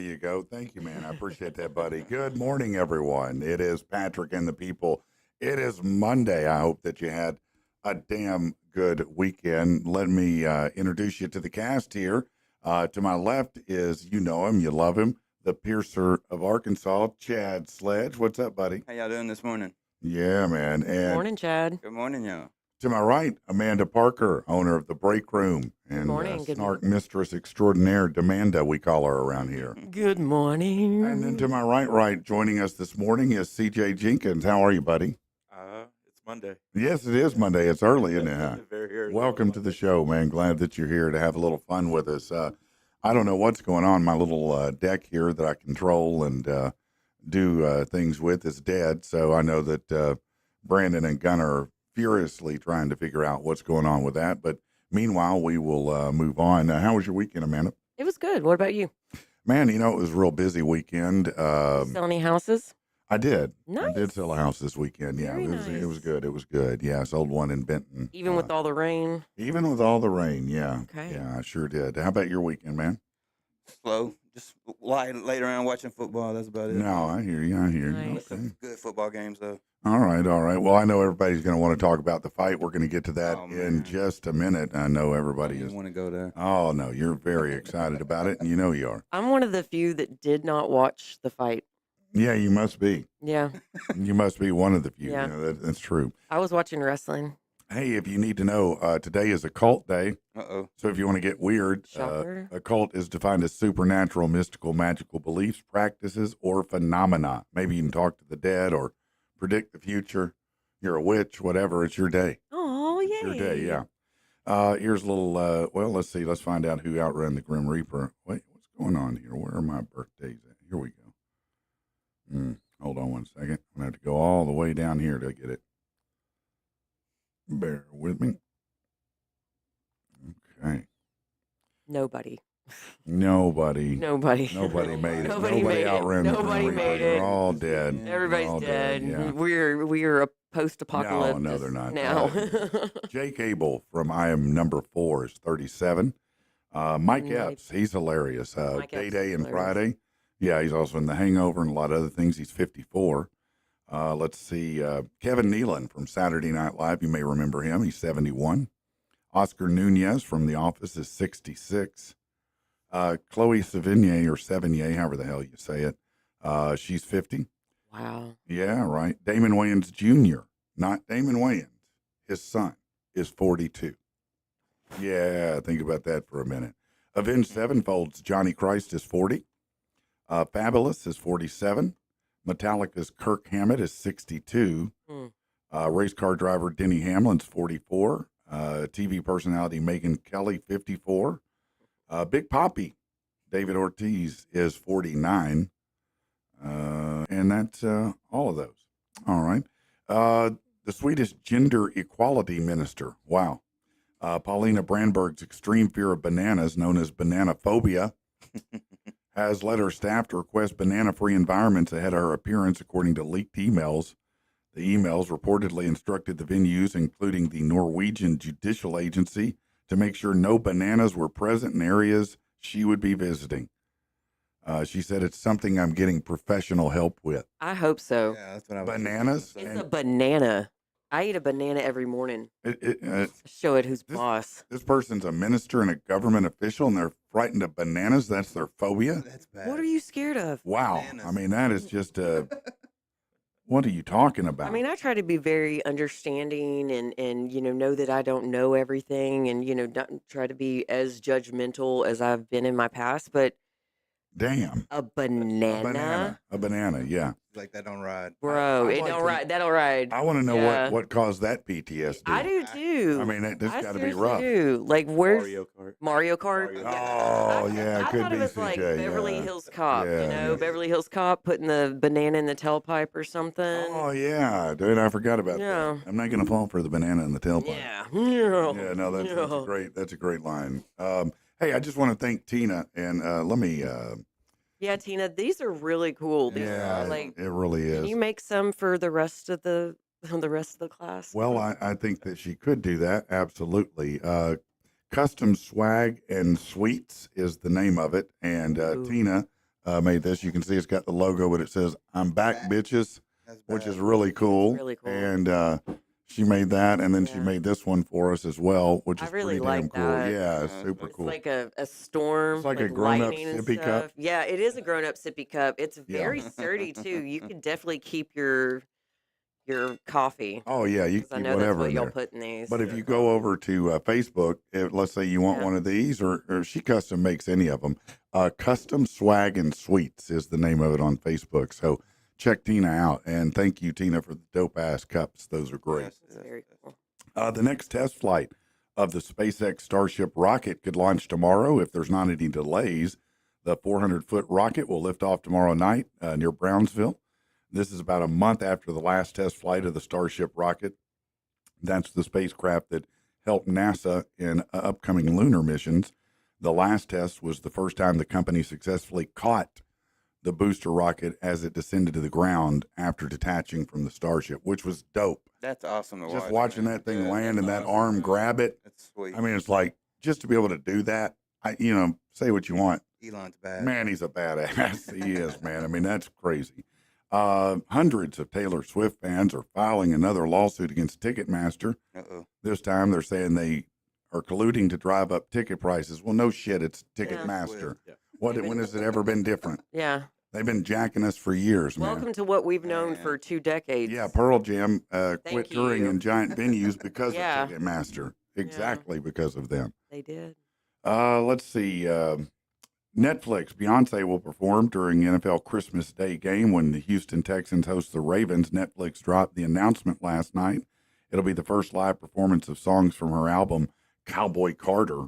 you go. Thank you, man. I appreciate that, buddy. Good morning, everyone. It is Patrick and the people. It is Monday. I hope that you had a damn good weekend. Let me introduce you to the cast here. To my left is, you know him, you love him, the piercer of Arkansas, Chad Sledge. What's up, buddy? How y'all doing this morning? Yeah, man. And Morning, Chad. Good morning, y'all. to my right, Amanda Parker, owner of the Break Room and morning, good snark mistress extraordinaire, Demanda, we call her around here. Good morning. And then to my right, joining us this morning is CJ Jenkins. How are you, buddy? It's Monday. Yes, it is Monday. It's early, isn't it? Huh? Very early. Welcome to the show, man. Glad that you're here to have a little fun with us. I don't know what's going on. My little deck here that I control and do things with is dead. So I know that Brandon and Gunnar are furiously trying to figure out what's going on with that. But meanwhile, we will move on. How was your weekend, Amanda? It was good. What about you? Man, you know, it was a real busy weekend. Sell any houses? I did. Nice. I did sell a house this weekend. Yeah, Very it was nice. good. It was good. Yeah, I sold one in Benton. Even with all the rain? Even with all the rain, yeah. Okay. Yeah, I sure did. How about your weekend, man? Slow. Just lay around watching football. That's about it. No, I hear you. I hear you. Nice. Okay. Good football games, though. All right, all right. Well, I know everybody's going to want to talk about the fight. We're going to get to that Oh, in man. just a minute. I know I everybody didn't is. want to go there. Oh, no, you're very excited about it, and you know you are. I'm one of the few that did not watch the fight. Yeah, you must be. Yeah, You must be one of the few. Yeah. You know, that's true. I was watching wrestling. Hey, if you need to know, today is occult day. Uh-oh. So if you want to get weird, Shocker. occult is defined as supernatural, mystical, magical beliefs, practices, or phenomena. Maybe you can talk to the dead or predict the future. You're a witch, whatever. It's your day. Oh, It's yay. your day, yeah. Here's a little, well, let's see. Let's find out who outrun the Grim Reaper. Wait, what's going on here? Where are my birthdays at? Here we go. Hold on one second. I'm going to have to go all the way down here to get it. Bear with me. Okay. Nobody. Nobody Nobody. Nobody made it. Nobody made it. outran the Nobody Grim Reaper. made They're it. all dead. Yeah. Everybody's all dead. yeah. We're a post-apocalypse. No, they're not. Now. Jake Abel from I Am Number 4 is 37. Mike Nice. Epps, he's hilarious. Mike Day Epps Day is and hilarious. Friday. Yeah, he's also in The Hangover and a lot of other things. He's 54. Let's see. Kevin Nealon from Saturday Night Live. You may remember him. He's 71. Oscar Nunez from The Office is 66. Chloe Sevigny, or Sevigny, however the hell you say it, she's 50. Wow. Yeah, right. Damon Wayans Jr., not Damon Wayans. His son is 42. Yeah, think about that for a minute. Avenged Sevenfold's Johnny Christ is 40. Fabulous is 47. Metallica's Kirk Hammett is 62. Race car driver Denny Hamlin's 44. TV personality Megan Kelly, 54. Big Papi, David Ortiz, is 49. And that's all of those. All right. The Swedish gender equality minister, wow. Paulina Brandberg's extreme fear of bananas, known as banana phobia, has led her staff to request banana-free environments ahead of her appearance, according to leaked emails. The emails reportedly instructed the venues, including the Norwegian Judicial Agency, to make sure no bananas were present in areas she would be visiting. She said, it's something I'm getting professional help with. I hope so. Yeah, that's what I was Bananas? thinking. It's a banana. I eat a banana every morning. Show it who's boss. This person's a minister and a government official, and they're frightened of bananas. That's their phobia? That's bad. What are you scared of? Wow. Bananas. I mean, that is just what are you talking about? I mean, I try to be very understanding and know that I don't know everything and, don't try to be as judgmental as I've been in my past, but Damn. a banana? A banana, yeah. Like that don't ride. Bro, I'd it like don't to- ride. That don't ride. I want to know Yeah. what caused that PTSD. I do too. I mean, this I got to be seriously rough. do. Like, where's Mario Kart. Mario Kart? Mario Oh, yeah, it I could thought be it was CJ. like Beverly yeah. Hills Cop, Yeah, yeah. Beverly Hills Cop putting the banana in the tailpipe or something. Oh, yeah, dude, I forgot about Yeah. that. I'm not going to fall for the banana in the tailpipe. Yeah. Yeah, no, that's a great line. Hey, I just want to thank Tina, and let me. Yeah, Tina, these are really cool. These Yeah, are like, it really can is. you make some for the rest of the class? Well, I think that she could do that. Absolutely. Custom Swag and Sweets is the name of it. And Ooh. Tina made this. You can see it's got the logo, but it says "I'm back, bitches," That's which bad. is really cool. really cool. And she made that, and then she Yeah. made this one for us as well, which I is really pretty damn like cool. that. Yeah, it's Yeah, super it's It's cool. like a storm, It's like a like grown-up lightning and sippy cup. stuff. Yeah, it is a grown-up sippy cup. It's Yeah. very sturdy too. You could definitely keep your coffee Oh yeah, you because I can keep know that's whatever what in y'all there. put in these. But if Yeah, you go coffee. over to Facebook, let's say you want Yeah. one of these, or she custom makes any of them. Custom Swag and Sweets is the name of it on Facebook. So check Tina out, and thank you, Tina, for the dope ass cups. Those are great. Yes, It's yes, very yes. cool. The next test flight of the SpaceX Starship rocket could launch tomorrow if there's not any delays. The 400-foot rocket will lift off tomorrow night near Brownsville. This is about a month after the last test flight of the Starship rocket. That's the spacecraft that helped NASA in upcoming lunar missions. The last test was the first time the company successfully caught the booster rocket as it descended to the ground after detaching from the Starship, which was dope. That's awesome to watch. Just watching man. that thing Yeah, land that's and that awesome, arm man. grab it. That's sweet. I mean, it's like just to be able to do that. Say what you want. Elon's bad. Man, he's a badass. He is, man. I mean, that's crazy. Hundreds of Taylor Swift fans are filing another lawsuit against Ticketmaster. Uh-oh. This time they're saying they are colluding to drive up ticket prices. Well, no shit, it's Ticketmaster. Yeah. When has it ever been different? Yeah. They've been jacking us for years, man. Welcome to what we've known Man. for 2 decades. Yeah, Pearl Jam quit Thank touring you. in giant venues because Yeah. of Ticketmaster. Exactly because of them. They did. Let's see. Netflix, Beyonce will perform during NFL Christmas Day game when the Houston Texans host the Ravens. Netflix dropped the announcement last night. It'll be the first live performance of songs from her album, Cowboy Carter.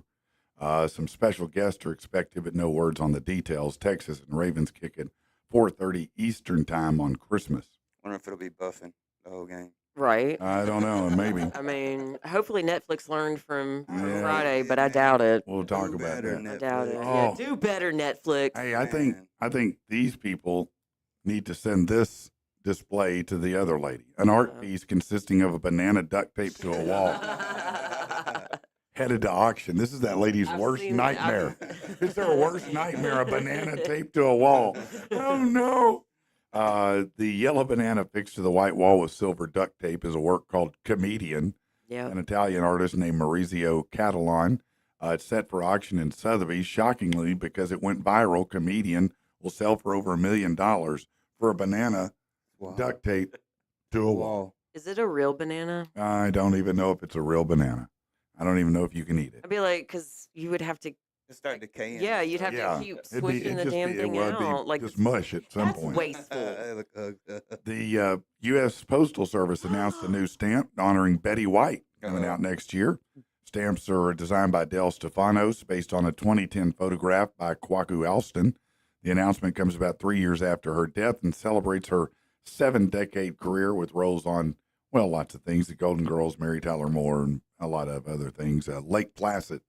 Some special guests are expected, but no words on the details. Texas and Ravens kick at 4:30 Eastern time on Christmas. Wonder if it'll be buffing the whole game. Right. I don't know, maybe. I mean, hopefully Netflix learned from Yeah. Friday, but I doubt it. We'll talk Do about better, that. I doubt it. Netflix. Yeah, Oh. do better, Netflix. Hey, Man. I think these people need to send this display to the other lady. An art piece consisting of a banana duct taped to a wall, headed to auction. This is that lady's I've worst seen- nightmare. I've- It's her worst nightmare, a banana taped to a wall. Oh, no. The yellow banana fixed to the white wall with silver duct tape is a work called Comedian, Yeah. an Italian artist named Maurizio Catalan. It's set for auction in Sotheby's. Shockingly, because it went viral, Comedian will sell for over $1 million for a banana Wow. duct tape to a wall. Wall. Is it a real banana? I don't even know if it's a real banana. I don't even know if you can eat it. I'd be like, because you would have to. It start decaying. Yeah, you'd have Yeah. to keep It'd be- swishing it'd the just damn be- it thing would be out. Like just mush at some that's point. wasteful. The U.S. Postal Service announced a new stamp honoring Betty White coming Uh-oh. out next year. Stamps are designed by Del Stefanos based on a 2010 photograph by Kwaku Alston. The announcement comes about 3 years after her death and celebrates her 7-decade career with roles on, well, lots of things. The Golden Girls, Mary Tyler Moore, and a lot of other things. Lake Placid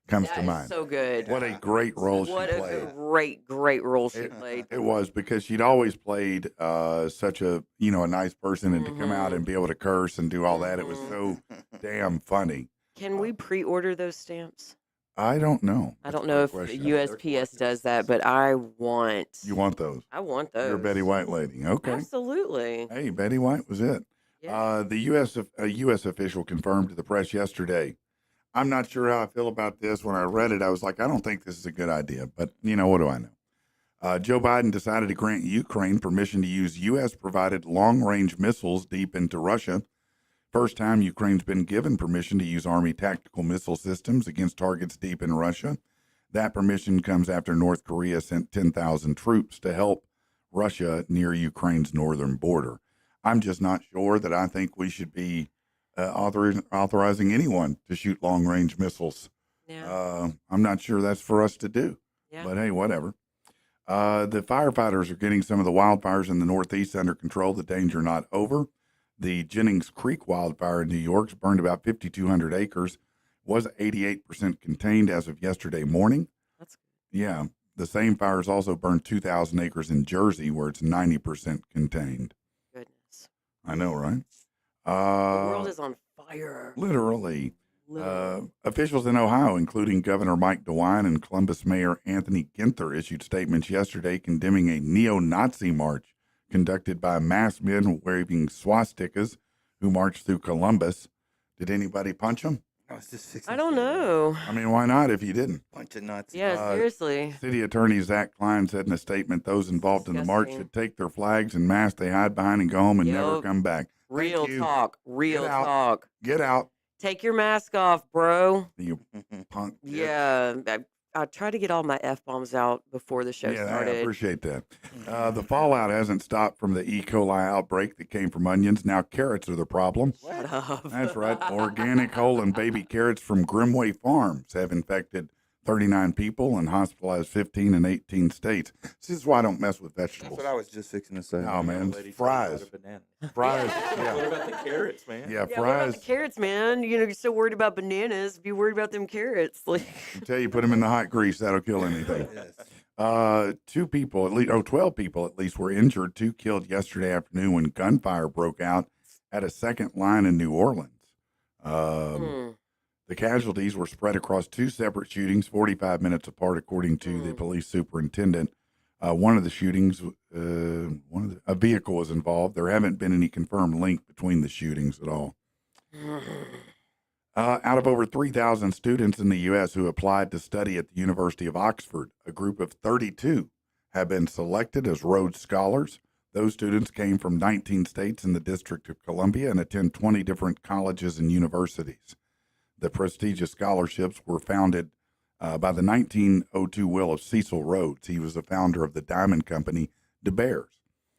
comes That to is mind. so good. What a great role What she a played. great role she played. It was because she'd always played such a a nice person, and to come out and be able to curse and do all that, it was so damn funny. Can we pre-order those stamps? I don't know. I That's don't a know good if question. USPS does that, but I want. You want those? I want those. You're a Betty White lady. Okay. Absolutely. Hey, Betty White was it. Yeah. The U.S. official confirmed to the press yesterday. I'm not sure how I feel about this. When I read it, I was like, I don't think this is a good idea. But, what do I know? Joe Biden decided to grant Ukraine permission to use U.S.-provided long-range missiles deep into Russia. First time Ukraine's been given permission to use Army tactical missile systems against targets deep in Russia. That permission comes after North Korea sent 10,000 troops to help Russia near Ukraine's northern border. I'm just not sure that I think we should be authorizing anyone to shoot long-range missiles. Yeah. I'm not sure that's for us to do. Yeah. But hey, whatever. The firefighters are getting some of the wildfires in the Northeast under control. The danger not over. The Jennings Creek wildfire in New York's burned about 5,200 acres, was 88% contained as of yesterday morning. That's Yeah. The same fires also burned 2,000 acres in Jersey, where it's 90% contained. goodness. I know, right? The world is on fire. Literally. Literally. Officials in Ohio, including Governor Mike DeWine and Columbus Mayor Anthony Ginther, issued statements yesterday condemning a neo-Nazi march conducted by masked men waving swastikas who marched through Columbus. Did anybody punch them? I was just fixing I to don't say that. know. I mean, why not if you didn't? Bunch of Nazis. Yeah, seriously. City Attorney Zach Klein said in a statement those involved in the march Disgusting. should take their flags and masks they hide behind and go home and never Yup. come back. Real you. talk. Real out. talk. Get out, Take your mask off, bro. you punk. bitch. Yeah. I try to get all my F-bombs out before the show Yeah, I started. appreciate that. The fallout hasn't stopped from the E. coli outbreak that came from onions. Now carrots are the problem. Shut up. That's right. Organic whole and baby carrots from Grimway Farms have infected 39 people and hospitalized 15 in 18 states. This is why I don't mess with That's vegetables. what I was just fixing to say. Oh, man. Lady Fries. told me about a banana. Fries. Yeah. Yeah. What about the carrots, man? Yeah, Yeah, what about fries. the carrots, man? You know, you're so worried about bananas. Be worried about them carrots. Like, I tell you, put them in the hot grease. That'll kill anything. Yes. 12 people at least were injured, 2 killed yesterday afternoon when gunfire broke out at a second line in New Orleans. The casualties were spread across 2 separate shootings, 45 minutes apart, according to the police superintendent. One of the shootings, a vehicle was involved. There haven't been any confirmed link between the shootings at all. Out of over 3,000 students in the U.S. who applied to study at the University of Oxford, a group of 32 have been selected as Rhodes Scholars. Those students came from 19 states in the District of Columbia and attend 20 different colleges and universities. The prestigious scholarships were founded by the 1902 will of Cecil Rhodes. He was the founder of the diamond company De Beers.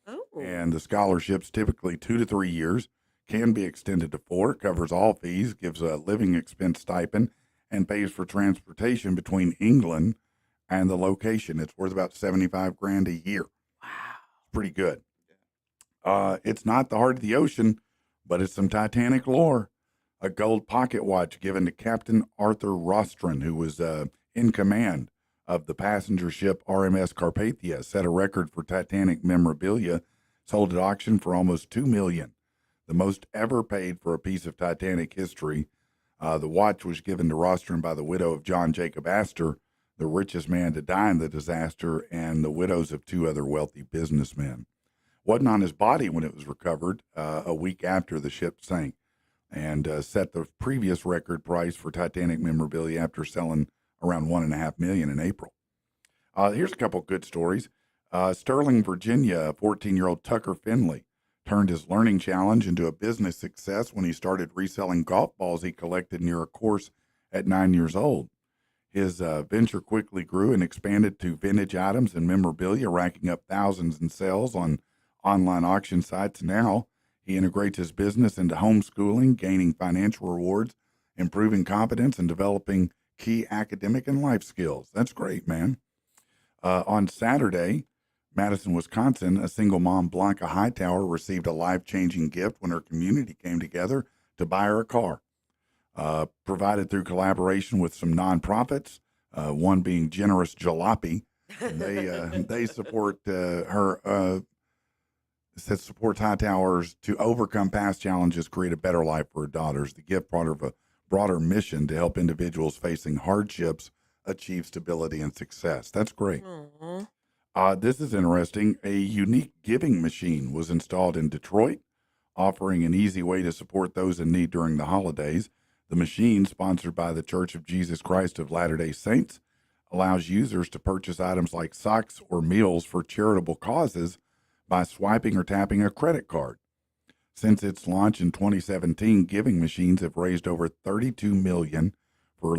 oh. And the scholarships, typically 2 to 3 years, can be extended to 4, covers all fees, gives a living expense stipend, and pays for transportation between England and the location. It's worth about $75,000 a year. Wow. Pretty good. It's not the heart of the ocean, but it's some Titanic lore. A gold pocket watch given to Captain Arthur Rostron, who was in command of the passenger ship RMS Carpathia, set a record for Titanic memorabilia, sold at auction for almost $2 million, the most ever paid for a piece of Titanic history. The watch was given to Rostron by the widow of John Jacob Astor, the richest man to die in the disaster, and the widows of 2 other wealthy businessmen. Wasn't on his body when it was recovered a week after the ship sank, and set the previous record price for Titanic memorabilia after selling around $1.5 million in April. Here's a couple good stories. Sterling, Virginia, 14-year-old Tucker Finley turned his learning challenge into a business success when he started reselling golf balls he collected near a course at 9 years old. His venture quickly grew and expanded to vintage items and memorabilia, racking up thousands in sales on online auction sites. Now he integrates his business into homeschooling, gaining financial rewards, improving competence, and developing key academic and life skills. That's great, man. On Saturday, Madison, Wisconsin, a single mom, Blanca Hightower, received a life-changing gift when her community came together to buy her a car. Provided through collaboration with some nonprofits, one being Generous Jalopy. They support her. Said supports Hightowers to overcome past challenges, create a better life for her daughters. The gift part of a broader mission to help individuals facing hardships achieve stability and success. That's great. This is interesting. A unique giving machine was installed in Detroit, offering an easy way to support those in need during the holidays. The machine, sponsored by the Church of Jesus Christ of Latter-day Saints, allows users to purchase items like socks or meals for charitable causes by swiping or tapping a credit card. Since its launch in 2017, giving machines have raised over $32 million for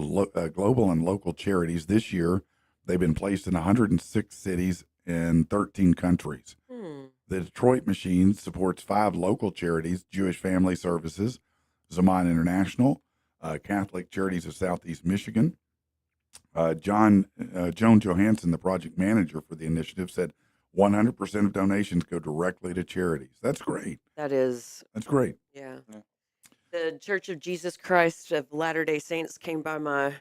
global and local charities. This year, they've been placed in 106 cities in 13 countries. The Detroit machine supports 5 local charities: Jewish Family Services, Zaman International, Catholic Charities of Southeast Michigan. Joan Johansson, the project manager for the initiative, said 100% of donations go directly to charities. That's great. That's great. yeah. Yeah. The Church of Jesus Christ of Latter-day Saints came by my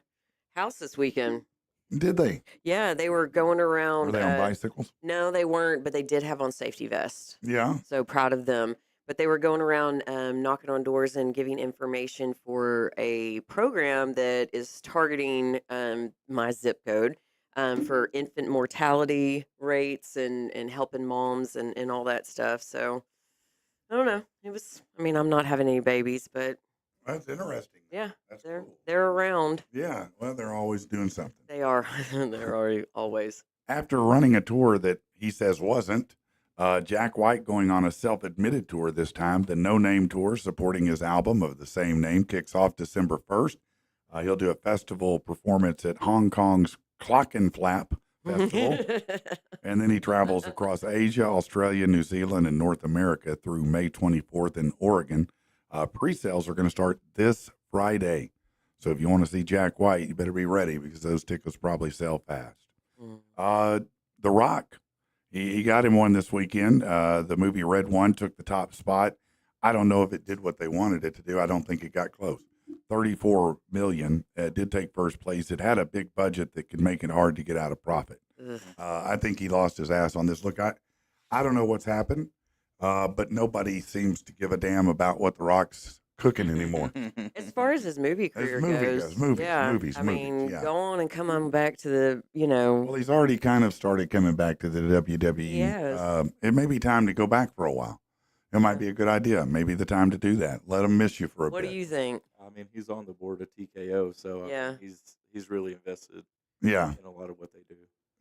house this weekend. Did they? Yeah, they were going around. Were they on bicycles? No, they weren't, but they did have on safety vests. Yeah. So proud of them. but they were going around knocking on doors and giving information for a program that is targeting my zip code for infant mortality rates and helping moms and all that stuff. So I don't know. It was. I mean, I'm not having any babies, but That's interesting. yeah, That's they're cool. they're around. Yeah, well, they're always doing something. They are. They're already always. After running a tour that he says wasn't, Jack White going on a self-admitted tour this time. The No Name Tour, supporting his album of the same name, kicks off December 1st. He'll do a festival performance at Hong Kong's Clockenflap Festival. And then he travels across Asia, Australia, New Zealand, and North America through May 24th in Oregon. Pre-sales are going to start this Friday. So if you want to see Jack White, you better be ready because those tickets probably sell fast. The Rock, he got him one this weekend. The movie Red One took the top spot. I don't know if it did what they wanted it to do. I don't think it got close. $34 million. It did take first place. It had a big budget that could make it hard to get out of profit. I think he lost his ass on this. Look, I don't know what's happened, but nobody seems to give a damn about what The Rock's cooking anymore. As far as his movie career goes, movies, I mean, go on and come on back to the, Well, he's already kind of started coming back to the WWE. Yes. It may be time to go back for a while. It might be a good idea. Maybe the time to do that. Let him miss you for a what bit. do you think? I mean, he's on the board of TKO, so Yeah. he's really invested Yeah, in a lot of what they do.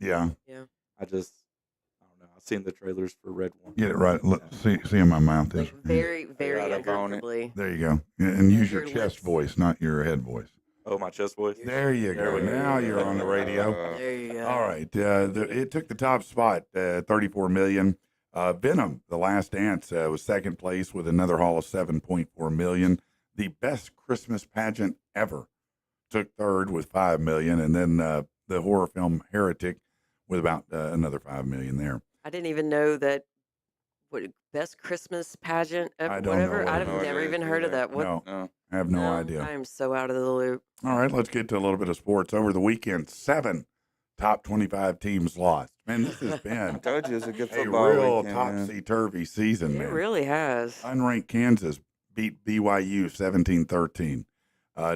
yeah. I don't know. I've seen the trailers for Red One. Get it right. Look, see how my mouth is. Like very, very Right up on it. uncomfortably. There you go. And use your Your chest lips. voice, not your head voice. Oh, my chest voice. There you There go. we go. Now you're on the radio. There you go. All right. It took the top spot, $34 million. Venom, The Last Dance, was second place with another haul of $7.4 million. The Best Christmas Pageant Ever took third with $5 million. And then the horror film Heretic with about another $5 million there. I didn't even know that. What best Christmas pageant? I don't know Whatever. what I've it is never even heard of either. that. What? No, No. I have no I idea. am so out of the loop. All right, let's get to a little bit of sports. Over the weekend, 7 top 25 teams lost. Man, this has I been told you it's a good a football real weekend, man. topsy-turvy season, It man. really has. Unranked Kansas beat BYU 17-13.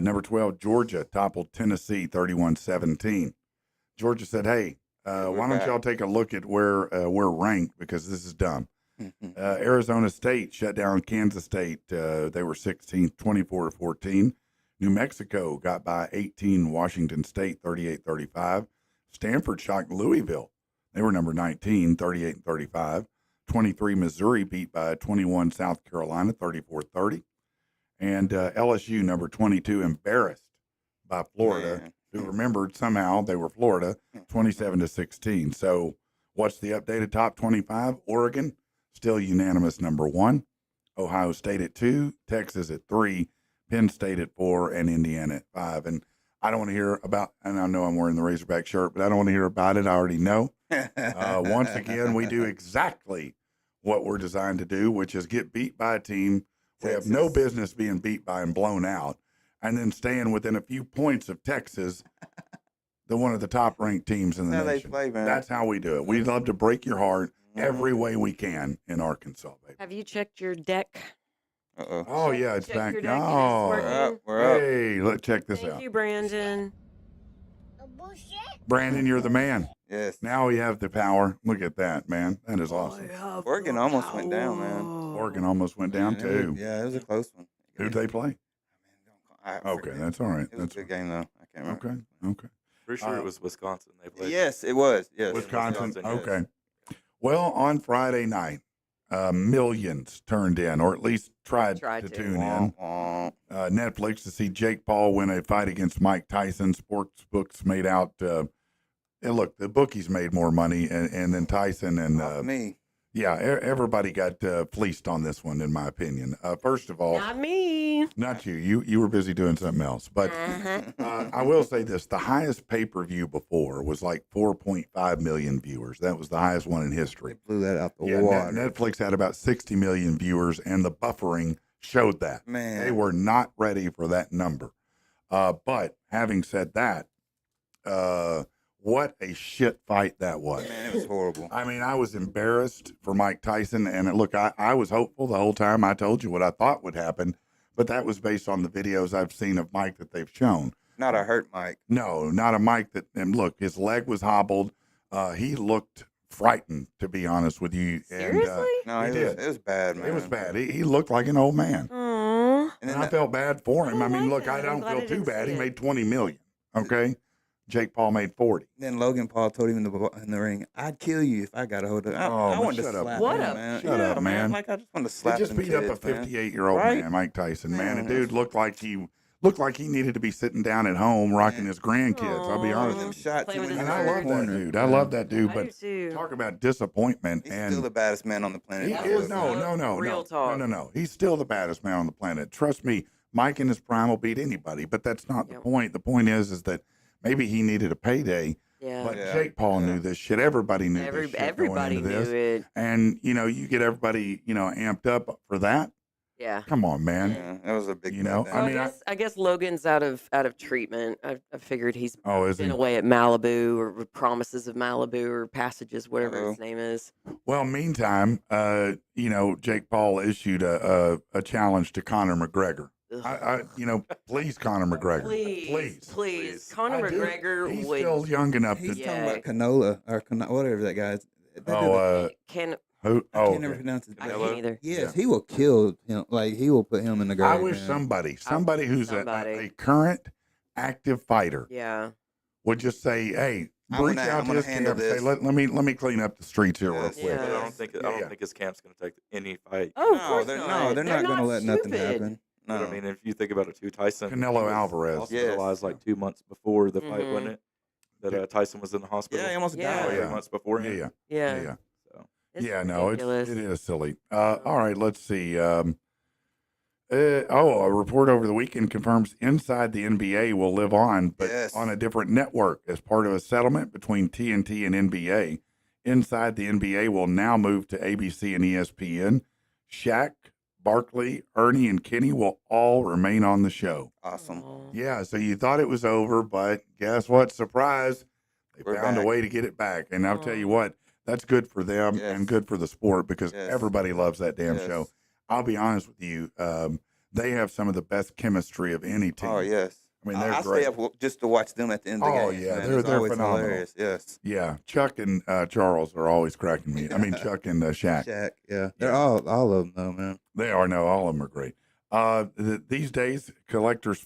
Number 12, Georgia toppled Tennessee 31-17. Georgia said, hey, why don't back. y'all take a look at where we're ranked because this is dumb. Arizona State shut down Kansas State. They were 16th, 24-14. New Mexico got by 18 Washington State, 38-35. Stanford shocked Louisville. They were number 19, 38-35. 23 Missouri beat by 21 South Carolina, 34-30. And LSU, number 22, embarrassed by Florida, Man. who remembered somehow they were Florida, 27-16. So what's the updated top 25? Oregon, still unanimous number 1. Ohio State at 2, Texas at 3, Penn State at 4, and Indiana at 5. And I don't want to hear about, and I know I'm wearing the Razorback shirt, but I don't want to hear about it. I already know. Once again, we do exactly what we're designed to do, which is get beat by a team we have no Texas. business being beat by and blown out, and then staying within a few points of Texas, one of the top ranked teams in the That's how they nation. play, man. That's how we do it. We love to break your heart every way we can in Arkansas, baby. Have you checked your deck? Uh-oh. Oh yeah, it's Check back. your deck and it's Oh, working. We're up. We're up. hey, let's check this Thank out. you, Brandon. Brandon, you're the man. Yes. Now we have the power. Look at that, man. That is awesome. Oregon almost went down, man. Oregon almost went down too. Yeah, it was a close one. Who'd they play? I Okay, forget. that's all right. It was a That's good game, though. I can't remember. okay. Okay. Pretty sure it was Wisconsin they played. Yes, it was. Yes. Wisconsin. Wisconsin, yes. Okay. Well, on Friday night, millions turned in, or at least tried to Tried to. tune in. Wah, Netflix to see Jake Paul win a fight against Mike Tyson. Sports books made out. And look, the bookies made more money, and then Tyson and off me. yeah, everybody got fleeced on this one, in my opinion. First of all, Not me. not you. You were busy doing something else. But I will say this: the highest pay-per-view before was like 4.5 million viewers. That was the highest one in They history. blew that out the Yeah, water. Netflix had about 60 million viewers, and the buffering showed that. Man. They were not ready for that number. But having said that, What a shit fight that was. Man, it was horrible. I mean, I was embarrassed for Mike Tyson. And look, I was hopeful the whole time. I told you what I thought would happen, but that was based on the videos I've seen of Mike that they've shown. Not a hurt Mike. No, not a Mike that, and look, his leg was hobbled. He looked frightened, to be honest with you. Seriously? No, He it did. was bad, man. It was bad. He looked like an old man. Aww. And And then I felt bad for him. I I mean, like look, that. I I'm don't glad feel I too didn't bad. see He it. made 20 million. Okay. Jake Paul made 40. then Logan Paul told him in the ring, "I'd kill you if I got a hold of it." I Oh, wanted to shut up. slap What him, a- man. Shut up, man. Like I just wanted to He slap just them beat up a kids, man. 58-year-old Right? man, Mike Tyson. Man, the Man, dude looked like he needed to be sitting down at home rocking his grandkids. I'll be Aw. honest Them with you. shots Playing he with went his And I in the love that corner. dude. I love that dude. I But do too. talk about disappointment. He's And still the baddest man on the planet. he That is was no. real talk. No. He's still the baddest man on the planet. Trust me, Mike in his prime will beat anybody. But that's not the Yep. point. The point is that maybe he needed a payday. Yeah. But Yeah, Jake Paul yeah. knew this shit. Everybody knew this shit Everybody going knew into this. it. And you get everybody amped up for that. Yeah. Come on, man. Yeah, that was a big. You know, letdown. So I I, mean, guess I guess Logan's out of treatment. I figured he's Oh, is been he? away at Malibu or Promises of Malibu or Passages, whatever Uh-oh. his name is. Well, meantime, Jake Paul issued a challenge to Conor McGregor. Ugh. Please, Conor McGregor. Please. Conor I do. McGregor He's would. still young enough He's to. talking about canola or whatever that guy's. Can Who? I Oh, can't never okay. pronounce it. I Canelo? can't either. Yes, Yeah. he will kill him. Like he will put him in the grave. I wish man. somebody who's Somebody. a current active fighter Yeah. would just say, "Hey, I'm reach gonna- out I'm to gonna his handle camp. Say, this." let me clean up the streets here real Yes. quick." But I Yeah. don't think I Yeah. don't think his camp's going to take any fight. Oh, of No, course they're not. they're not gonna let nothing stupid. happen. No. But I mean, if you think about it, too, Tyson Canelo was Alvarez. hospitalized like 2 months before the fight, Mhm. wasn't it? That Tyson was in the hospital. yeah, he almost Yeah. died. Oh, 3 months before Yeah, him. yeah, Yeah. yeah. So It's Yeah, no, ridiculous. it is silly. All right, let's see. A report over the weekend confirms Inside the NBA will live on, but Yes. on a different network as part of a settlement between TNT and NBA. Inside the NBA will now move to ABC and ESPN. Shaq, Barkley, Ernie, and Kenny will all remain on the show. Awesome. Aw. Yeah, so you thought it was over, but guess what? Surprise. They We're found a back. way to get it back. And I'll tell you Aw. what, that's good for them Yes. and good for the sport because Yes. everybody loves that damn Yes. show. I'll be honest with you. They have some of the best chemistry of any team. Oh yes. I mean, they're I great. stay up just to watch them at the end of the Oh, game. yeah, man. they're It's they're always phenomenal. hilarious. Yes. Yeah, Chuck and Charles are always cracking me. I mean, Chuck and Shaq. Shaq. Yeah. They're Yeah. all of them though, man. They are. No, all of them are great. These days, collectors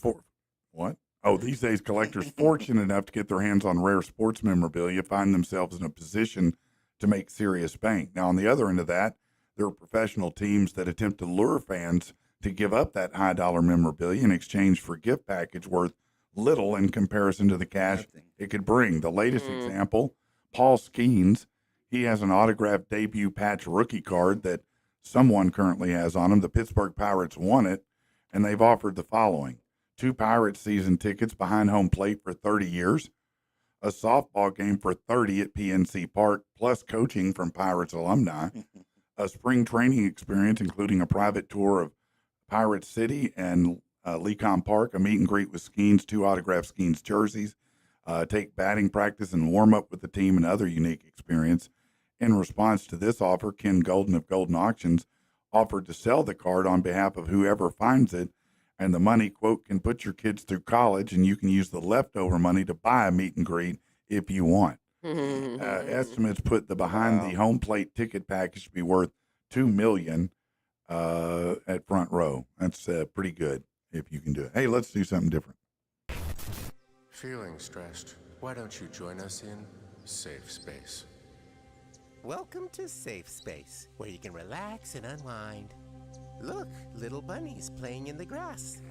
These days, collectors fortunate enough to get their hands on rare sports memorabilia find themselves in a position to make serious bank. Now, on the other end of that, there are professional teams that attempt to lure fans to give up that high dollar memorabilia in exchange for a gift package worth little in comparison to the cash Nothing. it could bring. The latest Mm. example, Paul Skeens, he has an autographed debut patch rookie card that someone currently has on him. The Pittsburgh Pirates won it, and they've offered the following: 2 Pirates season tickets behind home plate for 30 years, a softball game for 30 at PNC Park, plus coaching from Pirates alumni, a spring training experience, including a private tour of Pirate City and Lecom Park, a meet and greet with Skeens, 2 autographed Skeens jerseys, take batting practice and warm up with the team, and other unique experience. In response to this offer, Ken Golden of Golden Auctions offered to sell the card on behalf of whoever finds it, and the money, quote, can put your kids through college, and you can use the leftover money to buy a meet and greet if you want. Estimates put the behind the home plate ticket package to be worth $2 million at front row. That's pretty good if you can do it. Hey, let's do something different. Feeling stressed? Why don't you join us in Safe Space? Welcome to Safe Space, where you can relax and unwind. Look, little bunnies playing in the grass.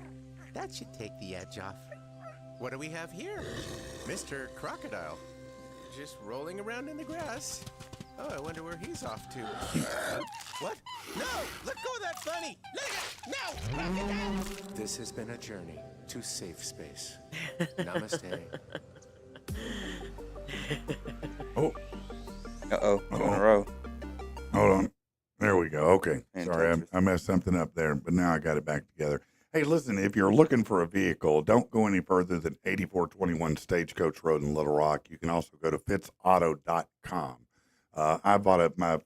That should take the edge off. What do we have here? Mr. Crocodile, just rolling around in the grass. Oh, I wonder where he's off to. What? No! Let go of that bunny! Let it go! No! Crocodile! This has been a journey to Safe Space. Namaste. Oh, Uh-oh. 2 in a row. hold on. There we go. Okay. Sorry, Interesting. I messed something up there, but now I got it back together. Hey, listen, if you're looking for a vehicle, don't go any further than 8421 Stagecoach Road in Little Rock. You can also go to fitzauto.com. I bought my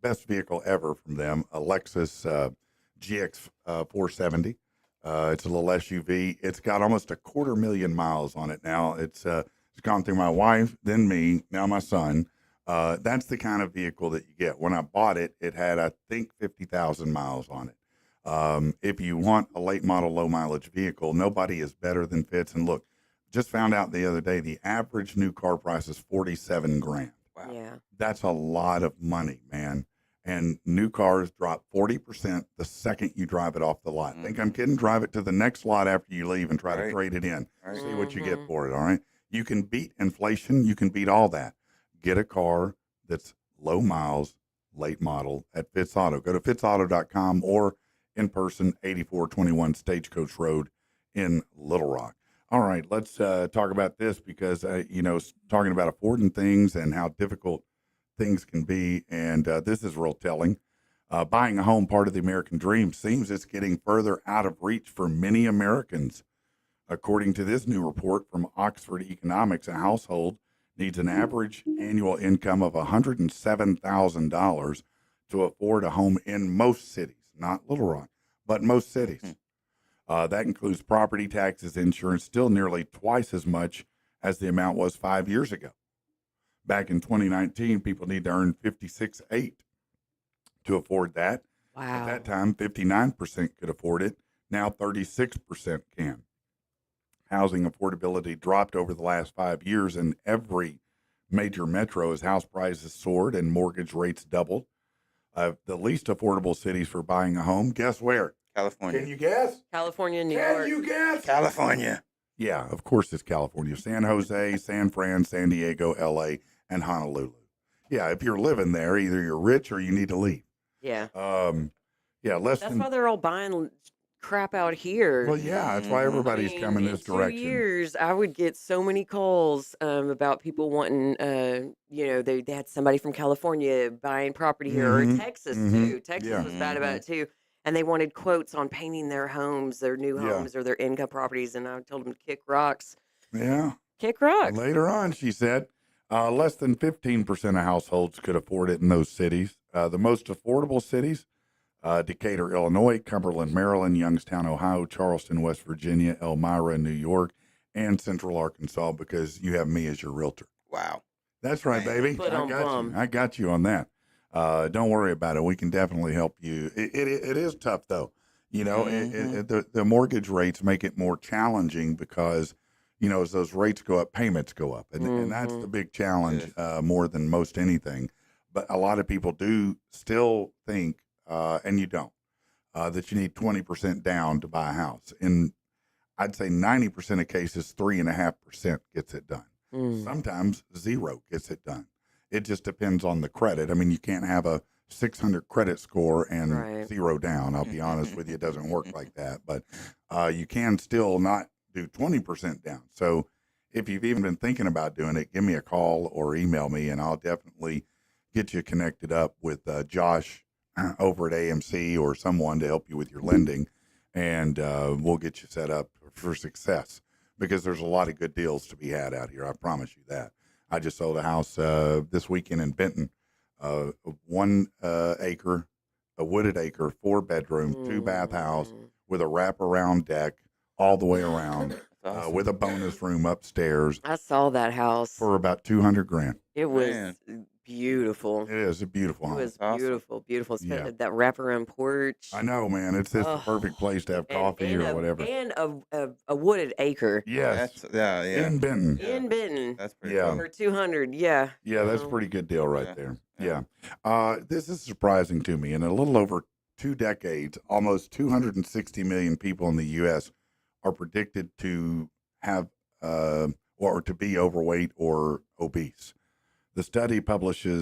best vehicle ever from them, a Lexus GX 470. It's a little SUV. It's got almost 250,000 miles on it now. It's gone through my wife, then me, now my son. That's the kind of vehicle that you get. When I bought it, it had, I think, 50,000 miles on it. If you want a late model, low mileage vehicle, nobody is better than Fitz. And look, just found out the other day, the average new car price is 47 grand. Wow. Yeah. That's a lot of money, man. And new cars drop 40% the second you drive it off the lot. Think I'm kidding? Drive it to the next lot after you leave and try to trade it in. Right. See what you get Mhm. for it. All right. You can beat inflation. You can beat all that. Get a car that's low miles, late model at Fitz Auto. Go to fitzauto.com or in person, 8421 Stagecoach Road in Little Rock. All right, let's talk about this because, talking about affording things and how difficult things can be. And this is real telling. Buying a home, part of the American dream, seems it's getting further out of reach for many Americans. According to this new report from Oxford Economics, a household needs an average annual income of $107,000 to afford a home in most cities, not Little Rock, but most cities. That includes property taxes, insurance, still nearly twice as much as the amount was 5 years ago. Back in 2019, people need to earn 56.8 to afford that. Wow. At that time, 59% could afford it. Now 36% can. Housing affordability dropped over the last 5 years in every major metro as house prices soared and mortgage rates doubled. The least affordable cities for buying a home, guess where? California. Can you guess? California, New Can York. you guess? California. Yeah, of course it's California. San Jose, San Fran, San Diego, LA, and Honolulu. Yeah, if you're living there, either you're rich or you need to leave. Yeah. Less That's than. why they're all buying crap out here. Well, yeah, that's why Mhm. everybody's I mean, coming in this 2 direction. years, I would get so many calls about people wanting, they had somebody from California buying property here, or Mhm, Texas mhm, too. Texas yeah. was bad about it too, and they wanted quotes on painting their homes, their new Yeah. homes, or their income properties, and I told them to kick rocks. Yeah. Kick rocks. Later on, she said, less than 15% of households could afford it in those cities. The most affordable cities, Decatur, Illinois, Cumberland, Maryland, Youngstown, Ohio, Charleston, West Virginia, Elmira, New York, and Central Arkansas, because you have me as your realtor. Wow. That's right, Man. baby. But I on got bum. you. I got you on that. Don't worry about it. We can definitely help you. It is tough, though. The mortgage rates make it more challenging because, as those rates go up, payments go up. And that's the big challenge more than most anything. But a lot of people do still think, and you don't, that you need 20% down to buy a house. In, I'd say 90% of cases, 3.5% gets it done. Sometimes 0 gets it done. It just depends on the credit. I mean, you can't have a 600 credit score and Right. 0 down. I'll be honest with you, it doesn't work like that. But you can still not do 20% down. So if you've even been thinking about doing it, give me a call or email me, and I'll definitely get you connected up with Josh over at AMC or someone to help you with your lending, and we'll get you set up for success, because there's a lot of good deals to be had out here. I promise you that. I just sold a house this weekend in Benton, 1 acre, a wooded acre, 4-bedroom, 2-bath house with a wraparound deck all the way around, Awesome. with a bonus room upstairs I saw that house. for about 200 grand. It was Man. beautiful. It is a beautiful It home. was Awesome. beautiful, beautiful. Yeah. That wraparound porch. I know, man. It's the Oh, perfect place to have coffee or whatever. And a wooded acre Yes, That's yeah. in Benton. Yeah. in Benton That's pretty Yeah. cool. for 200. Yeah. Yeah, that's a Um, pretty good deal right Yeah. there. Yeah. Yeah. This is surprising to me. In a little over 2 decades, almost 260 million people in the U.S. are predicted to have or to be overweight or obese. The study published in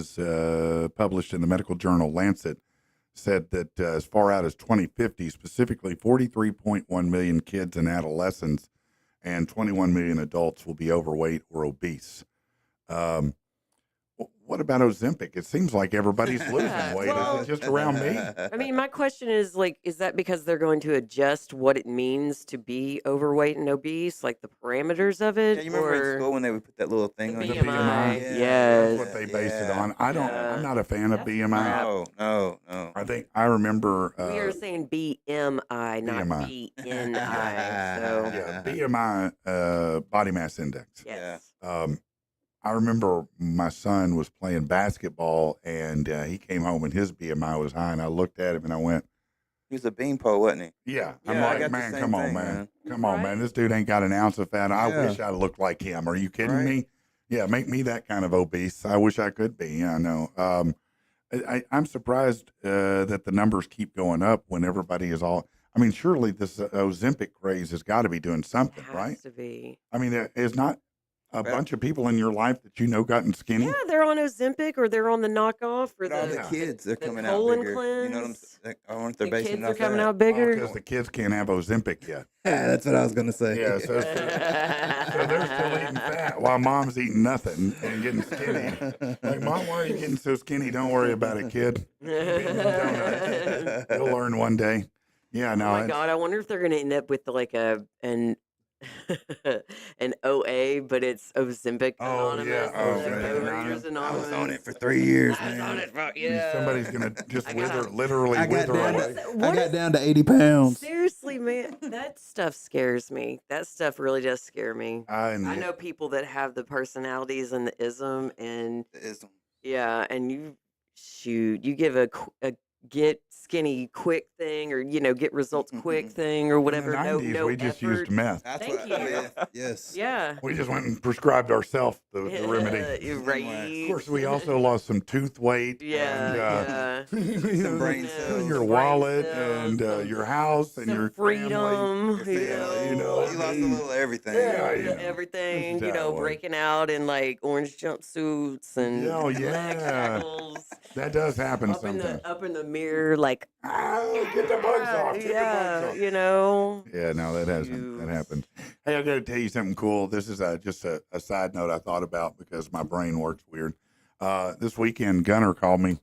the medical journal Lancet said that as far out as 2050, specifically 43.1 million kids and adolescents and 21 million adults will be overweight or obese. What what about Ozempic? It seems like everybody's losing weight. Well- Is it just around me? I mean, my question is like, is that because they're going to adjust what it means to be overweight and obese, like the parameters of it? Yeah, you remember in or school when they would put that little thing the on The your BMI? BMI. Yes. That's what they base it Yeah. on. I'm Yeah. not a fan of That's BMI. crap. No. I think I remember. We are saying BMI, not BMI. BNI. So Yeah, BMI, body mass index. yes. I remember my son was playing basketball and he came home and his BMI was high, and I looked at him and I went, He was a beanpole, wasn't he? "Yeah." I'm Yeah, I like, got the "Man, same come on, thing, man, man. come on, man. Right? This dude ain't got an ounce of fat. I Yeah. wish I looked like him. Are you kidding Right. me? Yeah, make me that kind of obese. I wish I could be. Yeah, I know. I'm surprised that the numbers keep going up when everybody is all. I mean, surely this Ozempic craze has got to be doing something, Has right? to be. I mean, there is not a Well- bunch of people in your life that you know gotten skinny. Yeah, they're on Ozempic or they're on the knockoff or But all the, the kids, they're the coming out colon bigger. You know what I'm cleanse. saying? I wonder if they're The basing kids it are off coming that. out bigger. Because the kids can't have Ozempic yet. That's what I was gonna say. Yeah, so they're still eating fat while mom's eating nothing and getting skinny. Like, Mom, why are you getting so skinny? Don't worry about it, kid. You'll learn one day. Yeah, no. Oh my it's- god! I wonder if they're gonna end up with like an OA, but it's Ozempic Oh, Anonymous. yeah, and Ozempic Overeaters I Anonymous. was on it for 3 years, I was on man. it for yeah. Somebody's gonna just I got- literally I got wither down away. to, What I got is- down to 80 pounds. Seriously, man, that stuff scares me. That stuff really does scare me. I know people that have the personalities and the ism, and It's- yeah, and you give a get skinny quick thing, or get results quick thing, or In whatever. the 90s, no we just effort. used meth. That's Thank what you. Yes. Yeah. We just went and prescribed ourselves the remedy. You're Of right. Of course, we also lost some tooth weight. Yeah, Some brain Yeah. cells. Your Brain wallet cells, and some- your house and some your freedom, family. you Yeah, know. You lost a little everything. Yeah, you know. Everything, This is how it was. breaking out in like orange jumpsuits and Oh, leg yeah. shackles, That does happen up in sometimes. the mirror, like Oh, get the bugs off. Get the bugs off. Yeah, no, that hasn't. That Shoot. happens. Hey, I got to tell you something cool. This is just a side note I thought about because my brain works weird. This weekend, Gunner called me,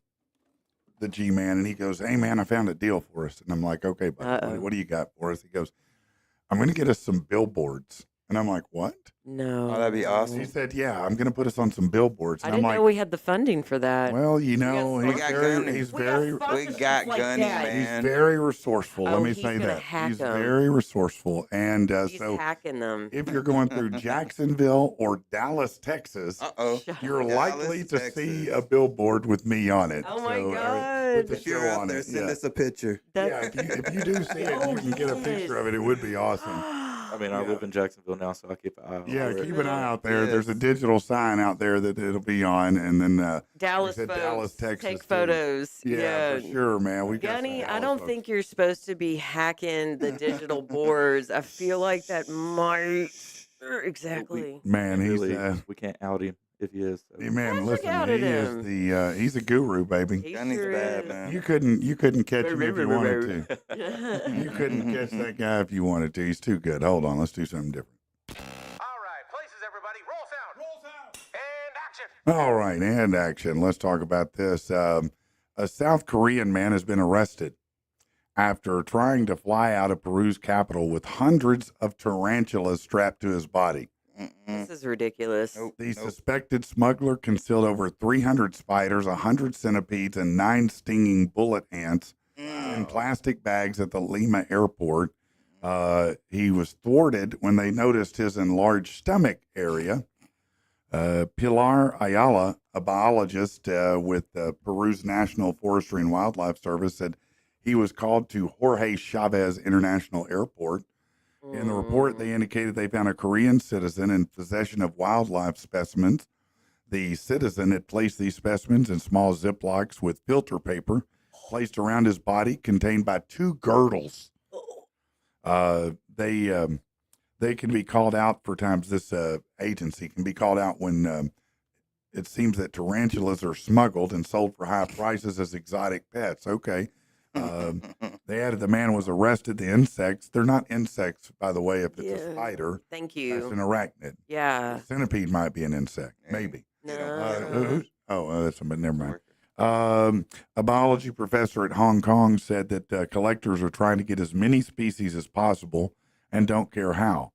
the G man, and he goes, "Hey, man, I found a deal for us." And I'm like, "Okay, buddy, Uh-oh. what do you got for us?" He goes, "I'm going to get us some billboards." And I'm like, "What?" no. Oh, that'd be awesome. He said, "Yeah, I'm going to put us on some billboards." I And didn't I'm know like, we had the funding for that. "Well, you got know, some- he's We got very, Gunny. he's We got very, sponsorships got like Gunny, that. man. he's very resourceful. Oh, Let me he's say gonna that hack he's 'em. very resourceful, and He's so hacking them. if you're going through Jacksonville or Dallas, Texas, Uh-oh. you're Dallas, likely to Texas. see a billboard with me on it. Oh my So, God. with the If you're show out on there, it, send yeah. us a picture. Yeah, if you do see it, Oh, you can get a picture of it. It would be awesome. I mean, I Yeah. live in Jacksonville now, so I keep an eye out. Yeah, for it. keep an eye out there. There's a Yes. digital sign out there that it'll be on, and then Dallas said folks, Dallas, Texas, take too. photos. yeah, for sure, man. We got Gunny, some I Dallas don't folks. think you're supposed to be hacking the digital boards. I feel like that might exactly. Man, he's Really, we can't out him if he is. So. man. Patrick Listen, he outed is him. the he's a guru, baby. He Gunny's sure bad, is. man. You couldn't catch him if you wanted to. You couldn't catch that guy if you wanted to. He's too good. Hold on, let's do something different. All right, places, everybody. Roll sound. Roll sound. And action. All right, and action. Let's talk about this. A South Korean man has been arrested after trying to fly out of Peru's capital with hundreds of tarantulas strapped to his body. This is ridiculous. Nope. The suspected smuggler concealed over 300 spiders, 100 centipedes, and 9 stinging bullet ants in plastic bags at the Lima airport. He was thwarted when they noticed his enlarged stomach area. Pilar Ayala, a biologist with Peru's National Forestry and Wildlife Service, said he was called to Jorge Chavez International Airport. In the report, they indicated they found a Korean citizen in possession of wildlife specimens. The citizen had placed these specimens in small Ziplocs with filter paper placed around his body, contained by 2 girdles. They can be called out for times. This agency can be called out when it seems that tarantulas are smuggled and sold for high prices as exotic pets. Okay. They added the man was arrested. The insects, they're not insects, by the way, if it's a Yeah. spider. Thank That's an you. arachnid. Yeah. A centipede might be an insect, maybe. No. that's but never mind. Worker. A biology professor at Hong Kong said that collectors are trying to get as many species as possible and don't care how.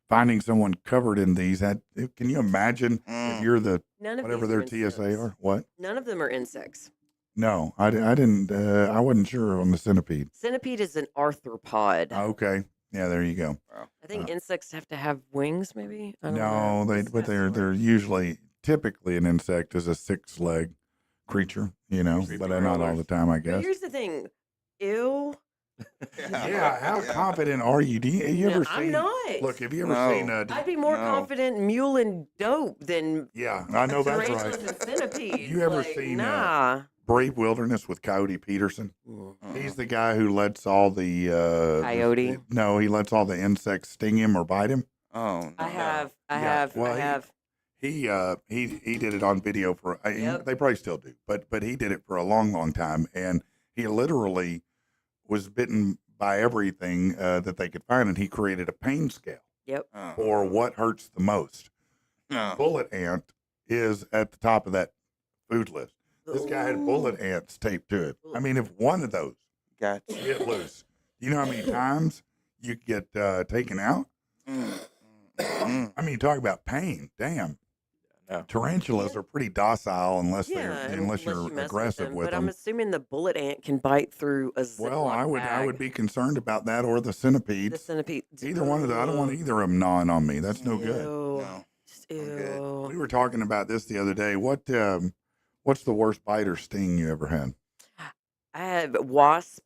Finding someone covered in these, can you imagine if you're the None of whatever these their are TSA insects. are? What? None of them are insects. No, I didn't. I wasn't sure on the centipede. Centipede is an arthropod. Okay, yeah, there you go. Wow. I think Uh, insects have to have wings, maybe. I don't No, know. but they're usually typically an insect is a 6-leg creature, Creepy but not all crawlers. the time, I But guess. here's the thing. Ew. Yeah, how confident are you? Do you No, ever I'm seen? not. Look, have you ever No. seen? I'd be more No. confident mule and dope than Yeah, I know that's tarantulas right. and centipedes. You ever like, seen, Nah. Brave Wilderness with Coyote Peterson? Uh-uh. He's the guy who lets all the Coyote? No, he lets all the insects sting him or bite him. Oh, no. I have. I Yeah, have. well, I have. He did it on video for. Yep. They probably still do, but he did it for a long time, and he literally was bitten by everything that they could find, and he created a pain scale Yep. Oh. for what hurts the most. No. Bullet ant is at the top of that food list. This guy had bullet ants taped to it. I mean, if one of those Gotcha. get loose, you know how many times you get taken out? Mm. I mean, talk about pain. Damn. No. Tarantulas are pretty docile unless Yeah, you're unless you mess aggressive with But them. I'm assuming the bullet ant can bite through a Ziploc Well, I bag. would be concerned about that or the The centipedes. centipede. Either one of them. I don't want either of them gnawing on me. That's no good. Ew. No. Just I'm good. ew. We were talking about this the other day. What's the worst bite or sting you ever had? I had wasp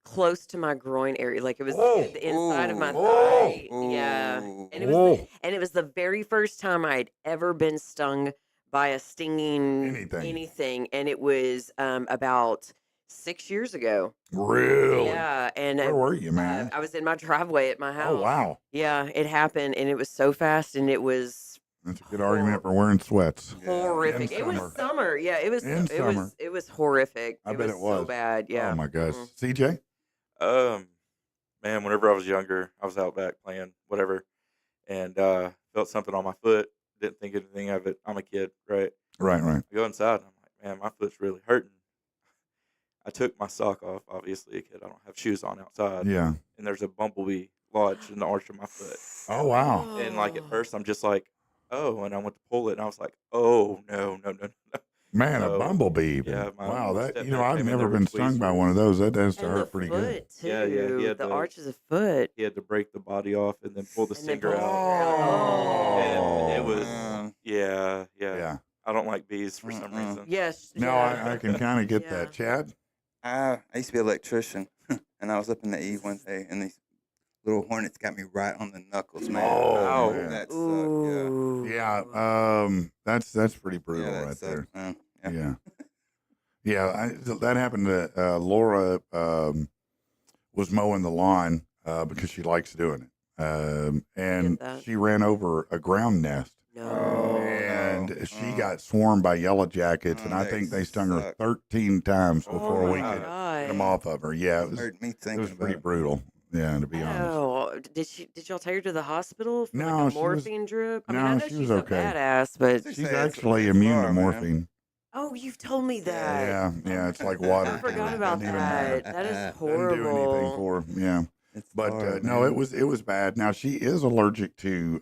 close to my groin area. Like it was Oh. the inside of my Oh. thigh. Yeah. Ooh. And it was the very first time I'd ever been stung by a stinging Anything. and it was about 6 years ago. Really? Yeah, and Where were you, man? I was in my driveway at my house. Oh, wow. Yeah, it happened, and it was so fast, and it was That's a good argument for wearing sweats. horrific. In It was summer. summer. Yeah, it was. In summer. It was horrific. I it bet was it was. so bad. Yeah. Oh, my gosh. Mhm. CJ? Man, whenever I was younger, I was out back playing whatever, and felt something on my foot. Didn't think anything of it. I'm a kid, right? Right. I go inside, and I'm like, man, my foot's really hurting. I took my sock off. Obviously, a kid. I don't have shoes on outside, Yeah. and there's a bumblebee lodged in the arch of my foot. Oh, wow. And like at first, I'm just like, oh, and I went to pull it, and I was like, oh no. Man, a So, bumblebee. yeah, wow, my that stepdad I've came in never there been with stung by one of those. That has to And the hurt pretty good. foot too. Yeah, he had the the- arches of foot. He had to break the body off and then pull the And then stinger pull it out. out. And it was, Mm. yeah. Yeah. I don't like bees for some Mm-mm. reason. Yes. No, yeah. I can kind of get Yeah. that. Chad? I used to be an electrician, and I was up in the eve one day, and these little hornets got me right on the knuckles, man. Oh, man. That sucked. Ooh. Yeah. That's pretty brutal Yeah, that right there. sucked, man. Yeah. Yeah. Yeah. That happened to Laura. Was mowing the lawn because she likes doing it. And that. she ran over a ground nest. No. And no. she got swarmed by yellow jackets, and I they think they stung her suck. 13 times Oh before we my could God. get them off of her. Yeah, it was Hurt me it thinking was about pretty it. brutal. Yeah, to be honest. Oh, did y'all take her to the hospital for No, like a she was- morphine drip? I mean, no, I know she she's was a okay. badass, but She She's said it's actually it's immune to far, man. morphine. oh, you've told me that. Yeah, yeah, it's like water. I to forgot her. about Doesn't even that. matter. That is Doesn't do anything horrible. for her. Yeah, It's but far, no, man. it was bad. Now she is allergic to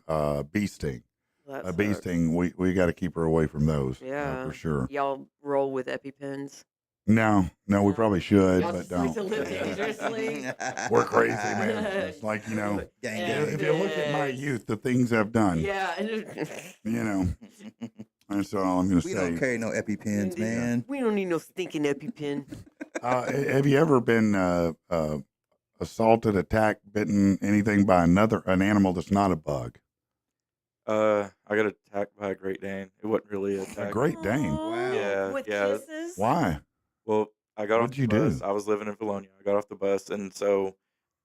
bee sting. That A bee sucks. sting, we got to keep her away from those. Yeah. For sure. Y'all roll with EpiPens. No, we No. probably should, Y'all but just like to don't. live dangerously. We're crazy, man. It's like Gang, if you look at my youth, the things I've done, Yeah. that's all I'm going to We say. don't carry no EpiPens, man. We don't need no stinking EpiPen. Have you ever been assaulted, attacked, bitten, anything by an animal that's not a bug? I got attacked by a Great Dane. It wasn't really an A attack. Great Dane. Aw, Yeah, With yeah. kisses. Why? Well, I got What'd off you the bus. do? I was living in Valonia. I got off the bus, and so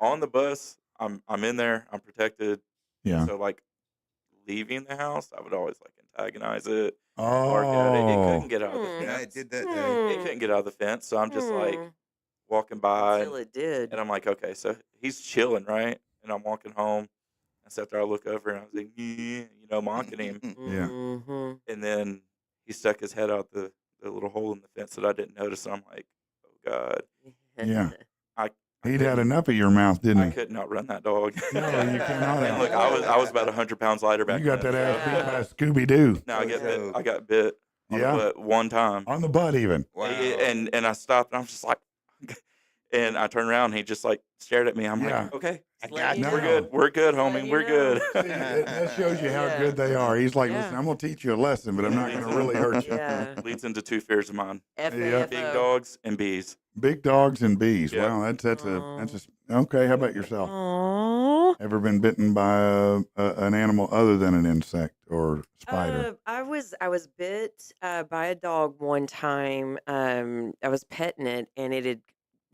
on the bus, I'm in there. I'm protected. Yeah. So like leaving the house, I would always like antagonize it, bark at it. It Oh, couldn't get out of the Hmm. Yeah, I fence. did that day. It couldn't get out of the fence, so I'm just like Hmm. walking by, Until it did. and I'm like, okay, so he's chilling, right? And I'm walking home, and so after I look over, and I was like, mocking him, Yeah. Mhm. and then he stuck his head out the little hole in the fence that I didn't notice. And I'm like, oh God, Yeah. I He'd had couldn't- enough of your mouth, I didn't he? couldn't outrun that dog. No, you cannot. And look, I was about 100 pounds lighter back You got then. that ass beat Yeah. by Scooby Doo No, I Joe. got bit on Yeah. the butt one time. on the butt, even. Wow. And I stopped and I was just like, and I turned around and he just like stared at me. I'm Yeah. like, okay, I Just got letting you. you We're know. good. We're good, Just homie. letting you We're good. See, that shows you how Yeah. good they are. He's like, Yeah. listen, I'm gonna teach you a lesson, but I'm not gonna really hurt you. Yeah. Leads into two fears of mine: FAFO. big dogs and bees. Big dogs and bees. Yeah. Wow, that's okay. How about yourself? Aww. Ever been bitten by an animal other than an insect or spider? I was bit by a dog one time. I was petting it, and it had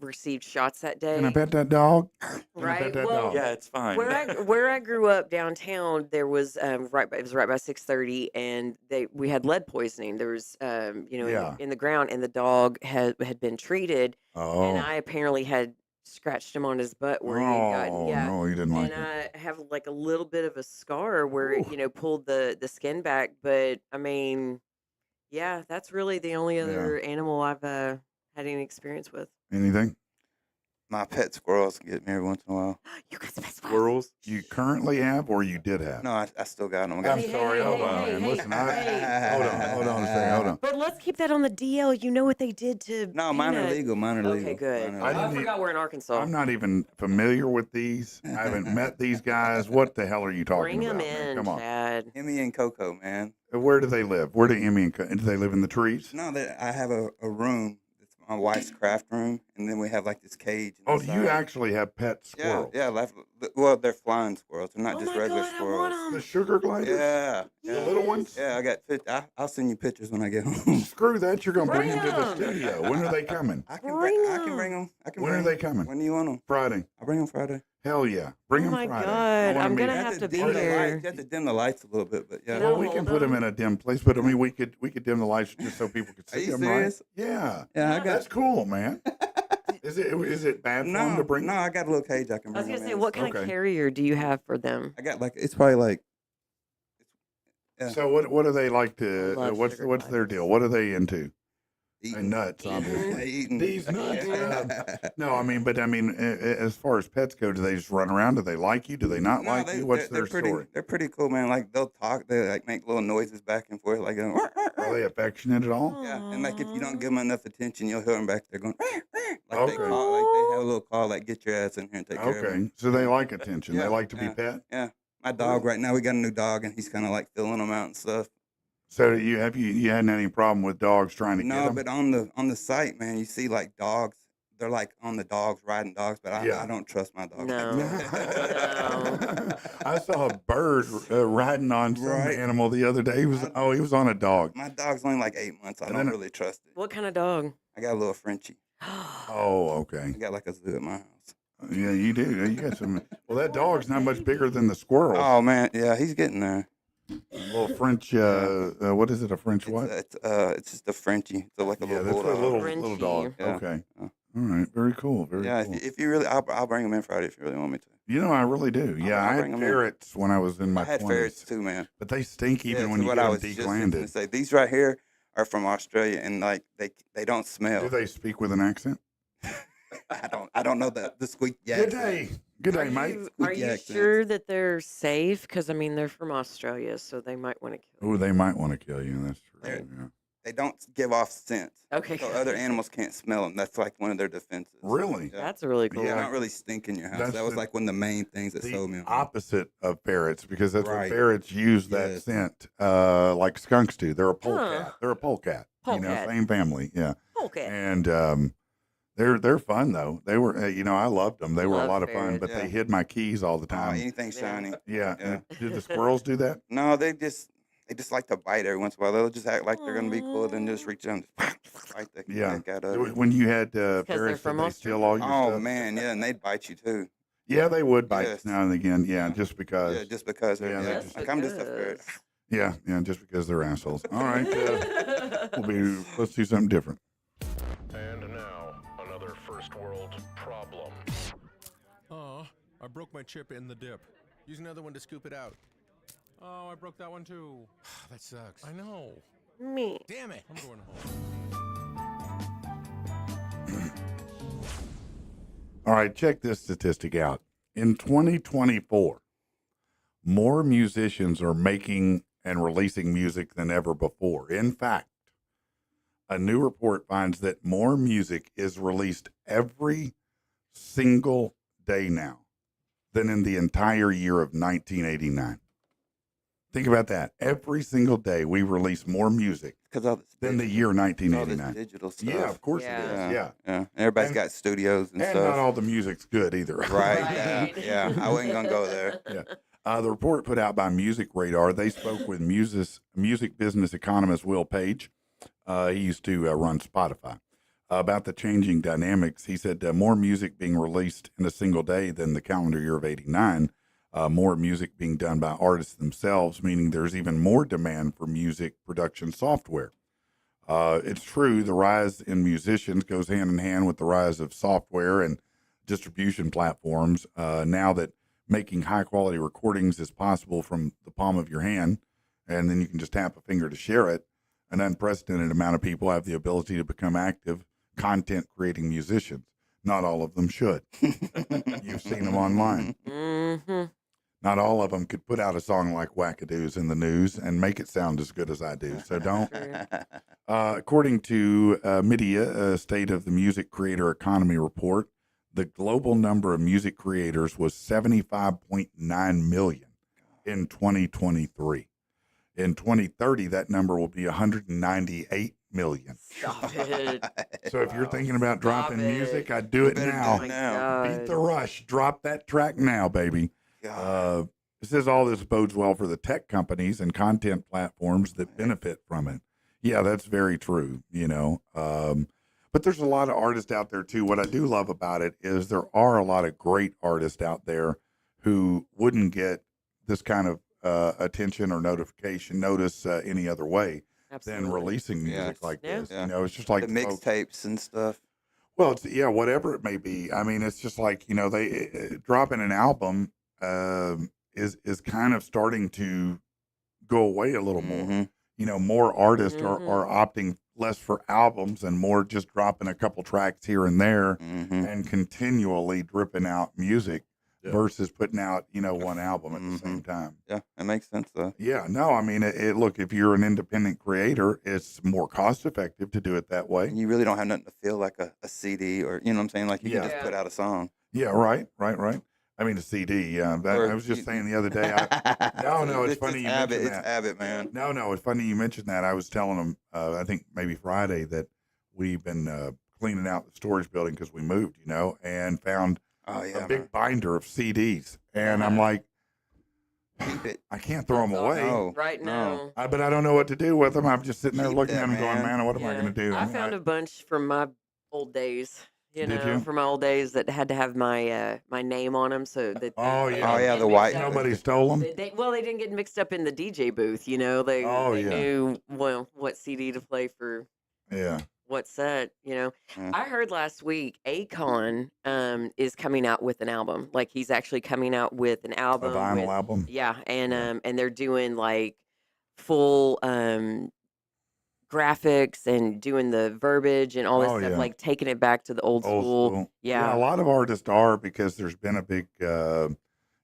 received shots that day. Can I pet that dog? Can I Right. pet that Well, dog? Yeah, it's fine. where I grew up downtown, there was it was right by 630, and we had lead poisoning. There was Yeah. in the ground, and the dog had been treated, Oh, and I apparently had scratched him on his butt where he had gotten no, you didn't like and it. I have like a little bit of a scar where it Ooh. pulled the skin back, but I mean, yeah, that's really the only other animal I've had any experience with. Anything? My pet squirrels get me every once in a while. You got the best one. Squirrels. You currently have or you did have? No, I still got them. I'm Hey, sorry. hey, Hold hey, on, hey, man. hey, Listen, hey. hold on a second. Hold on. But let's keep that on the DL. You know what they did to No, mine are Peanut. legal. Mine are legal. Okay, good. Mine I are didn't I legal. forgot we're in Arkansas. I'm not even familiar with these. I haven't met these guys. What the hell are you talking Bring them about? man? in, Come on. Chad. Emmy and Coco, man. Where do they live? Where do Emmy and do they live in the trees? No, I have a room. It's my wife's craft room, and then we have like this cage. Oh, do you inside. actually have pet squirrels? Yeah, well, they're flying squirrels. They're not Oh just my regular God, I squirrels. want The 'em. sugar gliders? Yeah, The yeah, little ones? yeah. I got. I'll send you pictures when I get home. Screw that. You're going to bring Bring them to the 'em. studio. When are they coming? I Bring can bring 'em. them. I can When bring are they 'em. coming? When do you want them? Friday. I'll bring them Friday. Hell yeah. Bring Oh them my Friday. God, I wanna I'm meet gonna 'em. have to be dim the here. lights. You have to dim the lights a little bit, but yeah. Can Well, I we can hold put them 'em? in a dim place, but I mean, we could dim the lights just so people could Are see you them, serious? right? Yeah. Yeah, I got. That's cool, man. Is it bad for them to bring? No, I got a little cage I can I was bring gonna them say, in. what kind Okay. of carrier do you have for them? I got like it's probably like. Yeah. So what do they like to? I love What's sugar what's their gliders. deal? What are they into? Eating. Nuts, obviously. Yeah, eating. These nuts. No, I mean, as far as pets go, do they just run around? Do they like you? Do they not No, like you? What's they're their pretty, story? They're pretty cool, man. Like they'll talk, they like make little noises back and forth, like Are they affectionate at all? yeah. And like if you don't give them enough attention, you'll hear them back there going like they Okay. call, like they have a little call, like get your ass in here and take care of them. Okay, so they like attention. They Yeah, like to be yeah. pet. Yeah, my dog right now, we got a new dog, and he's kind of like filling them out and stuff. So you hadn't any problem with dogs trying to get No, them? but on the site, man, you see like dogs. They're like on the dogs riding dogs, but Yeah. I don't trust my dog. No. No. I saw a bird riding on some Right. animal the other day. He was on a dog. My dog's only like 8 months. I And don't then- really trust it. What kind of dog? I got a little Frenchie. Oh, okay. I got like a zoo at my house. Yeah, you do. You got some. Well, that dog's not much bigger than the squirrel. Oh man, yeah, he's getting there. A little French. What is it? A French what? It's just a Frenchie. It's like a Yeah, little that's a bulldog. little Frenchie. dog. Yeah. Okay. Yeah. All right. Very cool. Very Yeah, cool. if you really, I'll bring him in Friday if you really want me to. You know, I really do. Yeah, I'll I bring had 'em in. ferrets when I was in my I had 20s. ferrets too, man. But they stink even Yeah, when so you what get I them was just deglanded. gonna say, these right here are from Australia, and like they don't smell. Do they speak with an accent? I don't know the squeak. Yeah. Good day. Good day, mate. Are Squeaky you accents. sure that they're safe? Because I mean, they're from Australia, so they might want to kill Oh, you. they might want to kill you. That's true. They're- Yeah. They don't give off scent, Okay, so other animals can't smell them. That's like one of their defenses. Really? Yeah. that's really cool. They Yeah. don't really stink in your house. That's That was the- like one of the main things that The sold me on it. opposite of ferrets, because that's what Right. ferrets use that Yes. scent, like skunks do. They're a polecat. Huh. They're a polecat. Polecat. Same family. Yeah. Okay. And they're fun though. They were, I loved them. They were a Love lot of fun, ferrets. but Yeah. they hid my keys all the Oh, time. anything Yeah. shiny. Yeah. Yeah. Did the squirrels do that? No, they just like to bite every once in a while. They'll just act like they're gonna be cool, then just reach down and bite the Yeah. heck out of you. When you had they're ferrets, did from they steal all your Oh stuff? man, yeah, and they'd bite you too. Yeah, they would bite Yes. now and again. Yeah, Yeah. just because. Yeah, just because they're Yeah, yeah, just like I'm just a ferret. Yeah, just because they're assholes. All right, let's do something different. And now, another first world problem. Oh, I broke my chip in the dip. Use another one to scoop it out. Oh, I broke that one too. That sucks. I know. Me. Damn it. I'm going home. All right, check this statistic out. In 2024, more musicians are making and releasing music than ever before. In fact, a new report finds that more music is released every single day now than in the entire year of 1989. Think about that. Every single day we release more music Because all this than the digital- year all this 1989. digital stuff. Yeah, of course Yeah. it is. Yeah. Yeah. Yeah. Everybody's And- got studios and And stuff. not all the music's good either. Right. Right. Yeah. I wasn't gonna go there. Yeah. The report put out by Music Radar, they spoke with music business economist Will Page. He used to run Spotify. About the changing dynamics, he said more music being released in a single day than the calendar year of 89, more music being done by artists themselves, meaning there's even more demand for music production software. It's true, the rise in musicians goes hand in hand with the rise of software and distribution platforms. Now that making high quality recordings is possible from the palm of your hand, and then you can just tap a finger to share it, an unprecedented amount of people have the ability to become active content creating musicians. Not all of them should. You've seen them online. Mm-hmm. Not all of them could put out a song like Wackadoos in the news and make it sound as good as I do. So don't. According to Media, State of the Music Creator Economy Report, the global number of music creators was 75.9 million in 2023. In 2030, that number will be 198 million. Stop it. So if you're thinking about dropping Stop it. music, I'd do it Better do now. Oh my now. Beat the God. rush. Drop that track now, baby. God. It says all this bodes well for the tech companies and content platforms that benefit from it. Yeah, that's very true, you know. But there's a lot of artists out there too. What I do love about it is there are a lot of great artists out there who wouldn't get this kind of attention or notice any other way Absolutely. than releasing music Yes. like Yeah. this. Yeah. You know, it's just like The folks- mixtapes and stuff. well, it's, yeah, whatever it may be. I mean, it's just like, you know, they dropping an album is kind of starting to go away a little more. Mhm. You know, more artists Mhm. are opting less for albums and more just dropping a couple tracks here and there Mhm. and continually dripping out music Yeah. versus putting out, you know, one album at the Mhm. same time. Yeah, that makes sense though. Yeah, no, I mean, look, if you're an independent creator, it's more cost effective to do it that way. And you really don't have nothing to feel like a CD or you know what I'm saying? Like you Yeah. can just put out a song. Yeah, right. I mean, a CD. Yeah, Or I was just you- saying the other day. No, it's funny you habit. mentioned It's that. habit, man. No, it's funny you mentioned that. I was telling them, I think maybe Friday, that we've been cleaning out the storage building because we moved, you know, and found Oh yeah, a big man. binder of CDs. And I'm Yeah. like, Keep it. I can't throw them That's away. awesome. No, Right no. now. But I don't know what to do with them. I'm just sitting there Keep looking that, at them going, man. man, what am I Yeah. going to do? I mean, found a bunch from my old days. You Did know, you? from my old days that had to have my my name on them, so that they Oh, like, yeah. Oh, didn't yeah, get the mixed white- up with- Nobody stole them? Well, they didn't get mixed up in the DJ booth. You know, they Oh, they yeah. knew what CD to play for Yeah. what set. You know, Yeah. I heard last week Akon is coming out with an album. Like he's actually coming out with an A album. vinyl with, album. Yeah, and Yeah. and they're doing like full graphics and doing the verbiage and all this Oh, stuff, yeah. like taking it back to the old school. Yeah, Yeah. a lot of artists are because there's been a big,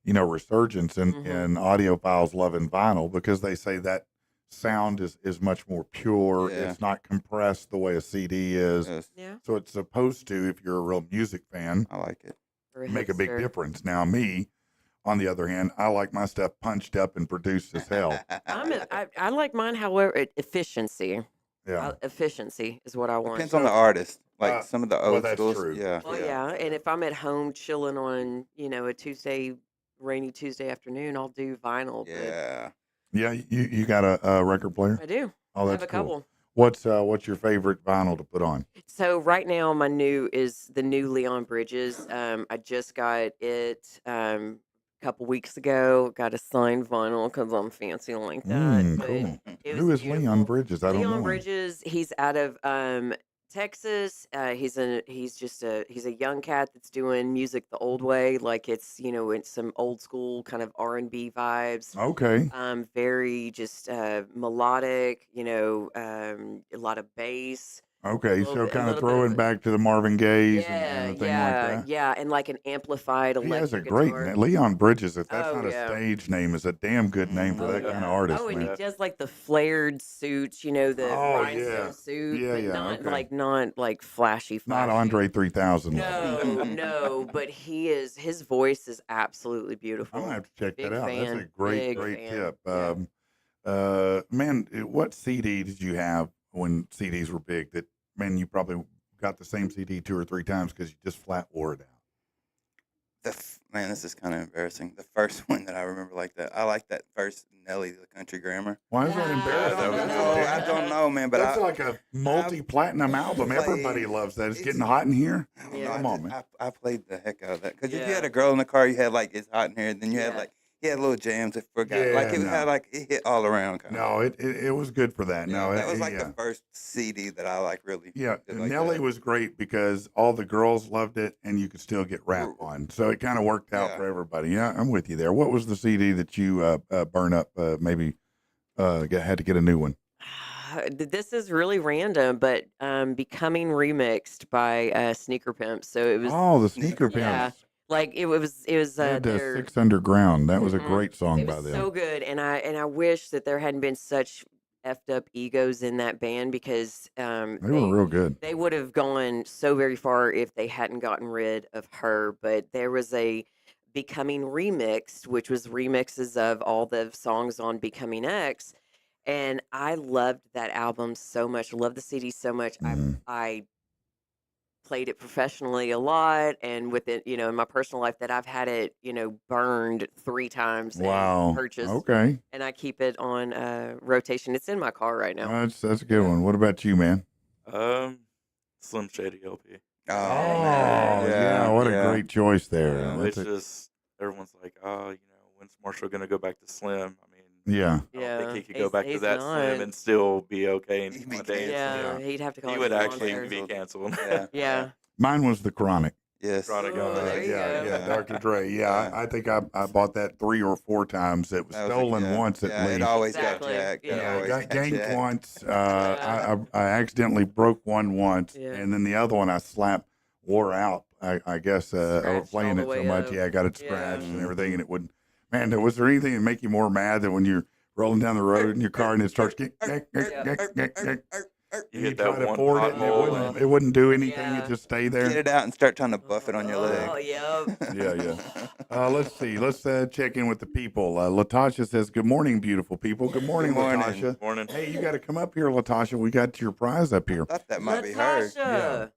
resurgence in Mhm. audiophiles loving vinyl because they say that sound is much more pure. Yeah. It's not compressed the way a CD is. Yes, Yeah. So it's supposed to, if you're a real music fan, I like it. For make a big hipster. difference. Now, me, on the other hand, I like my stuff punched up and produced as hell. I like mine, however, efficiency. Yeah. Efficiency is what I want. Depends on the artist. Like Uh, some of the well, old that's schools. true. Yeah. Well, yeah, and if I'm at home chilling on, a rainy Tuesday afternoon, I'll do vinyl. Yeah. Yeah, you got a record player? But I do. Oh, I that's have a cool. couple. What's your favorite vinyl to put on? So right now, my new is the new Leon Bridges. I just got it a couple weeks ago. Got a signed vinyl because I'm fancy like that. but Cool. it Who was is Leon beautiful. Bridges? I don't know. Leon him. Bridges, he's out of Texas. He's a young cat that's doing music the old way, like it's it's some old school kind of R&B vibes. Okay. Very just melodic, a lot of bass, Okay. So a kind of little bit throwing of back to the Marvin Gaye's yeah, and the thing like that. yeah, and like an amplified He has a electric great guitar. Leon Bridges. If that's Oh not a yeah. stage name, is a damn good name for Oh that kind of yeah. artist, Oh, and he man. does like the flared suits, the Oh rhinestone yeah. suit, Yeah, but yeah. not Okay. like flashy, Not flashy. Andre 3000. No, no, but his voice is absolutely I'm beautiful. gonna have to check Big that out. That's a fan. great, Big great fan. tip. Yeah. Man, what CD did you have when CDs were big? That man, you probably got the same CD 2 or 3 times because you just flat wore it out. Man, this is kind of embarrassing. The first one that I remember like that, I like that first Nelly, the Country Grammar. Why is that I embarrassing? don't know. I don't know, man. But That's like a multi-platinum album. played- Everybody loves that. It's it's- getting hot in here. I don't know, Yeah. Come on, man. I played the heck out of that. Because if you Yeah. had a girl in the car, you had like It's Hot in Here. Then you had Yeah. like, he had little jams. I forgot. Yeah, like it no. had like, it hit all around. Kind No, it was good for that. No, that was like yeah. the first CD that I like really. Yeah, did like Nelly that. was great because all the girls loved it, and you could still get rap on. So it kind of worked out Yeah. for everybody. Yeah, I'm with you there. What was the CD that you burn up? Maybe had to get a new one. This is really random, but Becoming remixed by Sneaker Pimp. So it was Oh, the Sneaker yeah. Pimps. Like it was They had their 6 Underground. That was a Mhm. great song It by was them. so good, and I wish that there hadn't been such effed up egos in that band because They were real good. they would have gone so very far if they hadn't gotten rid of her. But there was a Becoming remixed, which was remixes of all the songs on Becoming X, and I loved that album so much. Loved the CD so much. Mhm. I played it professionally a lot, and with it, in my personal life, that I've had it, burned 3 times and Wow. purchased, Okay. and I keep it on rotation. It's in my car right now. That's a good one. What about you, man? Slim Shady LP. Oh, Oh, man. yeah. What a yeah. great choice there. You know, That's it's just everyone's like, when's Marshall gonna go back to Slim? I mean, yeah. I don't think he could go he's- back to he's that Slim not. and still be okay in He'd be one day. Yeah, Yeah. he'd have to call He it would a actually monster. be canceled. Yeah. Yeah. Mine was the Chronic. Yes. Chronic, Oh, there you go. yeah, Dr. Dre. Yeah, Yeah. I think I bought that 3 or 4 times. It was That was a- stolen yeah. once at Yeah, least. it always Exactly. got jacked. It Yeah. Yeah, I always got ganked jacked. once. Yeah. I accidentally broke one once, Yeah. and then the other one I wore out. I guess Scratched playing all it the so way much. up. Yeah, I got it Yeah. scratched and everything, and it wouldn't. Man, was there anything that make you more mad than when you're rolling down the road in your car and it starts You you hit try that to one port it and pothole. it wouldn't do anything. Yeah. It just stay Get there. it out and start trying to buff it on your leg. Oh, yep. Yeah. Let's see. Let's check in with the people. Latasha says, "Good morning, beautiful people. Good morning, Good morning. Latasha. Morning. Hey, you got to come up here, Latasha. We got your prize up here." I thought that might be her. Natasha.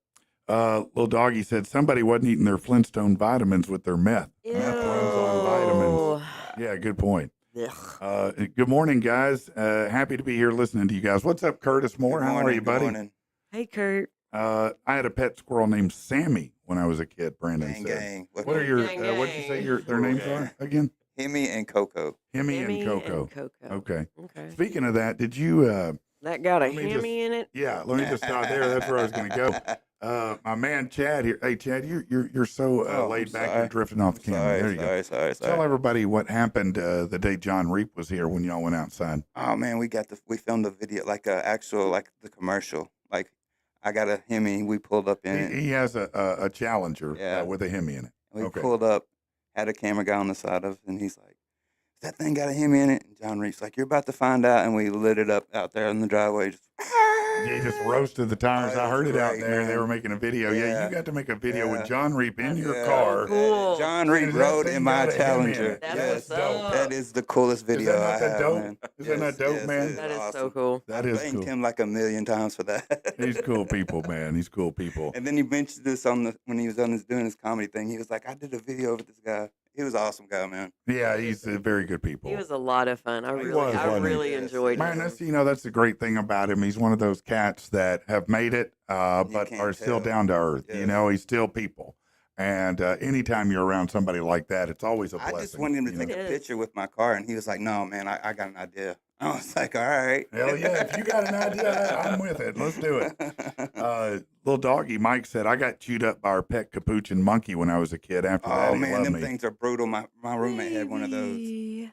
Little doggy said somebody wasn't eating their Flintstone vitamins with their meth. Meth runs on vitamins. Yeah, good point. Ugh. Good morning, guys. Happy to be here listening to you guys. What's up, Curtis Moore? Good How are morning, you, good buddy? morning. Hey, Kurt. I had a pet squirrel named Sammy when I was a kid. Brandon Gang, said. gang. What are your? Gang, What'd you say gang. their names Gang. are again? Himmy and Coco. Himmy Himmy and Coco. Coco. Okay. Okay. Speaking of that, did you? That got a Let me just- hammy in it. Yeah. Let me just stop there. That's where I was going to go. My man Chad here. Hey, Chad, you're so Oh, I'm laid back. sorry. You're drifting off the camera. There you go. Sorry. Tell everybody what happened the day John Reap was here when y'all went outside. Oh man, we filmed the video, like the commercial. Like I got a Hemi, we pulled up in it. He has a Challenger Yeah. with a Hemi in it. We okay. pulled up, had a camera guy on the side of it, and he's like, "That thing got a Hemi in it." And John Reef's like, "You're about to find out." And we lit it up out there in the driveway. Just, He just roasted the tires. Oh, I heard it out great, there. They man. were making a video. Yeah, Yeah. you got to make a video with Yeah. John Reap in your Yeah. car. Cool. John Dude, Reef that rode thing in my got a Hemi in Challenger. it. That's Yes, what's up. that is the coolest video Is that not I that have, dope? man. Is that not dope, man? it That is so awesome. cool. That I is thanked cool. him like 1,000,000 times for that. He's cool people, man. He's cool people. And then he mentioned this when he was doing his comedy thing. He was like, "I did a video with this guy. He was an awesome guy, man." Yeah, he's very good people. He was a lot of fun. I He really, was, I wasn't he? really Yes. enjoyed Man, it. that's the great thing about him. He's one of those cats that have made it, but can't are still tell. down to earth. You Yes. know, he's still people. And anytime you're around somebody like that, it's always a blessing. I just wanted him to you take know? It a is. picture with my car, and he was like, "No, man, I got an idea." I was like, all right. Hell yeah. If you got an idea, I'm with it. Let's do it. Little doggy Mike said, I got chewed up by our pet capuchin monkey when I was a kid. After that, Oh he man, loved them me. things are brutal. My roommate had one of those. Baby.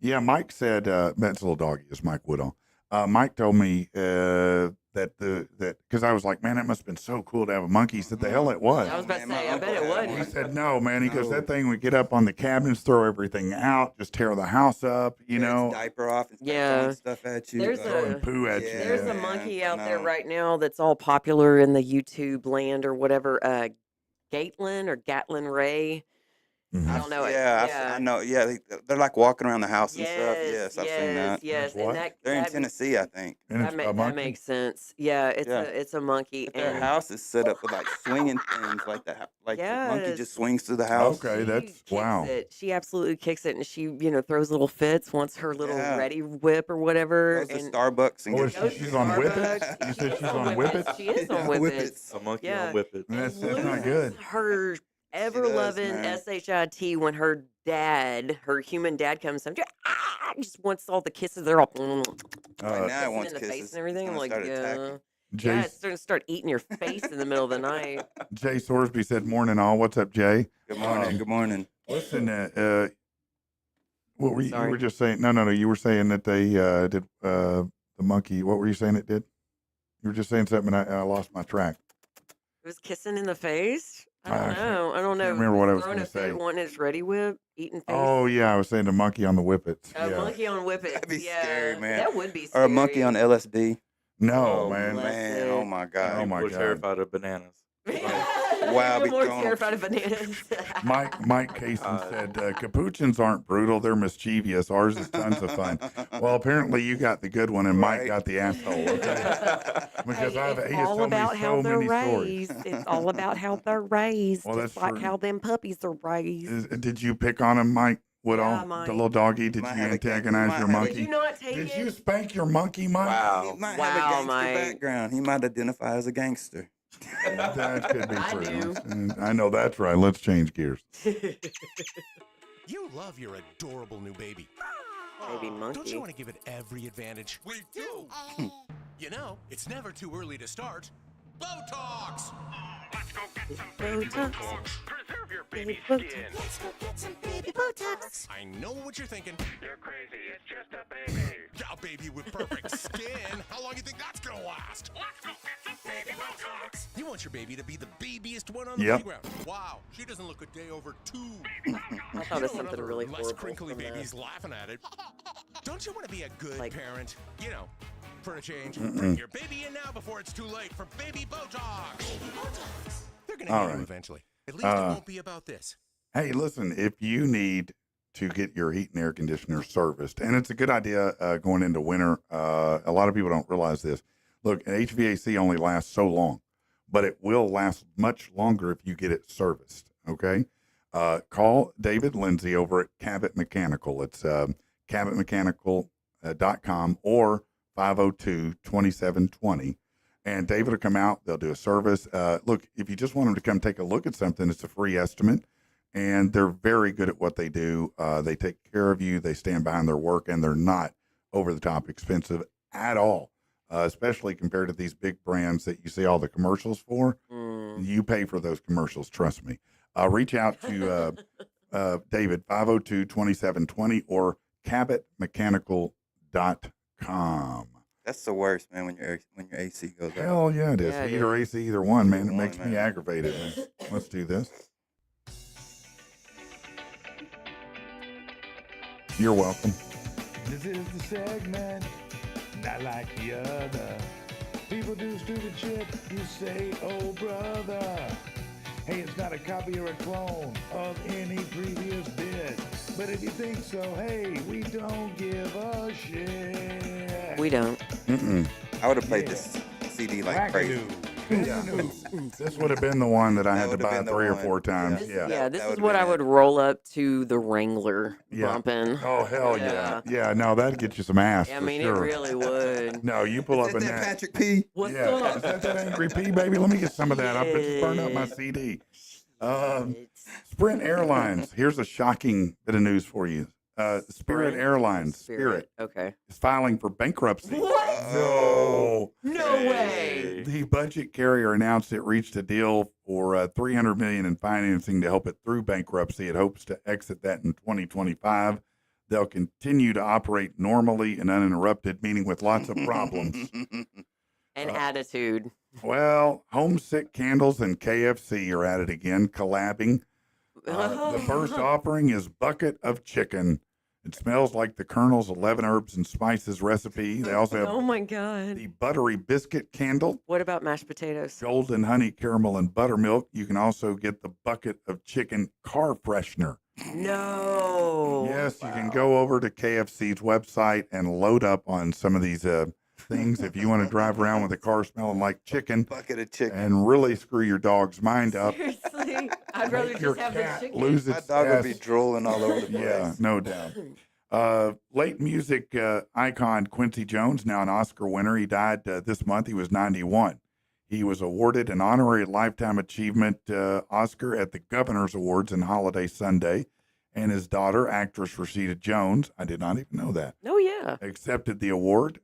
Yeah, Mike said, that's a little doggy, is Mike Woodall. Mike told me that because I was like, man, that must have been so cool to have a monkey. He said, the hell it was. I was about to Man, my say, I uncle bet it had would. He one. said, no, man. He goes, No. that thing would get up on the cabinets, throw everything out, just tear the house up, you Tear its know, diaper off and start Yeah. throwing stuff at you. There's like, throwing a- poo at you. Yeah, There's a man, monkey out there no. right now that's all popular in the YouTube land or whatever. Gatlin Ray. Mhm. I don't know it. Yeah, I know. Yeah, they're like walking around the house and stuff. Yes, I've seen that. Yes. What? And that They're in that, Tennessee, I think. And it's that, ma- a that monkey? makes sense. Yeah, it's a monkey. But their And house is set up with like swinging things, like the monkey Yes. just swings through the house. Okay, that's kicks wow. it. She absolutely kicks it, and she throws little fits. Wants her little Yeah. ready whip or whatever. Goes to and Starbucks and Oh, gets is she's on Whippets? Starbucks. You said she's She's on Whippets? She is on Yeah, Whippets. A monkey Yeah. on Whippet. That's not Loses good. Her ever does, loving man. shit when her human dad comes home. Just wants all the kisses. They're all Right now, it kissing wants in the kisses. face and everything. I'm It's like, gonna start yeah. attacking. Yeah, Jay, it's starting to start eating your face in the middle of the night. Jay Sorsby said, morning all. What's up, Jay? Good morning. Good morning. Listen, what were you Sorry. were just saying? No. You were saying that they did the monkey. What were you saying it did? You were just saying something, and I lost my track. It was kissing in the face. I don't I know. I don't know. remember what I was Throwing gonna a fit, say. wanting his ready whip, eating face. Oh yeah, I was saying the monkey on the Whippets. A Yeah. monkey on Whippets. That'd be yeah. scary, man. That would be scary. Or a monkey on LSD. No, Oh man. bless man. it. Oh my God. Oh, my People are God. terrified of bananas. Wow, You're be more throwing 'em. terrified of bananas. Mike Kaysen said, capuchins aren't brutal, they're mischievous. Ours is tons of fun. Well, apparently you got the good one and Mike Right. got the asshole, okay? Because Hey, he it's has all told me about how so they're many stories. raised. It's all about how they're raised. Well, just that's like true. how them puppies are raised. Did you pick on him, Mike Woodall? Yeah, Mike. The little doggy? Did Might you have a antagonize might your have a- Did monkey? you not take Did it? you spank your monkey, Mike? He might have a Wow, gangster Mike. background. He might identify as a gangster. That could be I true. do. I know that's right. Let's change gears. You love your adorable new baby. Baby Don't monkey. you want to give it every advantage? We do. You know, it's never too early to start. Botox! Let's go get some Botox. Preserve your Baby baby Botox. skin. Let's go get some baby Botox. I know what you're thinking. You're crazy. It's just a baby. Yeah, a baby with perfect skin. How long do you think that's gonna last? Let's go get some baby Botox. You want your baby to be the babiest one on the Yep. playground. Wow, she doesn't look a day over 2. I thought You of know something another really less horrible. crinkly from that. babies laughing at it. Don't you want to be a good Like- parent? You know, for a change. Bring your baby in now before it's too late for baby Botox. They're gonna All get you right. eventually. At least it won't be about this. Hey, listen, if you need to get your heat and air conditioner serviced, and it's a good idea going into winter, a lot of people don't realize this. Look, an HVAC only lasts so long, but it will last much longer if you get it serviced, okay? Call David Lindsay over at Cabot Mechanical. It's cabotmechanical.com or 502-2720. And David will come out. They'll do a service. Look, if you just want them to come take a look at something, it's a free estimate. And they're very good at what they do. They take care of you. They stand behind their work, and they're not over the top expensive at all, especially compared to these big brands that you see all the commercials for. Mm. You pay for those commercials, trust me. Reach out to David, 502-2720 or cabotmechanical.com. That's the worst, man. When your AC goes out. Hell yeah, it is. Yeah, it Heat or is. AC, either one, man. It Either makes one, me man. aggravated. Man. Let's do this. You're welcome. This is the segment, not like the other. People do stupid shit, you say, oh brother. Hey, it's not a copy or a clone of any previous bit. But if you think so, hey, we don't give a shit. We don't. Mm-mm. I would have played this CD like crazy. This would have been the one that I That had to would have buy been the 3 or one. 4 times. Yeah. Yeah. Yeah, this that is would've what been I it. would roll up to the Wrangler Yeah. bumping. Oh, hell yeah. Yeah, no, that'd get you some ass I for mean, sure. it really would. No, you pull up Is in that that. Patrick P? What's Yeah. Is up? that Angry P, baby? Let me get some of that. I just burned up my CD. Sprint Airlines. Here's a shocking bit of news for you. Spirit Airlines, Spirit, Okay. is filing for bankruptcy. What? No. No way. The budget carrier announced it reached a deal for $300 million in financing to help it through bankruptcy. It hopes to exit that in 2025. They'll continue to operate normally and uninterrupted, meaning with lots of problems. And attitude. Well, Homesick Candles and KFC are at it again, collabing. The first offering is Bucket of Chicken. It smells like the Colonel's 11 herbs and spices recipe. They also have Oh my God. the Buttery Biscuit Candle, What about mashed potatoes? Golden Honey Caramel and Buttermilk. You can also get the Bucket of Chicken Car Freshener. No. Yes, you can go over to KFC's website and load up on some of these things if you want to drive around with a car smelling like chicken Bucket of chicken. and really screw your dog's mind up. Seriously, I'd rather Make your just have the cat chicken. lose My its dog would be ass. drooling all over the place. Yeah, no doubt. Late music icon Quincy Jones, now an Oscar winner. He died this month. He was 91. He was awarded an honorary Lifetime Achievement Oscar at the Governor's Awards on Holiday Sunday. And his daughter, actress Rashida Jones, I did not even know that, Oh yeah. accepted the award.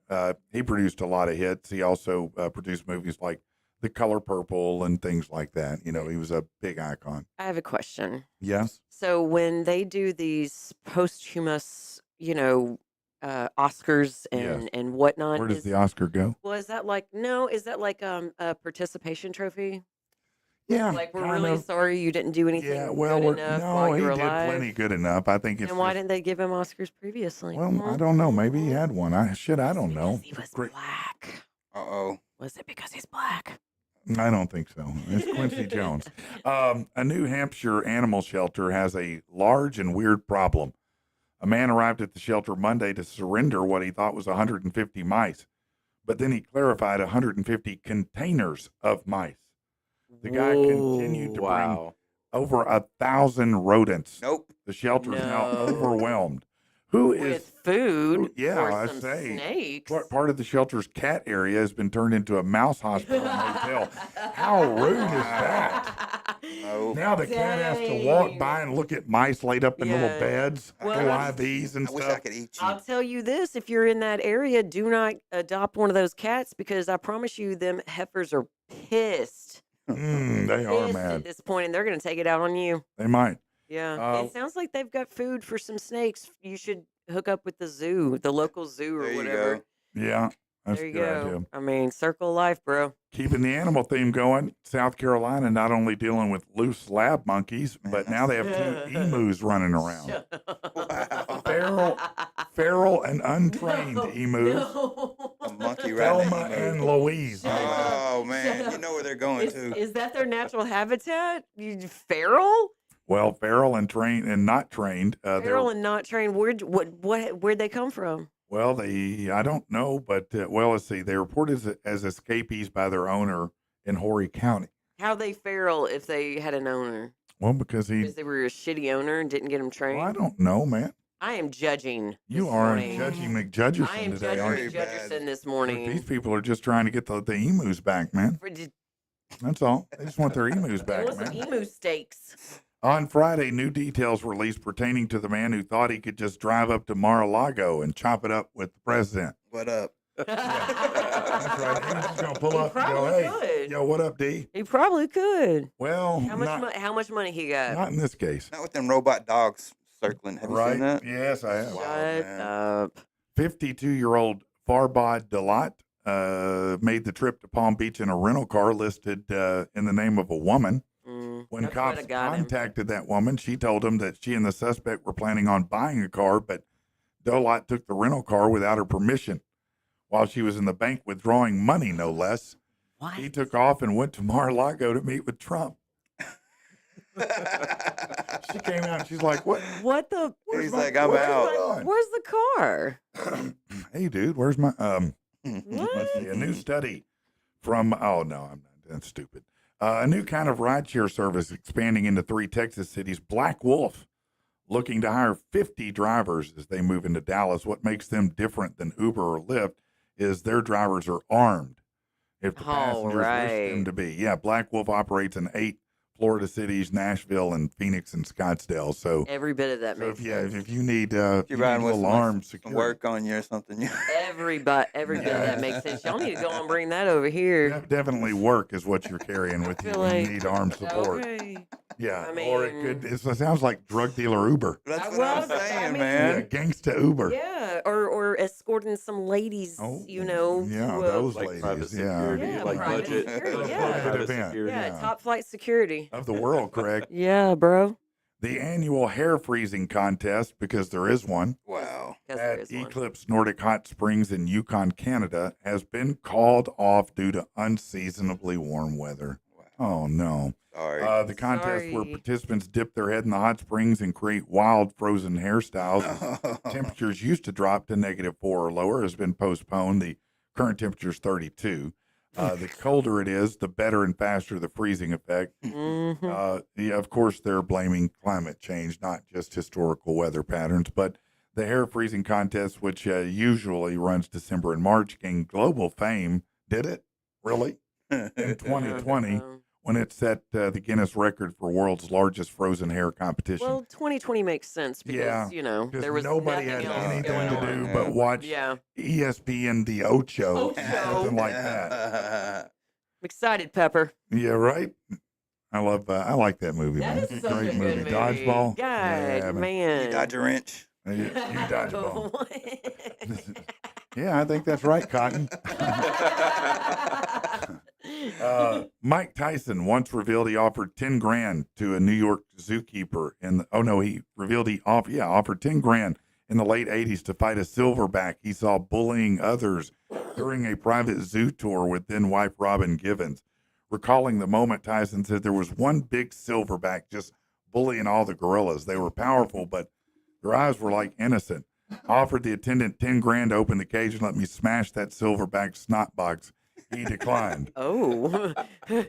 He produced a lot of hits. He also produced movies like The Color Purple and things like that. You know, he was a big icon. I have a question. Yes. So when they do these posthumous, Oscars and whatnot, Where does the Oscar go? well, is that like a participation trophy? Yeah. Like we're kind really of. sorry you didn't do anything Yeah, well, good enough no, while he you were did alive. plenty good enough. I think it's And why just- didn't they give him Oscars previously? well, I don't know. Maybe he had one. I don't know. Because he was Great- black. Uh-oh. Was it because he's black? I don't think so. It's Quincy Jones. A New Hampshire animal shelter has a large and weird problem. A man arrived at the shelter Monday to surrender what he thought was 150 mice, but then he clarified 150 containers of mice. The guy continued to bring Wow. over 1,000 rodents. Nope. The shelter is now No. overwhelmed. Who is With food yeah, or I some say, snakes. part of the shelter's cat area has been turned into a mouse hospital and motel? How rude is that? No. Now the cat has to walk Dang. by and look at mice laid up in little Yeah. beds, Well, little IVs and I wish I stuff. could eat you. I'll tell you this: if you're in that area, do not adopt one of those cats because I promise you, them heifers are pissed. They are Pissed mad. at this point, and they're going to take it out on you. They might. Yeah, it sounds like they've got food for some snakes. You should hook up with the zoo, the local zoo or There you whatever. go. Yeah, that's There a you good go. idea. I mean, circle of life, bro. Keeping the animal theme going, South Carolina not only dealing with loose lab monkeys, but now they have 2 emus running around. Wow. Feral and untrained emus. A monkey riding Thelma an emu. and Louise. Oh, man. Shut You up. know where they're going Is, to. is that their natural habitat? Feral? Well, feral and trained and not trained. Feral and not trained. Where'd they come from? Well, I don't know, but let's see. They reported as escapees by their owner in Horry County. How they feral if they had an owner? Well, because Because they were a shitty owner and didn't get them trained. well, I don't know, man. I am judging. You this are morning. judging McJudgerson I am today, judging aren't Very you? bad. McJudgerson this These morning. people are just trying to get the emus back, man. That's all. They just want their emus They back, want some man. emu steaks. On Friday, new details released pertaining to the man who thought he could just drive up to Mar-a-Lago and chop it up with the president. What up? That's right. He was just going to pull He up and go, probably hey, could. yo, what up, D? He probably could. Well, How much money he got? not in this case. Not with them robot dogs circling. Have you Right? seen that? Yes, I have. Wow, Shut man. up. 52-year-old Farbod Dalat made the trip to Palm Beach in a rental car listed in the name of a woman. When That's cops what got him. contacted that woman, she told them that she and the suspect were planning on buying a car, but Dalat took the rental car without her permission while she was in the bank withdrawing money, no less. What? He took off and went to Mar-a-Lago to meet with Trump. She came out and she's like, what? What the? He's my- like, I'm where's out. my gun? Where's the car? Hey, dude, where's my What? let's see, a new study from oh no, I'm not, that's stupid. A new kind of rideshare service expanding into 3 Texas cities. Black Wolf looking to hire 50 drivers as they move into Dallas. What makes them different than Uber or Lyft is their drivers are armed if the Oh, passengers wish them right. to be. Yeah, Black Wolf operates in 8 Florida cities, Nashville, and Phoenix and Scottsdale. So, Every bit of that so makes if sense. if you need If you're riding with alarm some security, work on you or something. Every bit of that makes sense. Y'all need to go and bring that over here. definitely work is what you're carrying with I you feel when you like need armed support. okay. Yeah, I or it mean- could. It sounds like drug dealer Uber. That's what Well, I'm saying, I mean- Yeah, man. gangsta Uber. Yeah, or escorting some ladies, Oh, you know, yeah, to those Like private ladies. security, Yeah, like private budget, security, yeah. Private private event. security. yeah, top flight security. Of the world, Craig. Yeah, bro. The annual hair freezing contest, because there is one, Wow. Because there at is one. Eclipse Nordic Hot Springs in Yukon, Canada, has been called off due to unseasonably warm weather. Oh, no. Sorry. The contest where Sorry. participants dip their head in the hot springs and create wild frozen hairstyles. Temperatures used to drop to -4 or lower has been postponed. The current temperature is 32. The colder it is, the better and faster the freezing effect. Mhm. Yeah, of course, they're blaming climate change, not just historical weather patterns. But the hair freezing contest, which usually runs December and March, gained global fame. Did it? Really? In 2020, when it set the Guinness record for world's largest frozen hair competition. Well, 2020 makes sense because, Yeah, you know, because there was nobody nothing had else anything going to on. do but watch Yeah. ESPN The Ocho, Ocho. something like that. I'm excited, Pepper. Yeah, right. I like that movie, That man. is such Great a good movie. Dodgeball. God, Yeah, man. You dodge a wrench. You dodgeball. Yeah, I think that's right, Cotton. Mike Tyson once revealed he offered 10 grand to a New York zookeeper offered 10 grand in the late 80s to fight a silverback he saw bullying others during a private zoo tour with then wife Robin Givens. Recalling the moment, Tyson said there was one big silverback just bullying all the gorillas. They were powerful, but their eyes were like innocent. I offered the attendant 10 grand to open the cage and let me smash that silverback snot box. He declined. Oh.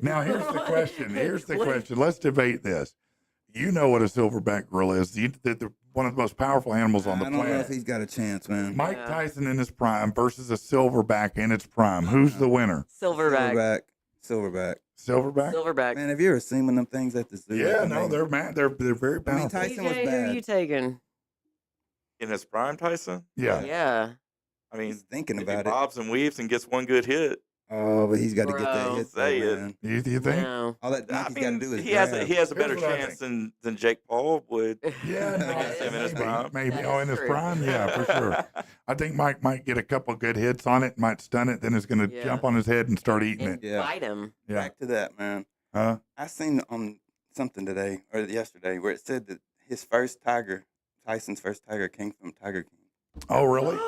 Now, here's the question. Let's debate this. You know what a silverback gorilla is. They're one of the most powerful animals on the I don't know if planet. he's got a chance, man. Mike Yeah. Tyson in his prime versus a silverback in its prime. Who's the winner? Silverback. Silverback. Silverback? Silverback. Man, have you ever seen one of them things at the zoo? Yeah, Like, no, they're mad. They're very I mean, powerful. Tyson was TJ, who bad. you taking? In his prime, Tyson. Yeah. Yeah. I mean, He's thinking if he about it. bobs and weaves and gets one good hit, Oh, but he's got to get that Bro. hit, Say though, it. man. You think? No. All that I monkey's got to mean, do is he has grab. a Here's better what I chance than Jake Paul would. Yeah, no, Against him in his prime. maybe. That Oh, is in his true. prime? Yeah, for sure. I think Mike might get a couple good hits on it, might stun it, then it's going to Yeah. jump on his head and start eating And it. Yeah. fight him. Yeah. Back to that, man. Huh? I seen on something today or yesterday where it said that his first tiger, Tyson's first tiger, came from Tiger King. Oh, really?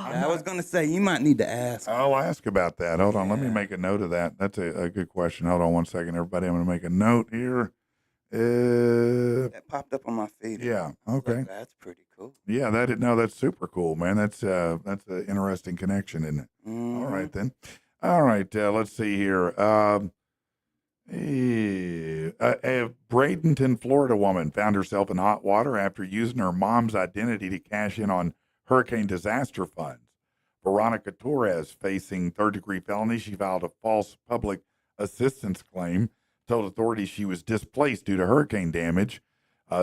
I was gonna say you might need to ask. I'll ask about that. Hold on. Let me Yeah. make a note of that. That's a good question. Hold on one second, everybody. I'm going to make a note here. That popped up on my feed. Yeah. I was like, Okay. that's pretty cool. Yeah, that's super cool, man. That's an interesting connection, isn't it? Mhm. All right, then. All right. Let's see here. A Bradenton, Florida woman found herself in hot water after using her mom's identity to cash in on hurricane disaster funds. Veronica Torres, facing third-degree felony, she filed a false public assistance claim, told authorities she was displaced due to hurricane damage,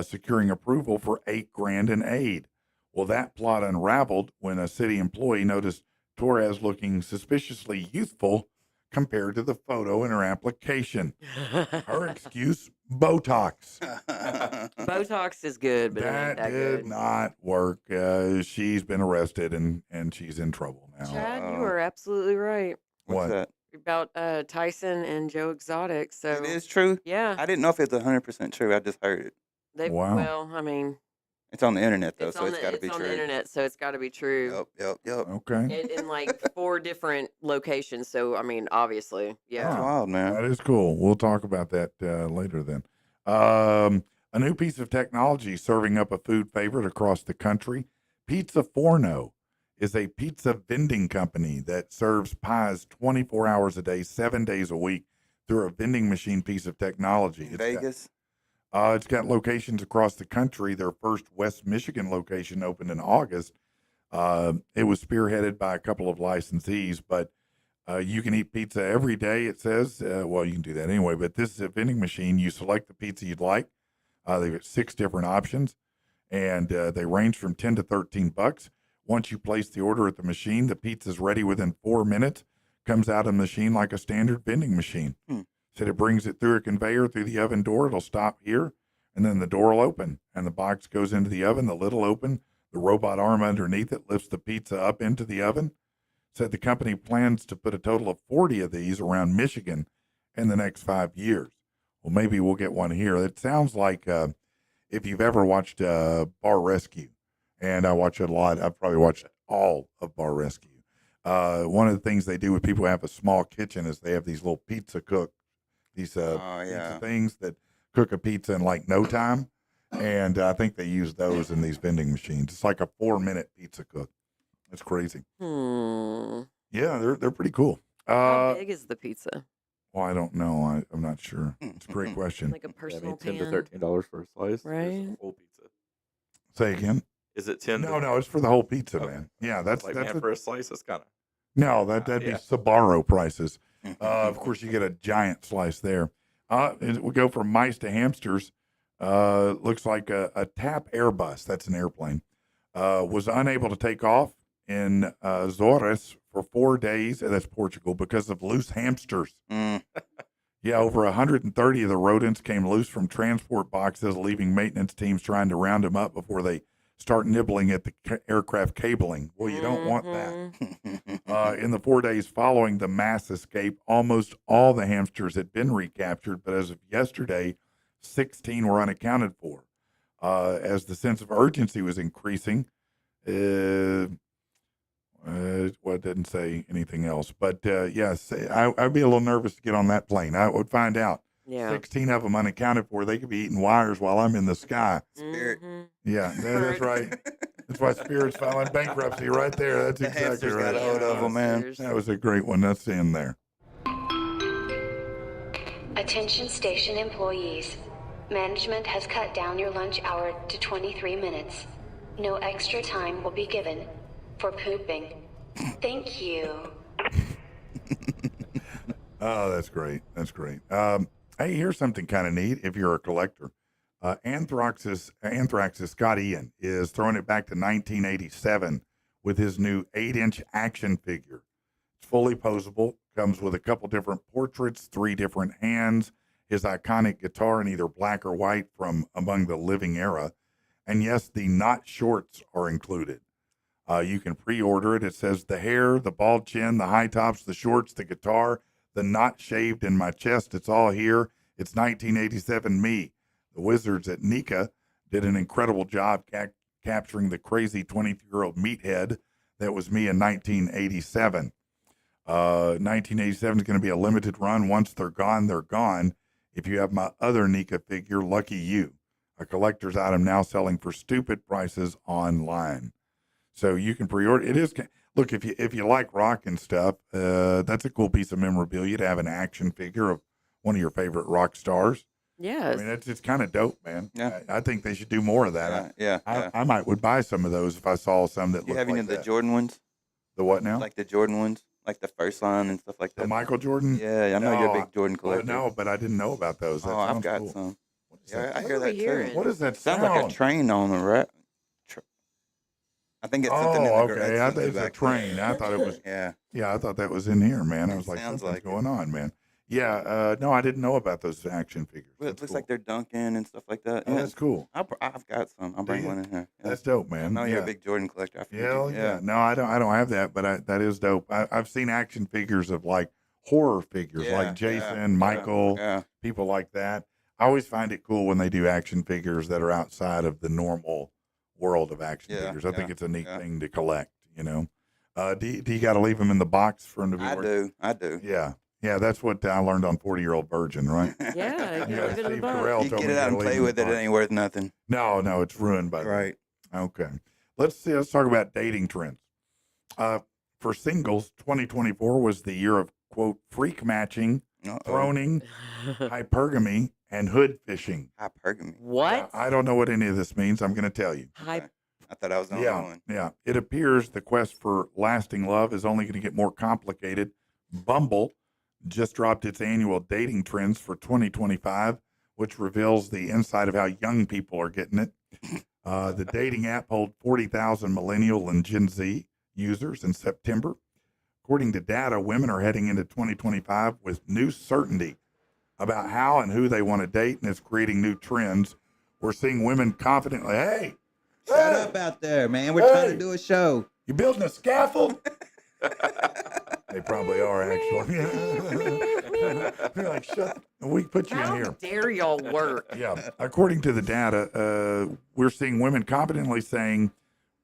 securing approval for $8 grand in aid. Well, that plot unraveled when a city employee noticed Torres looking suspiciously youthful compared to the photo in her application. Her excuse, Botox. Botox is good, but it ain't That that did good. not work. She's been arrested and she's in trouble now. Chad, you Uh-oh. are absolutely right What's What? that? about Tyson and Joe Exotic. So It is true. yeah, I didn't know if it's 100% true. I just heard it. they Wow. well, I mean, It's on the internet though, it's so on it's got to be on true. the internet, so it's got to be true. Yep. Okay. In like 4 different locations. So I mean, obviously, That's yeah. wild, man. That is cool. We'll talk about that later then. A new piece of technology serving up a food favorite across the country. Pizza Forno is a pizza vending company that serves pies 24 hours a day, 7 days a week through a vending machine piece of technology. In Vegas. It's got locations across the country. Their first West Michigan location opened in August. It was spearheaded by a couple of licensees, but You can eat pizza every day, it says. Well, you can do that anyway, but this is a vending machine. You select the pizza you'd like. They've got 6 different options, and they range from 10 to 13 bucks. Once you place the order at the machine, the pizza's ready within 4 minutes. Comes out of the machine like a standard vending machine. Said it brings it through a conveyor through the oven door. It'll stop here, and then the door will open, and the box goes into the oven. The lid will open. The robot arm underneath it lifts the pizza up into the oven. Said the company plans to put a total of 40 of these around Michigan in the next 5 years. Well, maybe we'll get one here. It sounds like if you've ever watched Bar Rescue, and I watch it a lot, I've probably watched all of Bar Rescue. One of the things they do with people who have a small kitchen is they have these little pizza cook, these pizza things that cook a pizza in like no time. And I think they use those in these vending machines. It's like a 4-minute pizza cook. It's crazy. Yeah, they're pretty cool. How big is the pizza? Well, I don't know. I'm not sure. It's a great question. Like a personal $10 pan, to $13 for a slice. right? Is it whole pizza. Say again. Is it 10? No, it's for the whole pizza, Okay. man. Yeah, that's like, that's man, for a slice. That's kind of. no, that'd be yeah. Sbarro prices. Of course, you get a giant slice there. We go from mice to hamsters. Looks like a TAP Airbus. That's an airplane. Was unable to take off in Azores for 4 days. That's Portugal because of loose hamsters. Yeah, over 130 of the rodents came loose from transport boxes, leaving maintenance teams trying to round them up before they start nibbling at the aircraft cabling. Well, you don't want that. In the 4 days following the mass escape, almost all the hamsters had been recaptured, but as of yesterday, 16 were unaccounted for. As the sense of urgency was increasing, well, it didn't say anything else, but yes, I'd be a little nervous to get on that plane. I would find out. Yeah. 16 of them unaccounted for. They could be eating wires while I'm in the sky. Spirit. Yeah, that's right. That's why Spirit's filing bankruptcy right there. That's The exactly hamsters right. got a hold of them, man. That was a great one. That's in there. Attention station employees. Management has cut down your lunch hour to 23 minutes. No extra time will be given for pooping. Thank you. Oh, that's great. That's great. Hey, here's something kind of neat if you're a collector. Anthrax's Scott Ian is throwing it back to 1987 with his new 8-inch action figure. It's fully posable, comes with a couple different portraits, 3 different hands, his iconic guitar in either black or white from Among the Living era. And yes, the knot shorts are included. You can pre-order it. It says the hair, the bald chin, the high tops, the shorts, the guitar, the knot shaved in my chest. It's all here. It's 1987 me. The wizards at Nika did an incredible job capturing the crazy 23-year-old meathead that was me in 1987. 1987 is going to be a limited run. Once they're gone, they're gone. If you have my other Nika figure, lucky you. A collector's item now selling for stupid prices online. So you can pre-order. It is, look, if you like rock and stuff, that's a cool piece of memorabilia to have an action figure of one of your favorite rock stars. Yes. I mean, it's kind of dope, man. Yeah. I think they should do more of that. Yeah. I might would buy some of those if I saw some that You looked have like any of the that. Jordan ones? The what now? Like the Jordan ones? Like the first line and stuff like that? The Michael Jordan? Yeah, I know you're a big Jordan Well, collector. no, but I didn't know about those. That Oh, I've sounds got cool. some. What is Yeah, that? I What hear are we that hearing? too. What does that Sounds sound? like a train on the right. I think it's something in the okay. I garage thought it was a back train. there. I thought it was. Yeah. Yeah, I thought that was in here, man. I was like, Sounds something's like it. going on, man. Yeah, no, I didn't know about those action figures. Well, it That's looks cool. like they're dunking and stuff like that. Oh, Yeah. that's cool. I've got some. I'll bring you? one in here. Yeah. That's dope, I man. know you're Yeah. a big Jordan collector. I figured Hell you- yeah. No, I don't have that, but that is dope. I've seen action figures of like horror figures, Yeah, like Jason, yeah, Michael, Yeah. people like that. I always find it cool when they do action figures that are outside of the normal world of action Yeah, figures. I think yeah, it's a neat yeah. thing to collect, you know. Do you got to leave them in the box for them to be I worth? do. Yeah. Yeah, that's what I learned on 40-Year-Old Virgin, right? Yeah, you Yeah, gotta leave it in the Steve box. Carell You told get me it to out and leave play in the with it. It box. ain't worth nothing. No, it's ruined by that. Right. Okay. Let's talk about dating trends. For singles, 2024 was the year of, quote, freak matching, throning, hypergamy, and hood fishing. Hypergamy. What? I don't know what any of this means. I'm going to tell you. Hy- I thought I was the only one. Yeah. It appears the quest for lasting love is only going to get more complicated Bumble just dropped its annual dating trends for 2025, which reveals the insight of how young people are getting it. The dating app holds 40,000 millennial and Gen Z users in September. According to data, women are heading into 2025 with new certainty about how and who they want to date, and it's creating new trends. We're seeing women confidently, hey, Shut up out there, man. We're trying to do a show. You building a scaffold? They probably are, actually. They're like, shut. We put you in How here. dare y'all work? Yeah. According to the data, we're seeing women confidently saying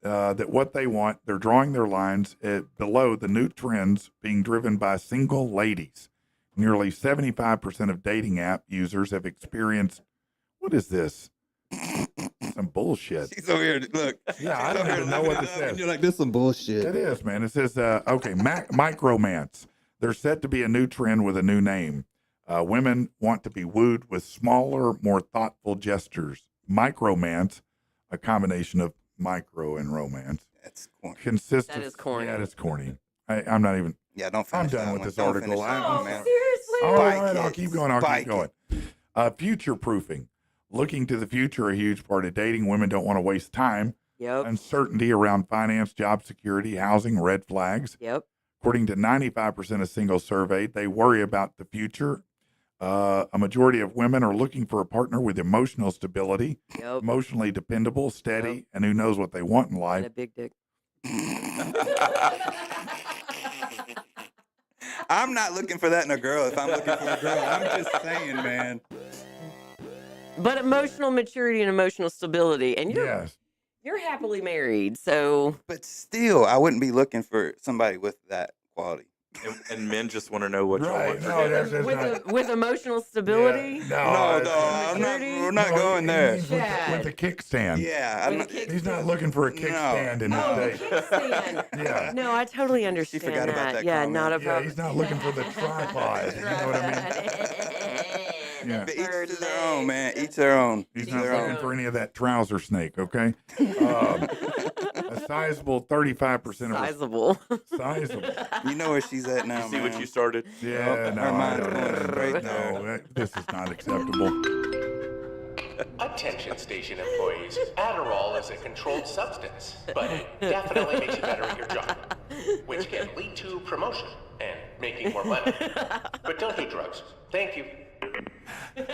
that what they want, they're drawing their lines below the new trends being driven by single ladies. Nearly 75% of dating app users have experienced, what is this? Some bullshit. She's over here. Look. Yeah, I don't even know what this says. You're like, this is some bullshit. It is, man. It says, micromance. They're set to be a new trend with a new name. Women want to be wooed with smaller, more thoughtful gestures. Micromance, a combination of micro and romance. That's corny. Consists That is corny. Yeah, it's corny. I'm not even. Yeah, don't I'm finish done that with one. this Don't article. finish that one, man. Seriously? All Bike right, I'll it. keep going. Bike Keep going. Future proofing. Looking to the future, a huge part of dating. Women don't want to waste time. Yep. Uncertainty around finance, job security, housing, red flags. Yep. According to 95% of singles surveyed, they worry about the future. A majority of women are looking for a partner with emotional stability, Yep. emotionally dependable, steady, and who knows what they want in And life. a big dick. I'm not looking for that in a girl if I'm looking for a girl. I'm just saying, man. But emotional maturity and emotional stability, and Yes. you're happily married, so But still, I wouldn't be looking for somebody with that quality. And men just want to know what y'all Right. want for No, dinner. that's not. with emotional stability. Yeah, I'm not. We're not no, going he there. means with the kickstand. Yeah, I'm With not. a kick- He's not looking for a No. kickstand in his Oh, the date. kickstand. Yeah. No, I totally understand forgot about that Yeah, comment. not a Yeah, problem. he's not looking for the tripod. You know what I mean? Yeah. But each to their own, man. Each their own. He's Each not their looking own. for any of that trouser snake, okay? A sizable 35% of Sizable. sizable. You know where she's at now, You see man. what you started? Yeah, no, Her I mind's don't going know. right there. No, this is not acceptable. Attention station employees. Adderall is a controlled substance, but it definitely makes you better at your job, which can lead to promotion and making more money. But don't do drugs. Thank you.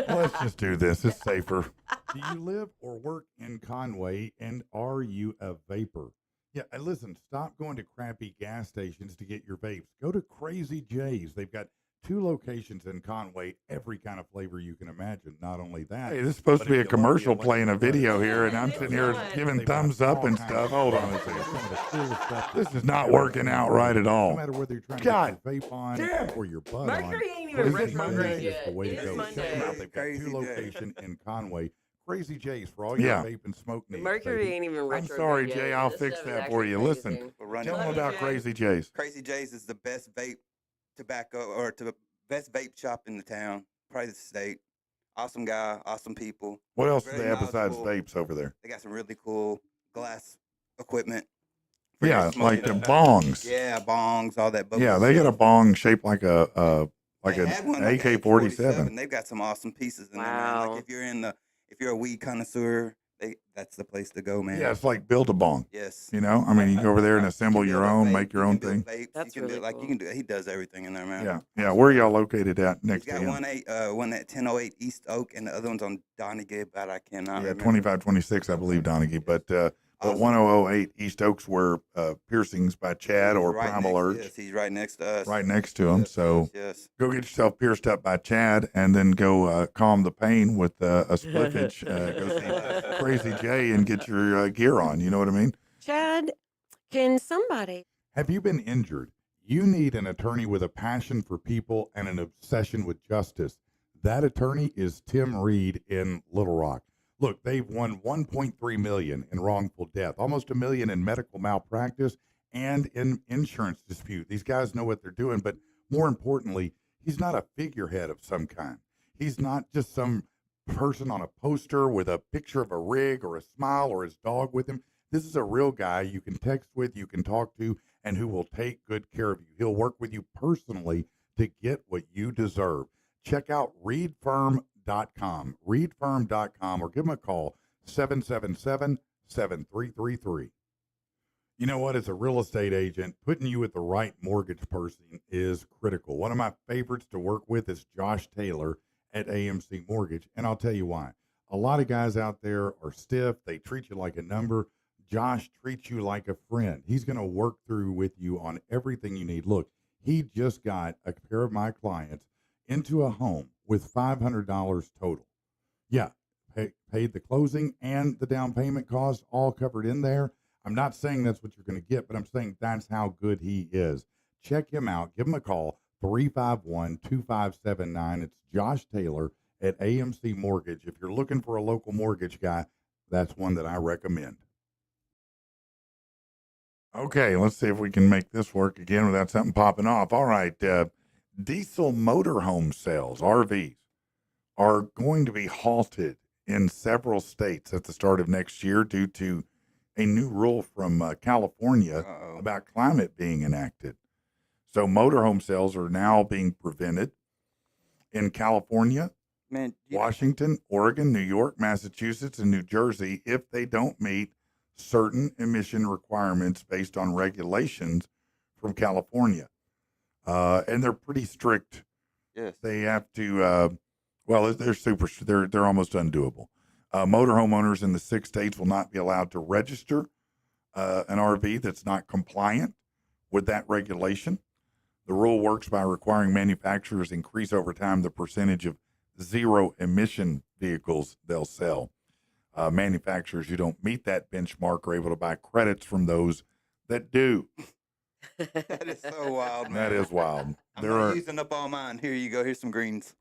Let's just do this. It's safer. Do you live or work in Conway, and are you a vapor? Yeah, and listen, stop going to crappy gas stations to get your vapes. Go to Crazy J's. They've got 2 locations in Conway, every kind of flavor you can imagine. Not only that. Hey, this is supposed to be a commercial playing a video here, and I'm sitting here giving thumbs up and stuff. Hold on a second. This is not working out right at all. No matter whether you're trying to get your vape on or your butt on. Mercury ain't even This is retrograde Monday. yet. It's the way It to is go. Monday. Check them out. They've got Crazy 2 J. locations in Conway. Crazy J's for all your vape and smoke needs. Mercury baby. ain't even I'm retrograde sorry, yet. Jay. I'll This fix stuff is that for actually you. amazing. Listen, We're running tell them Love you, about Jay. Crazy J's. Crazy J's is the best vape tobacco or best vape shop in the town, probably the state. Awesome guy, awesome people. What else do Very they have besides knowledgeable. vapes over there? They got some really cool glass equipment. for Yeah, your like smoking. the bongs. Yeah, bongs, all that. Yeah, they got a bong shaped like They an had one like AK-47. They've got some awesome pieces in there, man. Wow. Like if you're a weed connoisseur, that's the place to go, man. Yeah, it's like build a bong. Yes. You know, I mean, you go over there and You assemble can your build a own, vape, make your you own can build thing. vapes, That's you can really do, like cool. you can do. He does everything in there, man. Yeah, yeah. Where are y'all located at He's next to got him? one at 1008 East Oak, and the other one's on Doneghy, but I cannot Yeah, remember. 2526, I believe, Donaghy. But Awesome. 1008 East Oaks, where Piercings by Chad He's or right Primal next- Urge, Yes, he's right next to us. right next to him. Yes, So yes. go get yourself pierced up by Chad, and then go calm the pain with a spliffage. Go see Crazy J and get your gear on. You know what I mean? Chad, can somebody? Have you been injured? You need an attorney with a passion for people and an obsession with justice. That attorney is Tim Reed in Little Rock. Look, they've won $1.3 million in wrongful death, almost $1 million in medical malpractice and in insurance dispute. These guys know what they're doing, but more importantly, he's not a figurehead of some kind. He's not just some person on a poster with a picture of a rig or a smile or his dog with him. This is a real guy you can text with, you can talk to, and who will take good care of you. He'll work with you personally to get what you deserve. Check out readfirm.com, readfirm.com, or give them a call, 777-7333. You know what? As a real estate agent, putting you with the right mortgage person is critical. One of my favorites to work with is Josh Taylor at AMC Mortgage, and I'll tell you why. A lot of guys out there are stiff. They treat you like a number. Josh treats you like a friend. He's going to work through with you on everything you need. Look, he just got a pair of my clients into a home with $500 total. Yeah, paid the closing and the down payment costs all covered in there. I'm not saying that's what you're going to get, but I'm saying that's how good he is. Check him out. Give him a call, 351-2579. It's Josh Taylor at AMC Mortgage. If you're looking for a local mortgage guy, that's one that I recommend. Okay, let's see if we can make this work again without something popping off. All right, diesel motorhome sales, RVs, are going to be halted in several states at the start of next year due to a new rule from California about climate being enacted. So motorhome sales are now being prevented in California, Washington, Oregon, New York, Massachusetts, and New Jersey if they don't meet certain emission requirements based on regulations from California. And they're pretty strict. Yes. They have to, they're almost undoable. Motorhome owners in the 6 states will not be allowed to register an RV that's not compliant with that regulation. The rule works by requiring manufacturers increase over time the percentage of zero emission vehicles they'll sell. Manufacturers who don't meet that benchmark are able to buy credits from those that do. That is so wild, man. That is wild. I'm using up all mine. Here you go. Here's some greens.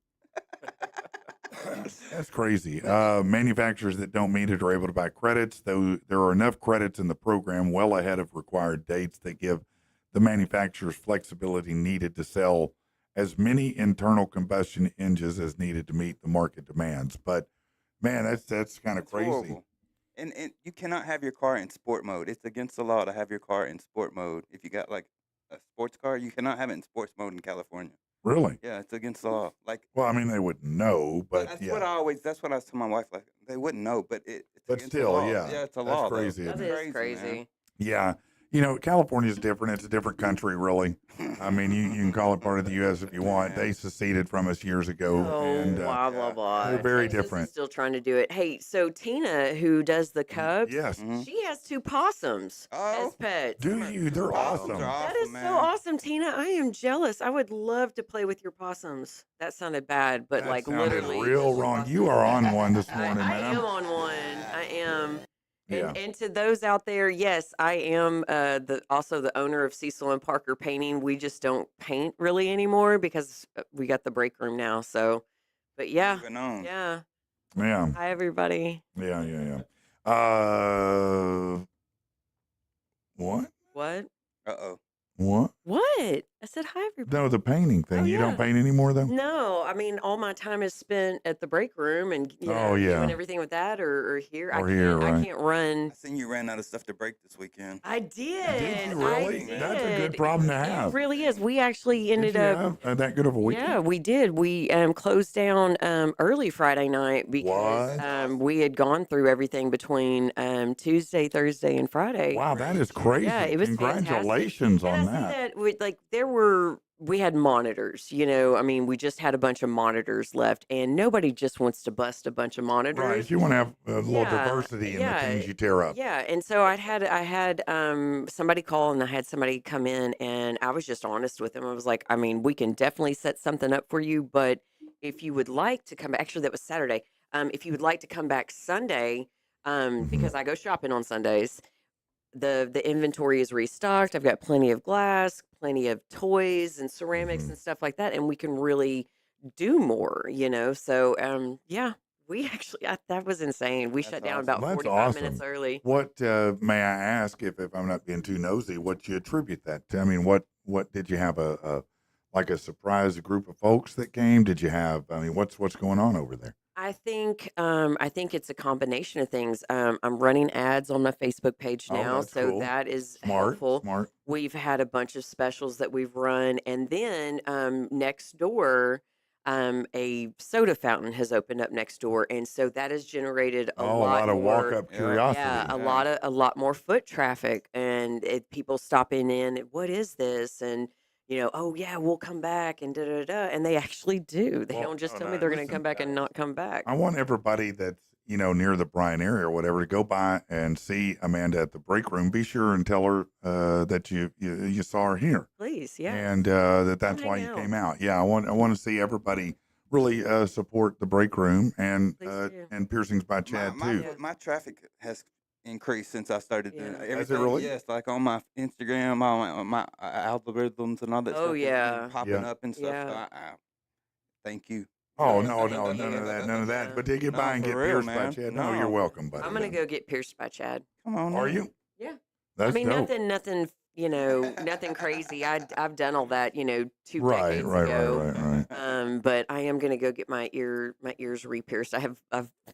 That's crazy. Manufacturers that don't meet it are able to buy credits, though there are enough credits in the program well ahead of required dates that give the manufacturers flexibility needed to sell as many internal combustion engines as needed to meet the market demands. But man, that's kind of crazy. Horrible. And you cannot have your car in sport mode. It's against the law to have your car in sport mode. If you got like a sports car, you cannot have it in sports mode in California. Really? Yeah, it's against the law. Well, I mean, they wouldn't know, but that's yeah. what I was telling my wife. Like, they wouldn't know, but it's But against still, the law. yeah. Yeah, it's a That's law. crazy, Though. isn't That it? is crazy. Man. Yeah. You know, California's different. It's a different country, really. I mean, you can call it part of the U.S. if you want. They seceded from us years ago. Oh, and blah, blah, blah. they're very Texas is different. still trying to do it. Hey, so Tina, who does the Cubs, Yes. she has 2 possums as pets. Do you? They're awesome. That is so awesome, Tina. I am jealous. I would love to play with your possums. That sounded bad, but That like sounded literally. real wrong. You are on one this morning, I man. am on one. I am. Yeah. And to those out there, yes, I am also the owner of Cecil and Parker Painting. We just don't paint really anymore because we got the break room now. So, but yeah, yeah. Yeah. Hi, everybody. Yeah. What? What? Uh-oh. What? What? I said hi, everybody. No, the painting thing. Oh, You yeah. don't paint anymore, though? No, I mean, all my time is spent at the break room and Oh, yeah. doing everything with that or here. Or here, I right. can't run. I seen you ran out of stuff to break this weekend. I did. Did you really? I That's a good did. problem to It have. really is. We actually Did ended you up. have that good of a weekend? Yeah, we did. We closed down early Friday night because we had gone through everything between Tuesday, Thursday, and Friday. Wow, that is crazy. Yeah, it was Congratulations fantastic. on And I that. see that we had monitors, I mean, we just had a bunch of monitors left, and nobody just wants to bust a bunch of monitors. Right. You want to have a little diversity in the things you tear up. Yeah, and so I had somebody call, and I had somebody come in, and I was just honest with them. I was like, I mean, we can definitely set something up for you, but if you would like to come back, actually that was Saturday. If you would like to come back Sunday, because I go shopping on Sundays, the inventory is restocked. I've got plenty of glass, plenty of toys and ceramics and stuff like that, and we can really do more, So yeah, we actually that was insane. We shut down about That's 45 minutes early. What may I ask, if I'm not being too nosy, what you attribute that to? I mean, what did you have a surprise group of folks that came? Did you have? I mean, what's going on over there? I think it's a combination of things. I'm running ads on my Facebook page Oh, now, that's so cool. that is Smart, helpful. smart. We've had a bunch of specials that we've run, and then next door, a soda fountain has opened up next door, and so that has generated a Oh, a lot lot of walk more. up Yeah. curiosity. Yeah, Yeah. a lot more foot traffic, and people stopping in. What is this? And oh yeah, we'll come back and da da da. And they actually do. They Well, don't just Oh, tell me they're going to listen, come back and nice. not come back. I want everybody that's near the Bryan area or whatever to go by and see Amanda at the break room. Be sure and tell her that you saw her here, Please, yeah. and that's why hang you out. came out. Yeah, I want to see everybody really support the break room and Please do. and piercings by Chad my, too. my traffic has increased since I started doing Yeah. it. Has it really? Yes, like on my Instagram, my algorithms and all that Oh stuff has been yeah. popping Yeah. up and stuff. So Yeah. I thank you. Oh Yes, no, thank no, none you. of that, none of that. Yeah. But to get by No, and for get real, pierced by man. Chad. No, you're No. welcome, buddy. I'm gonna go get pierced by Chad. Come on. Are now. you? Yeah. That's I mean, dope. nothing, nothing crazy. I've done all that, 2 Right, decades right, ago. right. But I am gonna go get my ears re-pierced. I've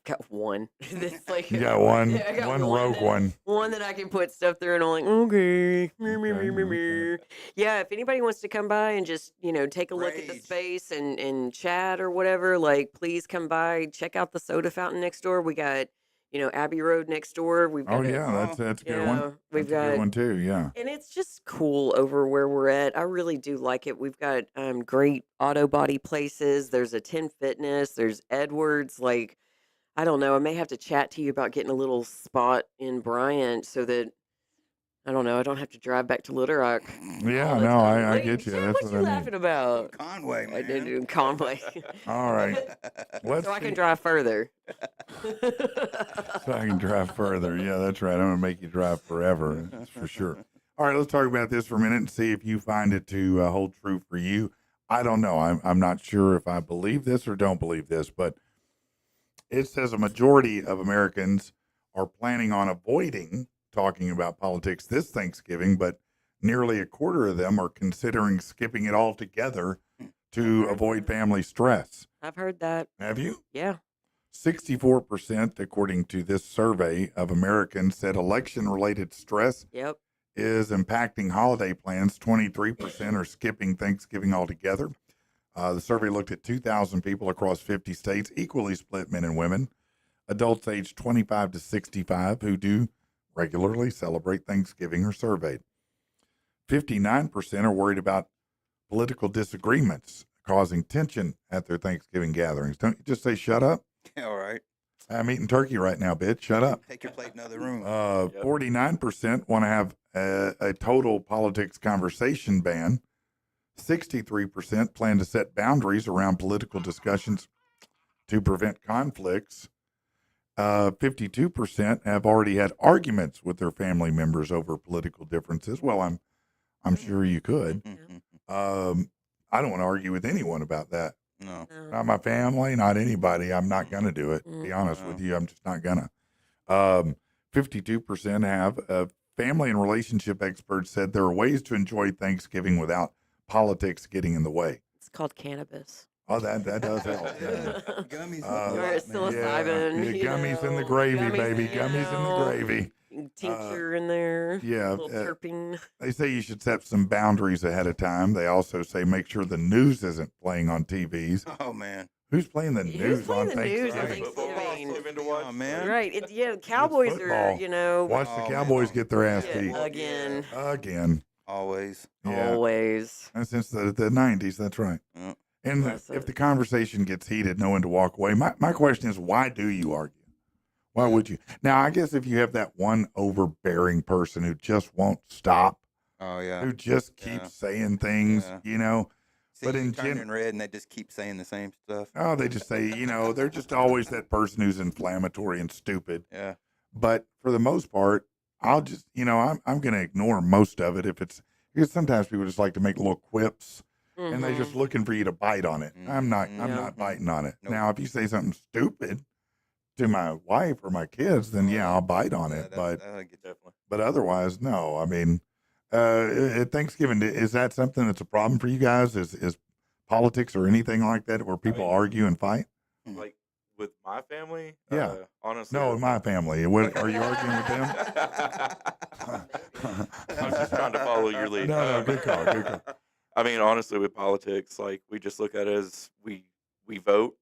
got one. That's like You got one, yeah, I got one one rogue that, one. one that I can put stuff through, and I'm like, okay. Okay. Yeah, if anybody wants to come by and just take a look at the Rage. space and chat or whatever, like please come by, check out the soda fountain next door. We got Abbey Road next door. We've Oh got yeah, that's a good one. we've That's a good got one too. Yeah. and it's just cool over where we're at. I really do like it. We've got great auto body places. There's a 10 Fitness. There's Edwards. Like, I don't know. I may have to chat to you about getting a little spot in Bryant so that I don't know. I don't have to drive back to Little Rock Yeah, all the no, time. I Like, get you. Chad, That's what what you I mean. laughing about? Conway, man. I did in Conway, All right. Let's so I can see. drive further. So I can drive further. Yeah, that's right. I'm gonna make you drive forever. That's for sure. All right, let's talk about this for a minute and see if you find it to hold true for you. I don't know. I'm not sure if I believe this or don't believe this, but it says a majority of Americans are planning on avoiding talking about politics this Thanksgiving, but nearly a quarter of them are considering skipping it altogether to heard avoid that. family stress. I've heard that. Have you? Yeah. 64%, according to this survey of Americans, said election-related stress Yep. is impacting holiday plans. 23% are skipping Thanksgiving altogether. The survey looked at 2,000 people across 50 states, equally split men and women. Adults aged 25 to 65 who do regularly celebrate Thanksgiving are surveyed. 59% are worried about political disagreements causing tension at their Thanksgiving gatherings. Don't you just say, shut up? All right. I'm eating turkey right now, bitch. Shut up. Take your plate in the other room. 49% want to have a total politics conversation ban. 63% plan to set boundaries around political discussions to prevent conflicts. 52% have already had arguments with their family members over political differences. Well, I'm sure you could. I don't want to argue with anyone about that. No. Not my family, not anybody. I'm not going to do it. To be honest with you, I'm just not going to. 52% have. Family and relationship experts said there are ways to enjoy Thanksgiving without politics getting in the way. It's called cannabis. Oh, that does help. Yeah. Gummies. Or psilocybin. Yeah, gummies in the gravy, gummies, baby. you Gummies in the know, gravy. Tincture in there. Yeah. Little terpene. They say you should set some boundaries ahead of time. They also say make sure the news isn't playing on TVs. Oh, man. Who's playing the Who's news playing on the news on Thanksgiving? Thanksgiving? to watch. Oh, man. Right. Cowboys are, football. Watch the Oh, Cowboys man. get their ass yeah, beat. again. Again. Always. Yeah. Always. And since the 90s, that's right. Yeah. And That's if it. the conversation gets heated, no one to walk away. My question is, why do you argue? Why would you? Now, I guess if you have that one overbearing person who just won't stop, Oh, yeah. who just keeps saying things, Yeah. See, but you in turn in red and they just keep saying the same stuff. oh, they just say, they're just always that person who's inflammatory and stupid. Yeah. But for the most part, I'll just, I'm going to ignore most of it because sometimes people just like to make little quips. And they're just looking for you to bite on it. I'm not biting on it. Nope. Now, if you say something stupid to my wife or my kids, then yeah, I'll bite on it. But otherwise, no. I mean, at Thanksgiving, is that something that's a problem for you guys? Is politics or anything like that where people argue and fight? Like with my family, Yeah. honestly, No, my family. What, are you arguing with them? I was just trying to follow your lead. No, good call, good call. I mean, honestly, with politics, like we just look at it as we vote,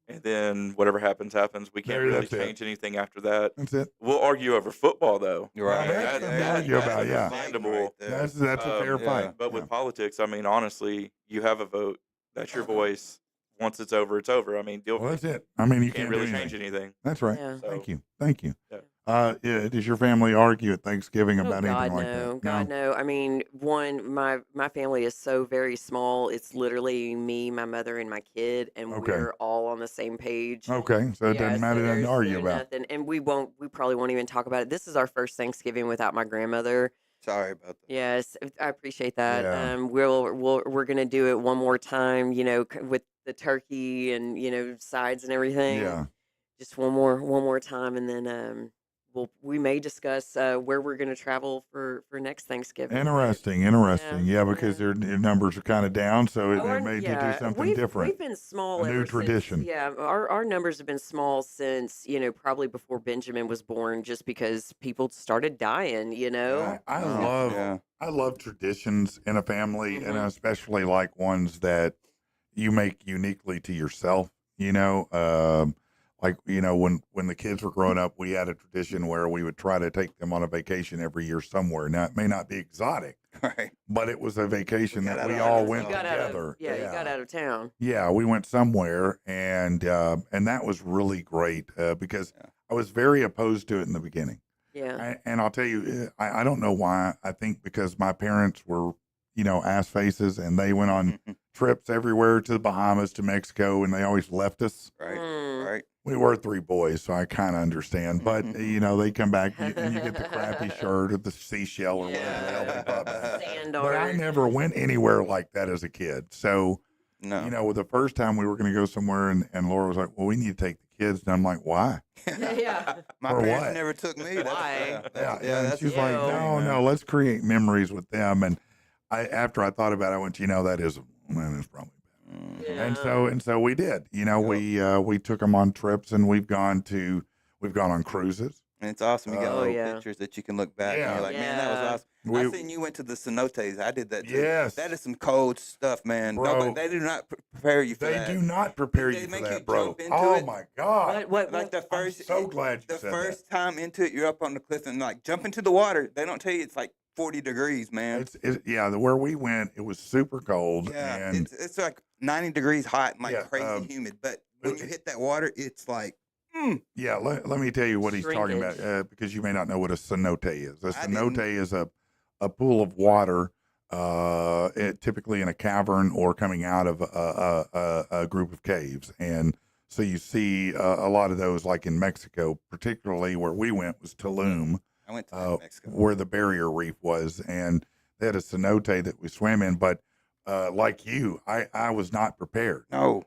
and then whatever happens, happens. We can't really That's it. change anything after that. That's it. We'll argue over football, though. Right. that's something to argue about, yeah. Understandable. That's a fair yeah. fight. But with politics, I mean, honestly, you have a vote. That's your voice. Once it's over, it's over. I mean, Well, that's it. I mean, you can't can't really do change anything. anything. That's right. Yeah. Thank you. Thank you. Yeah. Yeah, does your family argue at Thanksgiving Oh about God, anything like no, that? God, no. I mean, my family is so very small. It's literally me, my mother, and my kid, and Okay. we're all on the same page. Okay, so it Yeah, doesn't matter nothing to argue there's about. nothing, and we probably won't even talk about it. This is our first Thanksgiving without my grandmother. Sorry about that. Yes, I appreciate that. Yeah. We're gonna do it one more time, with the turkey and sides and everything. Yeah. Just one more time, and then we may discuss where we're gonna travel for next Thanksgiving. Interesting. Yeah, because their numbers are kind of down, so it may do something different. We've been small. A new ever tradition. Since, yeah, our numbers have been small since probably before Benjamin was born, just because people started dying. I love traditions in a family, and Mhm. especially like ones that you make uniquely to yourself. When the kids were growing up, we had a tradition where we would try to take them on a vacation every year somewhere. Now it may not be exotic, Right. but it was a vacation We got that we out all of- went You got out of- together. you got out of town. Yeah, we went somewhere, and that was really great because Yeah. I was very opposed to it in the beginning. Yeah. And I'll tell you, I don't know why. I think because my parents were, ass faces, and they went on trips everywhere to the Bahamas, to Mexico, and they always left us. Right. Mm. Right. We were 3 boys, so I kind of understand. But, they come back, and you get the crappy shirt or the seashell or whatever the hell they brought back. Sand But I art. never went anywhere like that as a kid. So, No. the first time we were going to go somewhere, and Laura was like, well, we need to take the kids. And I'm like, why? Yeah. My Or parents what? never took me. Why? Yeah. And that's she's like, you. no, let's create memories with them. And after I thought about it, I went, that is probably bad. Yeah. And so we did. We took them on trips, and we've gone on cruises. And it's awesome. You got Oh, little yeah. pictures that you can look back and Yeah. you're like, man, that was Yeah. awesome. We- I seen you went to the cenotes. I did that too. Yes. That is some cold stuff, man. Bro. Nobody, they do not prepare you for They that. do not prepare They you for make that, you bro. jump into Oh it. my God! What? Like the I'm first, so glad you the said first time into it, you're up on the cliff and like jump into the water. They don't tell you it's like 40 degrees, man. that. Where we went, it was super cold, Yeah, and it's like 90 degrees hot and like Yeah, crazy humid. But when you hit that water, it's like, yeah. Let me tell you what he's talking Shrinkage. about, because you may not know what a cenote is. A I cenote didn't. is a pool of water, typically in a cavern or coming out of a group of caves, and so you see a lot of those, like in Mexico, particularly where we went was Tulum, I went to Mexico. where the barrier reef was, and they had a cenote that we swam in. But like you, I was not prepared. No.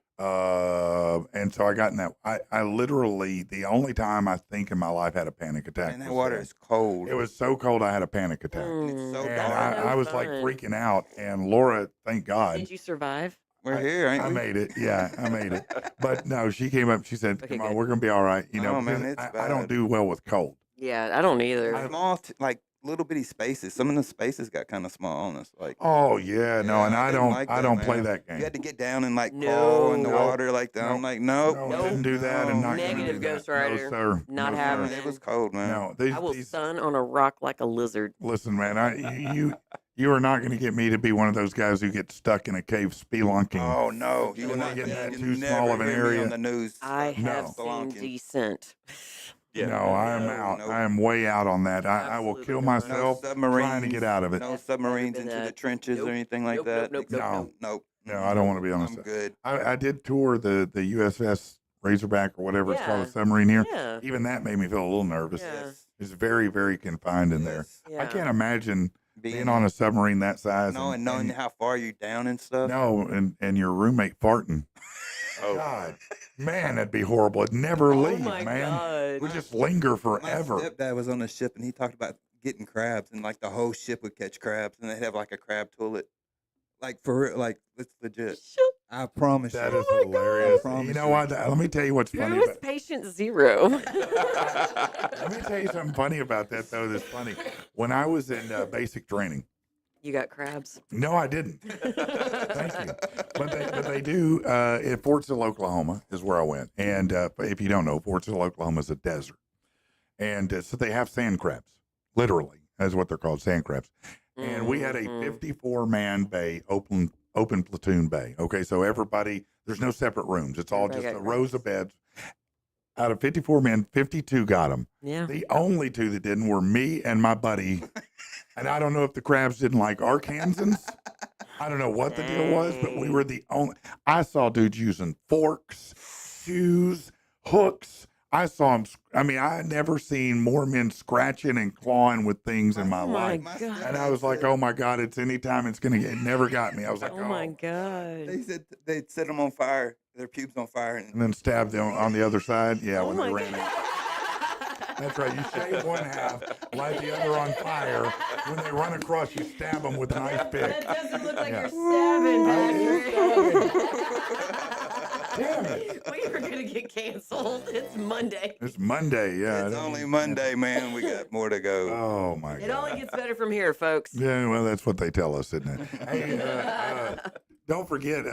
And so I got in that. I literally, the only time I think in my life had a panic attack. And that was water then. is cold. It was so cold I had a panic attack. It's so And dark. No I was like fun. freaking out. And Laura, thank God, Did you survive? We're here, ain't I we? made it. Yeah, I made it. But no, she came up. She said, Okay, "Come on, good. we're gonna be all right." No, man, because it's I don't bad. do well with cold. Yeah, I don't either. Small, like little bitty spaces. Some of the spaces got kind of small on us. Like, Oh yeah, no, and I didn't don't. like I that, don't play man. that game. You had to get down and like crawl in the No. water like that. I'm like, nope. No, didn't do that. And not gonna Negative do that. Ghost Rider. No, sir. Not no, sir. having It was cold, man. No, I will sun on a rock like a lizard. Listen, man, you are not going to get me to be one of those guys who gets stuck in a cave spelunking. Oh no, you You're will not not getting get that you too never small of an hear me area. on the news. I No. have seen Spelunking. decent. Yeah. No, I am No, out. no. I am way out on that. I will Absolutely kill not. myself trying to get out of it. No submarines been into the that. trenches Nope. or anything like Nope, that. nope, nope, nope, nope. No, I don't want to be on I'm this. good. I did tour the USS Razorback or whatever it's called, Yeah. a submarine here. Yeah. Even that made me feel a little nervous. Yeah. It's very, very confined in there. Yes. Yeah. I can't imagine being Being on a submarine that size. No, and knowing how far you're down and stuff. no, and your roommate farting. Oh, God, man, that'd be horrible. It'd never Oh leave, my man. God. We just linger My forever. stepdad was on a ship and he talked about getting crabs and like the whole ship would catch crabs and they'd have like a crab toilet. Like for real, like it's legit. I promise That you. is hilarious. promise You know you. what? Let me tell you what's funny. Who is patient zero? Let me tell you something funny about that, though. That's funny. When I was in basic training, You got crabs. no, I didn't. Thank you. But they do. In Fort Sill, Oklahoma, is where I went. And if you don't know, Fort Sill, Oklahoma is a desert, and so they have sand crabs. Literally, that's what they're called, sand crabs. And we had a 54-man bay, open platoon bay. Okay, so everybody, there's no separate rooms. It's all Everybody just got a rows crabs. of beds. Out of 54 men, 52 got them. Yeah. The only two that didn't were me and my buddy. And I don't know if the crabs didn't like Arkansans. I don't know what the deal was, but we were the only. I saw dudes using forks, shoes, hooks. I saw them. I mean, I had never seen more men scratching and clawing with things in my Oh my life. God. And I was like, oh my God, it's anytime it's going to get. It never got me. I was like, Oh my God. They said they'd set them on fire, their pubes on fire. And then stabbed them on the other side. Yeah, Oh when they my ran out. That's right. You shave one half, light the other on fire. When they run across, you stab them with an ice pick. That doesn't look like Yeah. you're stabbing, Patrick. Damn it. We are going to get canceled. It's Monday. It's Monday, yeah. It's only Monday, man. We got more to go. Oh my It God. only gets better from here, folks. Yeah, well, that's what they tell us, isn't it? Hey, don't forget,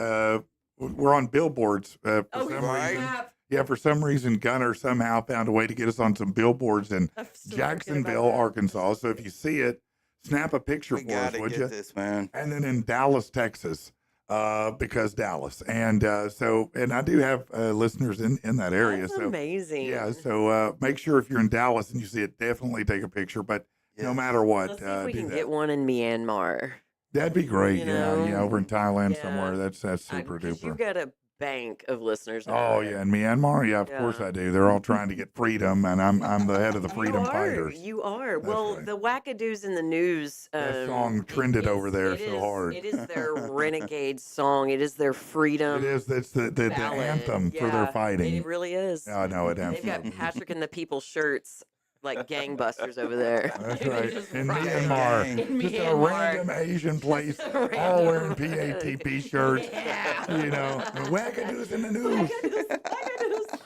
we're on billboards for Oh, some right. reason. crap. Yeah, for some reason, Gunner somehow found a way to get us on some billboards in I still forget about Jacksonville, that. Arkansas. So if you see it, snap a picture We for us, gotta would get you? this, man. And then in Dallas, Texas, because Dallas. And and I do have listeners in that area. That's so amazing. yeah, so make sure if you're in Dallas and you see it, definitely take a picture. But no Yes. matter what, Let's see if we do can that. get one in Myanmar. That'd be great. You Yeah, know? over in Thailand Yeah. somewhere. That's super 'Cause you've duper. got a bank of listeners. over Oh there. yeah, in Myanmar, yeah, of course Yeah. I do. They're all trying to get freedom, and I'm the head of the freedom you are, fighters. You are. That's Well, right. the wackadoos in the news. That song trended over there it so is- hard. It is their renegade song. It is their freedom. It is. That's the ballad. anthem for Yeah, their fighting. It really is. Yeah, I know it. They've Absolutely. got Patrick and the People shirts like gangbusters over there. That's They're right. just In rocking. Myanmar, In just a Myanmar. random Asian place, Just a all random- wearing PATP shirts. Yeah. You know, the wackadoos in the news.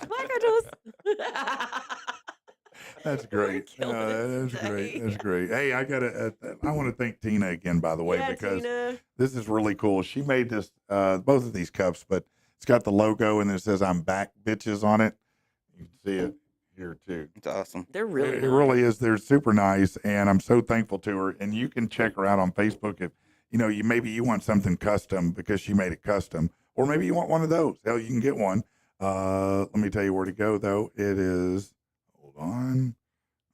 Wackadoos. That's great. killing No, it that is today. great. That's great. Hey, I want to thank Tina again, by the way, Yeah, because Tina. this is really cool. She made this, both of these cups, but it's got the logo and it says "I'm back, bitches" on it. You can see it here too. It's awesome. They're really It really is. They're super nice, and I'm so thankful to her. And you can check her out on Facebook if maybe you want something custom because she made it custom, or maybe you want one of those. Hell, you can get one. Let me tell you where to go though. It is. Hold on.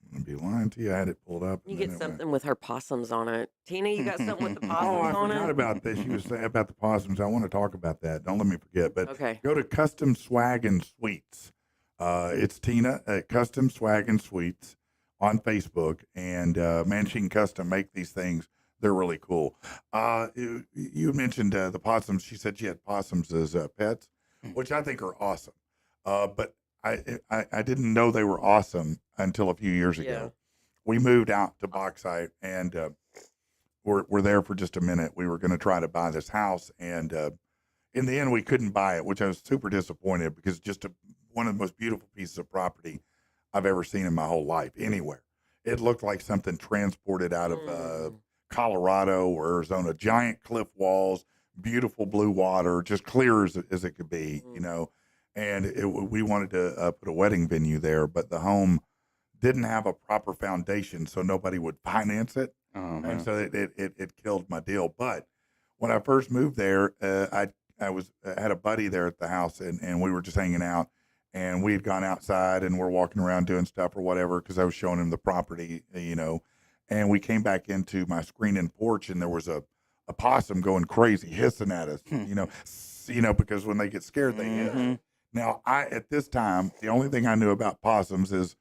I'm gonna be lying to you. I had it pulled up. You and get then it went- something with her possums on it. Tina, you got something with the Oh, possums I on forgot it? about this. You were saying about the possums. I want to talk about that. Don't let me forget. But Okay. go to Custom Swag and Sweets. It's Tina at Custom Swag and Sweets on Facebook, and man, she can custom make these things. They're really cool. You mentioned the possums. She said she had possums as pets, which I think are awesome. But I didn't know they were awesome until a few years ago. Yeah. We moved out to Bauxite, and we're there for just a minute. We were going to try to buy this house, and in the end, we couldn't buy it, which I was super disappointed because one of the most beautiful pieces of property I've ever seen in my whole life anywhere. It looked like something transported out of Colorado or Arizona. Giant cliff walls, beautiful blue water, just clear as it could be, And we wanted to put a wedding venue there, but the home didn't have a proper foundation, so nobody would finance it. Oh, And man. so it killed my deal. But when I first moved there, I had a buddy there at the house, and we were just hanging out, and we had gone outside and we're walking around doing stuff or whatever because I was showing him the property, And we came back into my screen-in porch, and there was a possum going crazy, hissing at us, because when they get scared, they hiss. Mhm. Now, at this time, the only thing I knew about possums is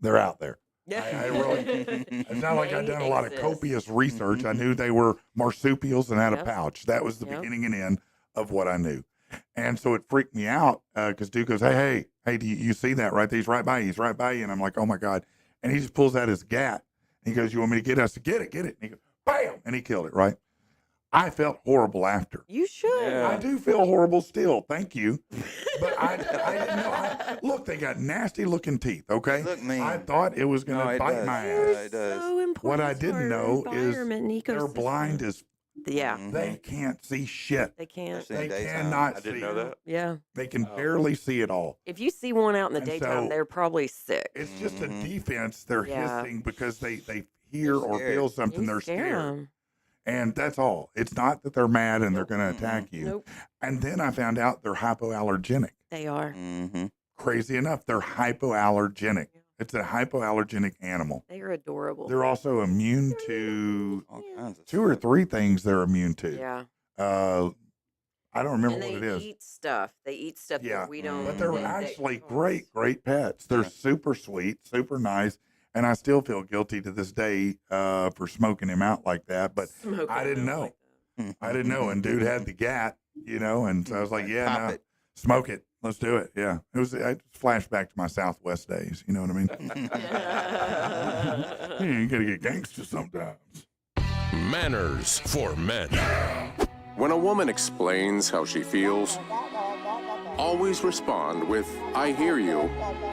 they're out there. I really, it's not like I'd done a lot of copious research. I knew they were marsupials and had a Yep. pouch. That was the Yep. beginning and end of what I knew. And so it freaked me out because Duke goes, hey, do you see that right there? He's right by you. He's right by you. And I'm like, oh, my God. And he just pulls out his gat. And he goes, you want me to get us to get it? And he goes, bam. And he killed it, right? I felt horrible after. You should. Yeah. I do feel horrible still. Thank you. But I didn't know. Look, they got nasty looking teeth, okay? Look mean. I thought it was going to No, it bite does. my They're ass. Yeah, it does. so important. What I to didn't our know is environment and they're ecosystem. blind as Yeah, they can't see shit. they can't. Especially in They daytime. cannot I see. didn't know that. Yeah. They can Oh. barely see it all. If you see one out in the And daytime, so- they're probably sick. It's just a Mhm. defense. They're Yeah. hissing because they hear or scared. feel something. You They're scare scared. 'em. And that's all. It's not that they're mad and Nope. they're going to attack you. Nope, And then I found out they're hypoallergenic. they are. Mm-hmm. Crazy enough, they're hypoallergenic. Yeah. It's a hypoallergenic animal. They are adorable. They're also immune to All kinds of 2 or stuff. 3 things they're immune to. Yeah. I don't remember And what they it is. eat stuff. They eat stuff Yeah, that we don't. But they're that actually cause- great pets. They're Yeah. super sweet, super nice. And I still feel guilty to this day for smoking him out like that. But Smoking I didn't them know. like that. I didn't know. And dude had the gat, and so I was like, yeah, Pop no, it. smoke it. Let's do it. Yeah. I flashed back to my Southwest days. You know what I mean? Yeah, you got to get gangster sometimes. Manners for men. When a woman explains how she feels, always respond with, I hear you,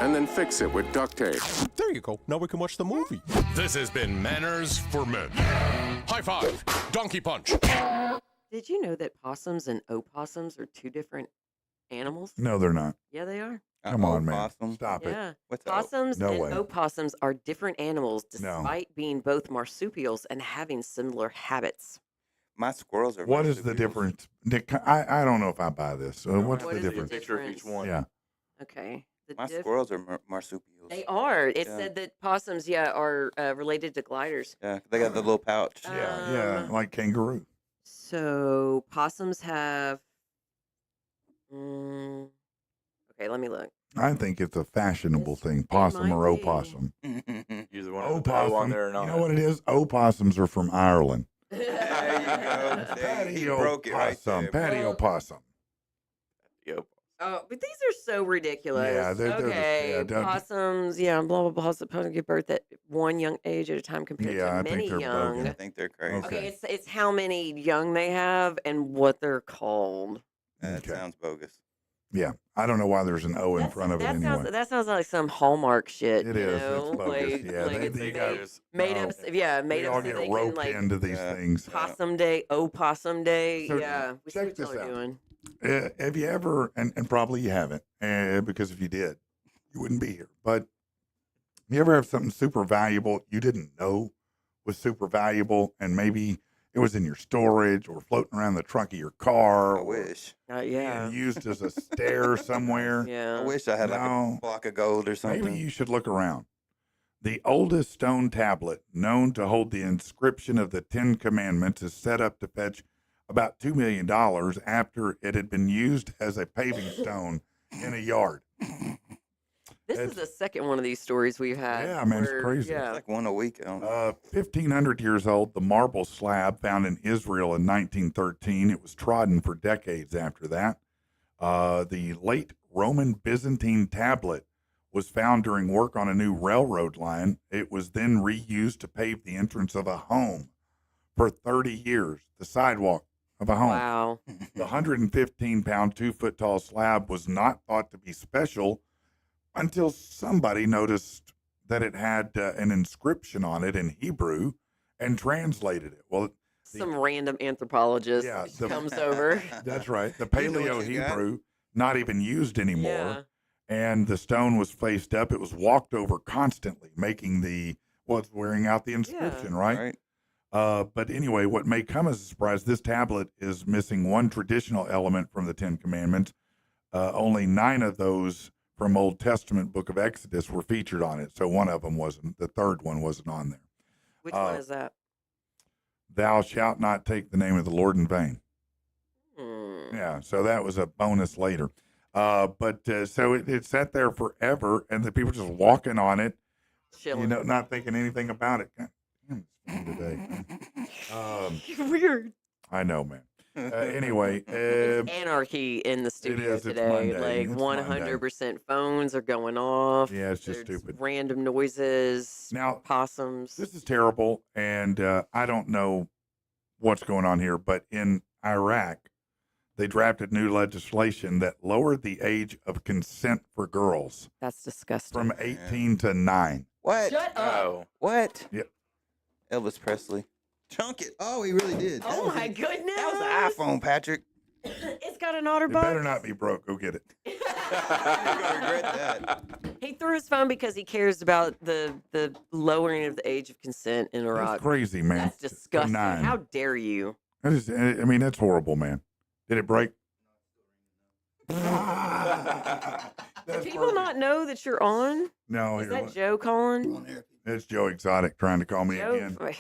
and then fix it with duct tape. There you go. Now we can watch the movie. This has been Manners for Men. High five, donkey punch. Did you know that possums and opossums are two different animals? No, they're not. Yeah, they are. Come on, man. Possum. Stop it. Yeah. What's up? Possums No and way. opossums are different animals No. despite being both marsupials and having similar habits. My squirrels are. What is the marsupials. difference? Nick, I don't know if I buy this. So what's What the is the difference? Picture of each difference? one. Yeah. Okay. The My diff- squirrels are marsupials. They are. It Yeah. said that possums, are related to gliders. Yeah, they got the little pouch. Yeah, like kangaroo. So possums have. Okay, let me look. I think it's a fashionable It's- thing, it possum or might be. opossum. Use the one with the O Opossum. on there or not. You know what it is? Opossums are from Ireland. There you go. See, he broke it right Possum. there. Patio Well- possum. Yep. Oh, but these are so ridiculous. Yeah, they're just- okay, yeah, don't- possums, blah blah blah. Supposed to give birth at one young age at a time compared Yeah, I to think many they're young. bogus. I think they're crazy. Okay. Okay, it's how many young they have and what they're called. That Okay. sounds bogus. Yeah, I don't know why there's an O in front of it that anyway. sounds that sounds like some Hallmark shit. It you is. know? It's bogus. Like, Yeah, like they- it's they made, got- made no. up. Yeah, made They up all so get they can roped like into these Yeah. things. possum day, opossum day. So, Yeah, we see check what y'all this are out. doing. Have you ever, and probably you haven't, because if you did, you wouldn't be here. But you ever have something super valuable you didn't know was super valuable, and maybe it was in your storage or floating around the trunk of your car, I or wish. Yeah, being used as a stair somewhere? yeah. I wish I had like No. a block of gold or something. Maybe you should look around. The oldest stone tablet known to hold the inscription of the 10 Commandments is set up to fetch about $2 million after it had been used as a paving stone in a yard. This is the second one of these stories we've had. Yeah, man, it's where- crazy. Yeah, It's like one a week. I don't know. 1,500 years old, the marble slab found in Israel in 1913. It was trodden for decades after that. The late Roman Byzantine tablet was found during work on a new railroad line. It was then reused to pave the entrance of a home for 30 years, the sidewalk of a home. wow. The 115-pound, 2-foot-tall slab was not thought to be special until somebody noticed that it had an inscription on it in Hebrew and translated it. Well, Some random anthropologist Yeah, comes over. that's right. The You know what Paleo you got. Hebrew, not even used anymore. Yeah. And the stone was faced up. It was walked over constantly, making it's wearing out the inscription, right? But anyway, what may come as a surprise, this tablet is missing one traditional element from the 10 Commandments. Only 9 of those from Old Testament book of Exodus were featured on it. So one of them wasn't. The third one wasn't on there. Which one is that? Thou shalt not take the name of the Lord in vain. Yeah, so that was a bonus later. But so it sat there forever, and the people just walking on it, Chilling. not thinking anything about it. God damn, it's fun today. Weird. I know, man. Anyway, There's anarchy in the studio is. It's today. Monday. Like It's Monday. 100% phones are going off. Yeah, it's just There's stupid. Random noises. Now, Possums. this is terrible, and I don't know what's going on here, but in Iraq, they drafted new legislation that lowered the age of consent for girls That's disgusting. from 18 to 9. What? Shut up. No. What? Yep. Elvis Presley. Chunk it. Oh, he really did. Oh my goodness. That was an iPhone, Patrick. It's got an It OtterBox. better not be broke. Go get it. You're gonna regret that. He threw his phone because he cares about the lowering of the age of consent in Iraq. That's crazy, man. That's disgusting. 9. How dare you? That is, I mean, that's horrible, man. Did it break? Do people not know that you're on? No, Is here, that Joe calling? it's Joe Exotic trying to call me Joe? again. That's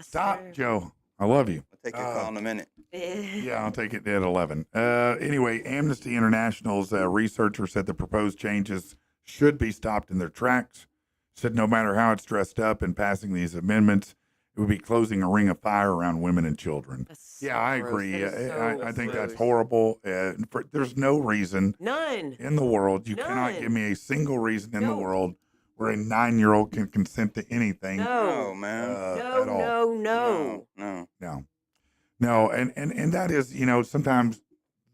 Stop, terrible. Joe. I love you. I'll take your call in a minute. Yeah, I'll take it at 11. Anyway, Amnesty International's researcher said the proposed changes should be stopped in their tracks. Said no matter how it's dressed up in passing these amendments, it would be closing a ring of fire around women and children. So Yeah, I gross. agree. That is so I think that's gross. horrible. There's no reason None. in the world. You cannot None. give me a single reason in the No. world where a 9-year-old can consent to anything. No. No, man. No, at all. no. No, and that is, sometimes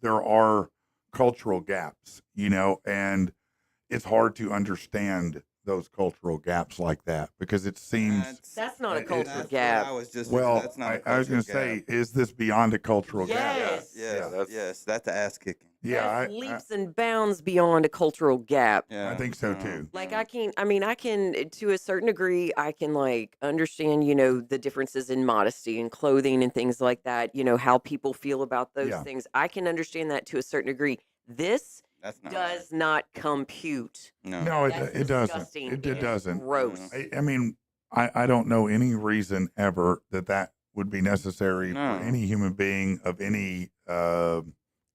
there are cultural gaps, and it's hard to understand those cultural gaps like that because it seems. That's not a It- culture That's gap. what I was just. Well, that's not a I was going to cultural say, gap. is this beyond a cultural gap? Yes. Yes, that's the ass kicking. Yeah, That's leaps and bounds beyond a cultural gap. Yeah, I think so too. Like I can to a certain degree, I can like understand, the differences in modesty and clothing and things like that, how people feel about those Yeah. things. I can understand that to a certain degree. This That's not. does not compute. No, That's it doesn't. disgusting. It It is doesn't. gross. I mean, I don't know any reason ever that would be necessary No. for any human being of any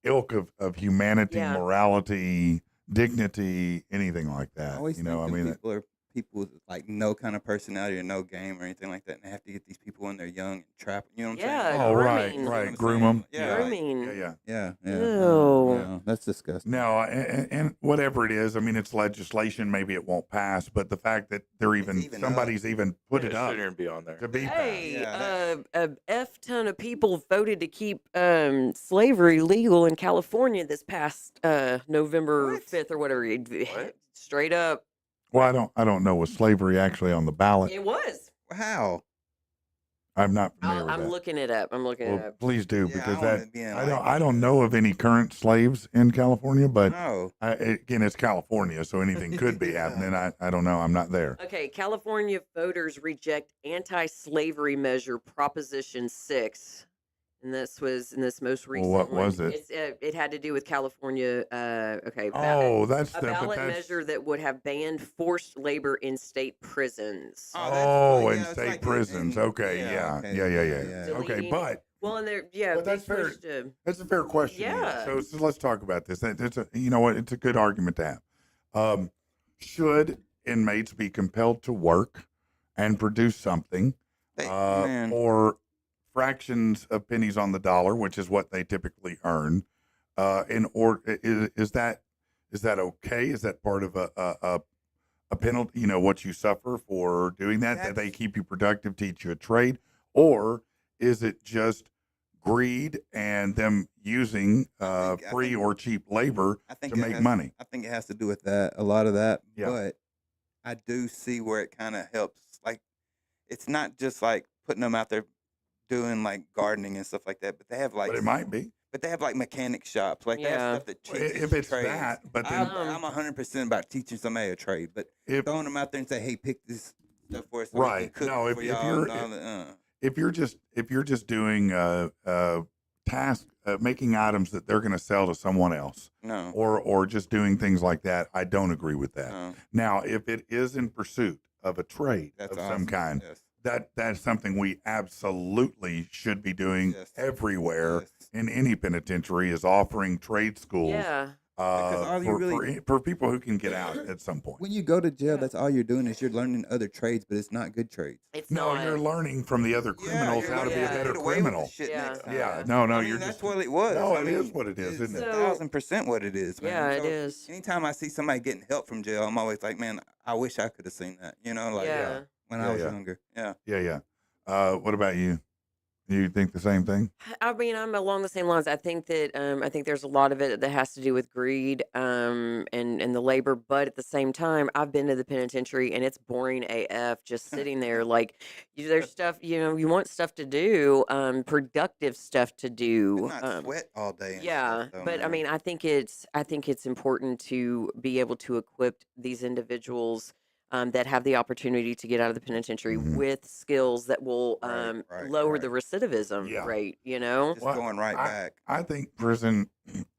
ilk of humanity, Yeah. morality, dignity, anything like that. I always think I them mean, people are people with like no kind of personality or no game or anything like that, and they have to get these people when they're young and trap. You know what I'm Yeah, saying? oh, right, grooming. right, I'm groom saying? them. Yeah, Grooming. Yeah. Ew. That's disgusting. No, and whatever it is, I mean, it's legislation. Maybe it won't pass, but the fact that they're even even somebody's even put it up Shouldn't even be on there. to be Hey, Yeah, a F ton of people voted to keep slavery legal in California this past November What? 5th or whatever. What? Straight up. Well, I don't know. Was slavery actually on the ballot? It was. How? I'm not familiar with I'm that. looking it up. I'm looking it Well, up. please do Yeah, because I wanna that be in I don't know of any current slaves in California, but No. again, it's California, so anything could be Yeah. happening. I don't know. I'm not there. Okay, California voters reject anti-slavery measure Proposition 6. And this was in this most recent what one. was it? It had to do with California. Oh, that's a the but ballot that's measure that would have banned forced labor in state prisons. oh, in yeah, it's state like prisons. Okay, yeah. Okay, Deleting- but Well, and they're But they that's fair. switched to that's a fair question. Yeah. So let's talk about this. It's a you know what? It's a good argument to have. Should inmates be compelled to work and produce something, Man. or fractions of pennies on the dollar, which is what they typically earn? Is that okay? Is that part of a penalty? What you suffer for doing that? That they keep you productive, teach you a trade, or is it just greed and them using free or cheap labor to it make has- money? I think it has to do with that, a lot of that. Yeah. But I do see where it kind of helps. Like, it's not just like putting them out there doing like gardening and stuff like that, but they have like. But it might be. But they have like mechanic shops, like they have Yeah. stuff that Well, teaches if it's trades. that, but then I'm 100% about teaching somebody a trade, but if throwing them out there and say, "Hey, pick this stuff for us." so we can Right. cook No, it if for you're- y'all," and all that, if you're just doing task making items that they're going to sell to someone else, no, or just doing things like that, I don't agree with that. no, Now, if it is in pursuit of a trade that's of awesome. some kind, Yes. that's something we absolutely should be doing Yes. everywhere Yes. in any penitentiary, is offering trade schools yeah. all you really- for people who can get out at some point. When you go to jail, that's all you're doing is you're learning other trades, but it's not good trades. It's No, not. you're learning from the other criminals you're how to be a learning better get away with the criminal. shit Yeah. next time. Yeah, no, I mean, you're that's just what it was. No, I it mean, is what it is, it's isn't it? 1,000% what it is, man. Yeah, it So, is. Anytime I see somebody getting help from jail, I'm always like, man, I wish I could have seen that. Like Yeah. when I Yeah, was yeah. younger. Yeah. Yeah. What about you? You think the same thing? I mean, I'm along the same lines. I think that I think there's a lot of it that has to do with greed and the labor, but at the same time, I've been to the penitentiary and it's boring AF just sitting there. Like there's stuff, you want stuff to do, productive stuff to But do. not sweat all day and Yeah, stuff, though, but I man. mean, I think it's important to be able to equip these individuals that have the opportunity to get out of the penitentiary Mhm. with skills that will Right, lower the right. recidivism Yeah. rate. You know? Just going right I, back. I think prison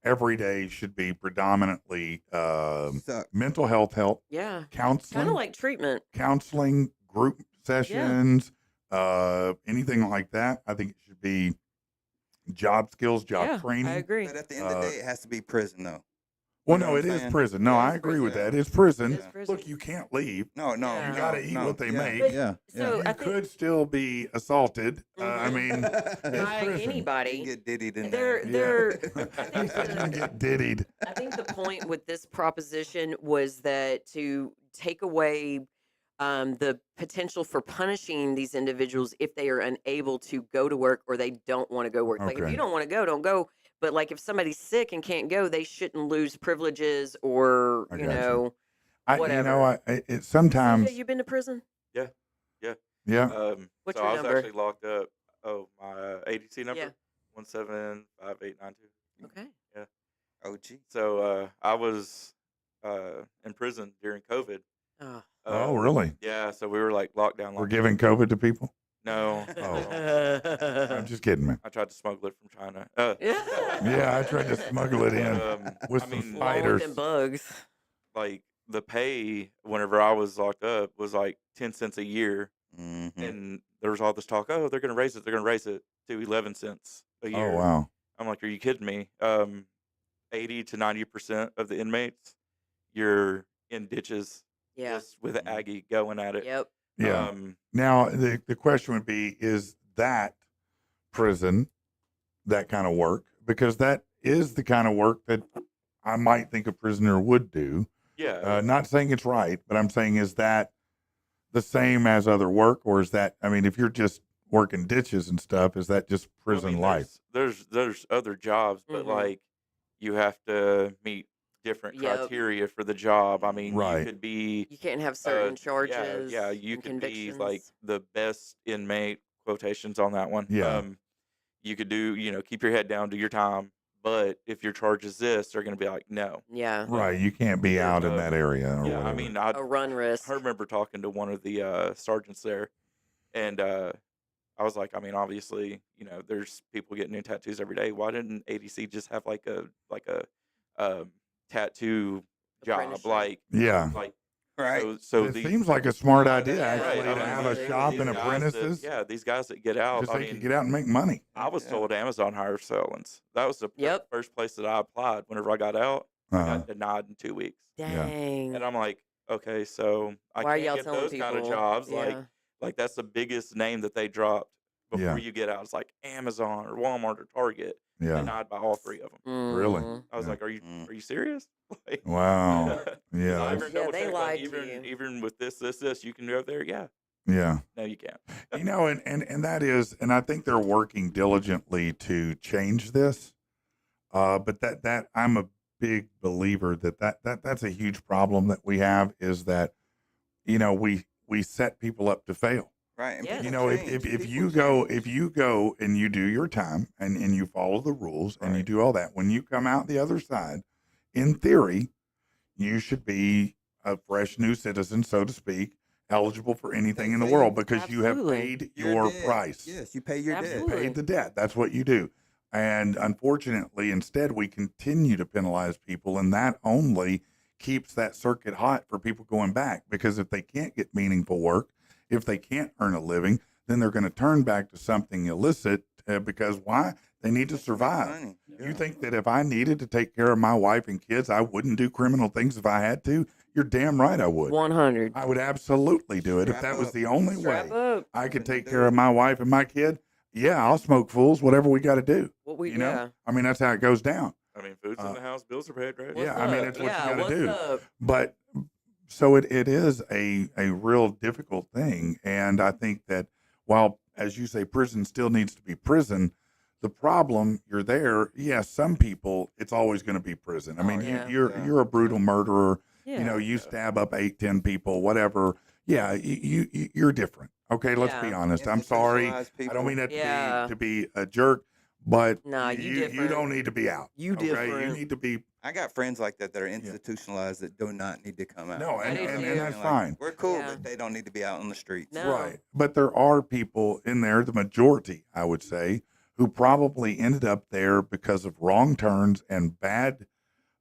every day should be predominantly Suck. mental health help, Yeah, kind of counseling, like treatment. group Yeah, sessions, anything like that. I think it should be job skills, job yeah, I training. agree. But at the end of the Uh, day, it has to be prison, though. well, You know no, what it I'm is saying? prison. No, Yeah, I it's agree with prison. that. It's It prison. is prison. Look, you can't leave. No, You Yeah. got to eat what they yeah. make. But Yeah. so You I think could still be assaulted. I Mhm. mean, it's by prison. You anybody, get diddied in they're there. Yeah. they're. I He think said you can the get diddied. I think the point with this proposition was that to take away the potential for punishing these individuals if they are unable to go to work or they don't want to go work. Like if Okay. you don't want to go, don't go. But like if somebody's sick and can't go, they shouldn't lose privileges or I you got you. know whatever. It CJ, sometimes, you been to prison? Yeah, yeah. yeah. What's So your I was number? actually locked up. Oh, my ADC number Yeah. 175892. Okay. Yeah. OG. So I was in prison during COVID. Oh. Oh, Um, really? yeah. So we were like locked down. We're Locked giving in. COVID to people? No. Oh. I'm just kidding, man. I tried to smuggle it from China. Yeah, I tried to smuggle it in with I some mean, Along with them spiders. bugs. like the pay whenever I was locked up was like 10 cents a year, Mm-hmm. and there was all this talk. Oh, they're gonna raise it. They're gonna raise it to 11 cents a Oh, year. wow. I'm like, are you kidding me? 80 to 90% of the inmates, you're in ditches Yeah. just with an Aggie going at it. Yep. Yeah. Um, Now, the question would be, is that prison that kind of work? Because that is the kind of work that I might think a prisoner would do. yeah. Not saying it's right, but I'm saying, is that the same as other work? Or is that, I mean, if you're just working ditches and stuff, is that just Well, I prison mean, life? there's other jobs, but Mhm. like you have to meet different Yep. criteria for the job. I mean, Right. you could be You can't have certain yeah, charges yeah, you and could be like convictions. the best inmate, quotations on that one. Yeah. You could do, keep your head down, do your time, but if your charge is this, they're gonna be like, no. Yeah. Right. You can't be out in that area or Yeah, I whatever. mean, A run risk. I remember talking to one of the sergeants there, and I was like, I mean, obviously, there's people getting new tattoos every day. Why didn't ADC just have like a tattoo job, Apprenticeship. like Yeah. Right. so It these seems like a smart idea, Yeah, actually, right? to I mean, have a these- shop these and guys that- apprentices. yeah, these guys that get out. Just I they could mean, get out and make money. I was Yeah. told Amazon hires felons. That was the Yep. first place that I applied. Whenever I got out, I Uh-huh. got denied in 2 weeks, Dang. and I'm like, okay, so I Why are can't y'all get telling those kind of people? jobs. Yeah. Like that's the biggest name that they dropped before Yeah. you get out. It's like Amazon or Walmart or Target. Yeah. Denied by all three of them. Really? Mhm. I was Yeah. like, are you serious? Like, Wow. 'cause Yeah. I that's- even Yeah, double they checked, lied like, to even you. even with this, you can go there. Yeah, Yeah. no, you can't. And that is, and I think they're working diligently to change this. But that I'm a big believer that's a huge problem that we have, is that, we set people up to fail. Right. And Yes. people change. If People you go change. and you do your time and you follow the rules and you Right. do all that, when you come out the other side, in theory, you should be a fresh new citizen, so to speak, eligible for anything in the say world, because you have Absolutely. paid Your your debt. price. Yes, you pay your You debt. Absolutely. paid the debt. That's what you do. And unfortunately, instead, we continue to penalize people, and that only keeps that circuit hot for people going back. Because if they can't get meaningful work, if they can't earn a living, then they're going to turn back to something illicit, because why? They need to survive. Money. You think that if I needed to take care of my wife and kids, I wouldn't do criminal things if I had to? You're damn right I would. 100. I would absolutely do it if Strap that was up. the only Strap way up. I could When you take do care it. of my wife and my kid. Yeah, I'll smoke fools, whatever we got to do. What we You know, yeah. I mean, that's how it goes down. I mean, food's in the house, bills are paid, right? What's Yeah, I mean, up? it's what you Yeah, gotta what's do. up? But so it is a real difficult thing. And I think that while as you say, prison still needs to be prison. The problem, you're there. Yes, some people, it's always going to be prison. I mean, yeah. you're a brutal murderer. Yeah. You know, you stab up 8, 10 people, whatever. Yeah, you're different. Okay, let's be honest. I'm sorry. I don't mean that to be a jerk, but Nah, you don't need to be out. You okay? different. You need to be. I got friends like that are institutionalized that do not need to come out. No, and that's Like, fine. we're cool, but they don't need to be out on the streets. No. Right. But there are people in there, the majority, I would say, who probably ended up there because of wrong turns and bad,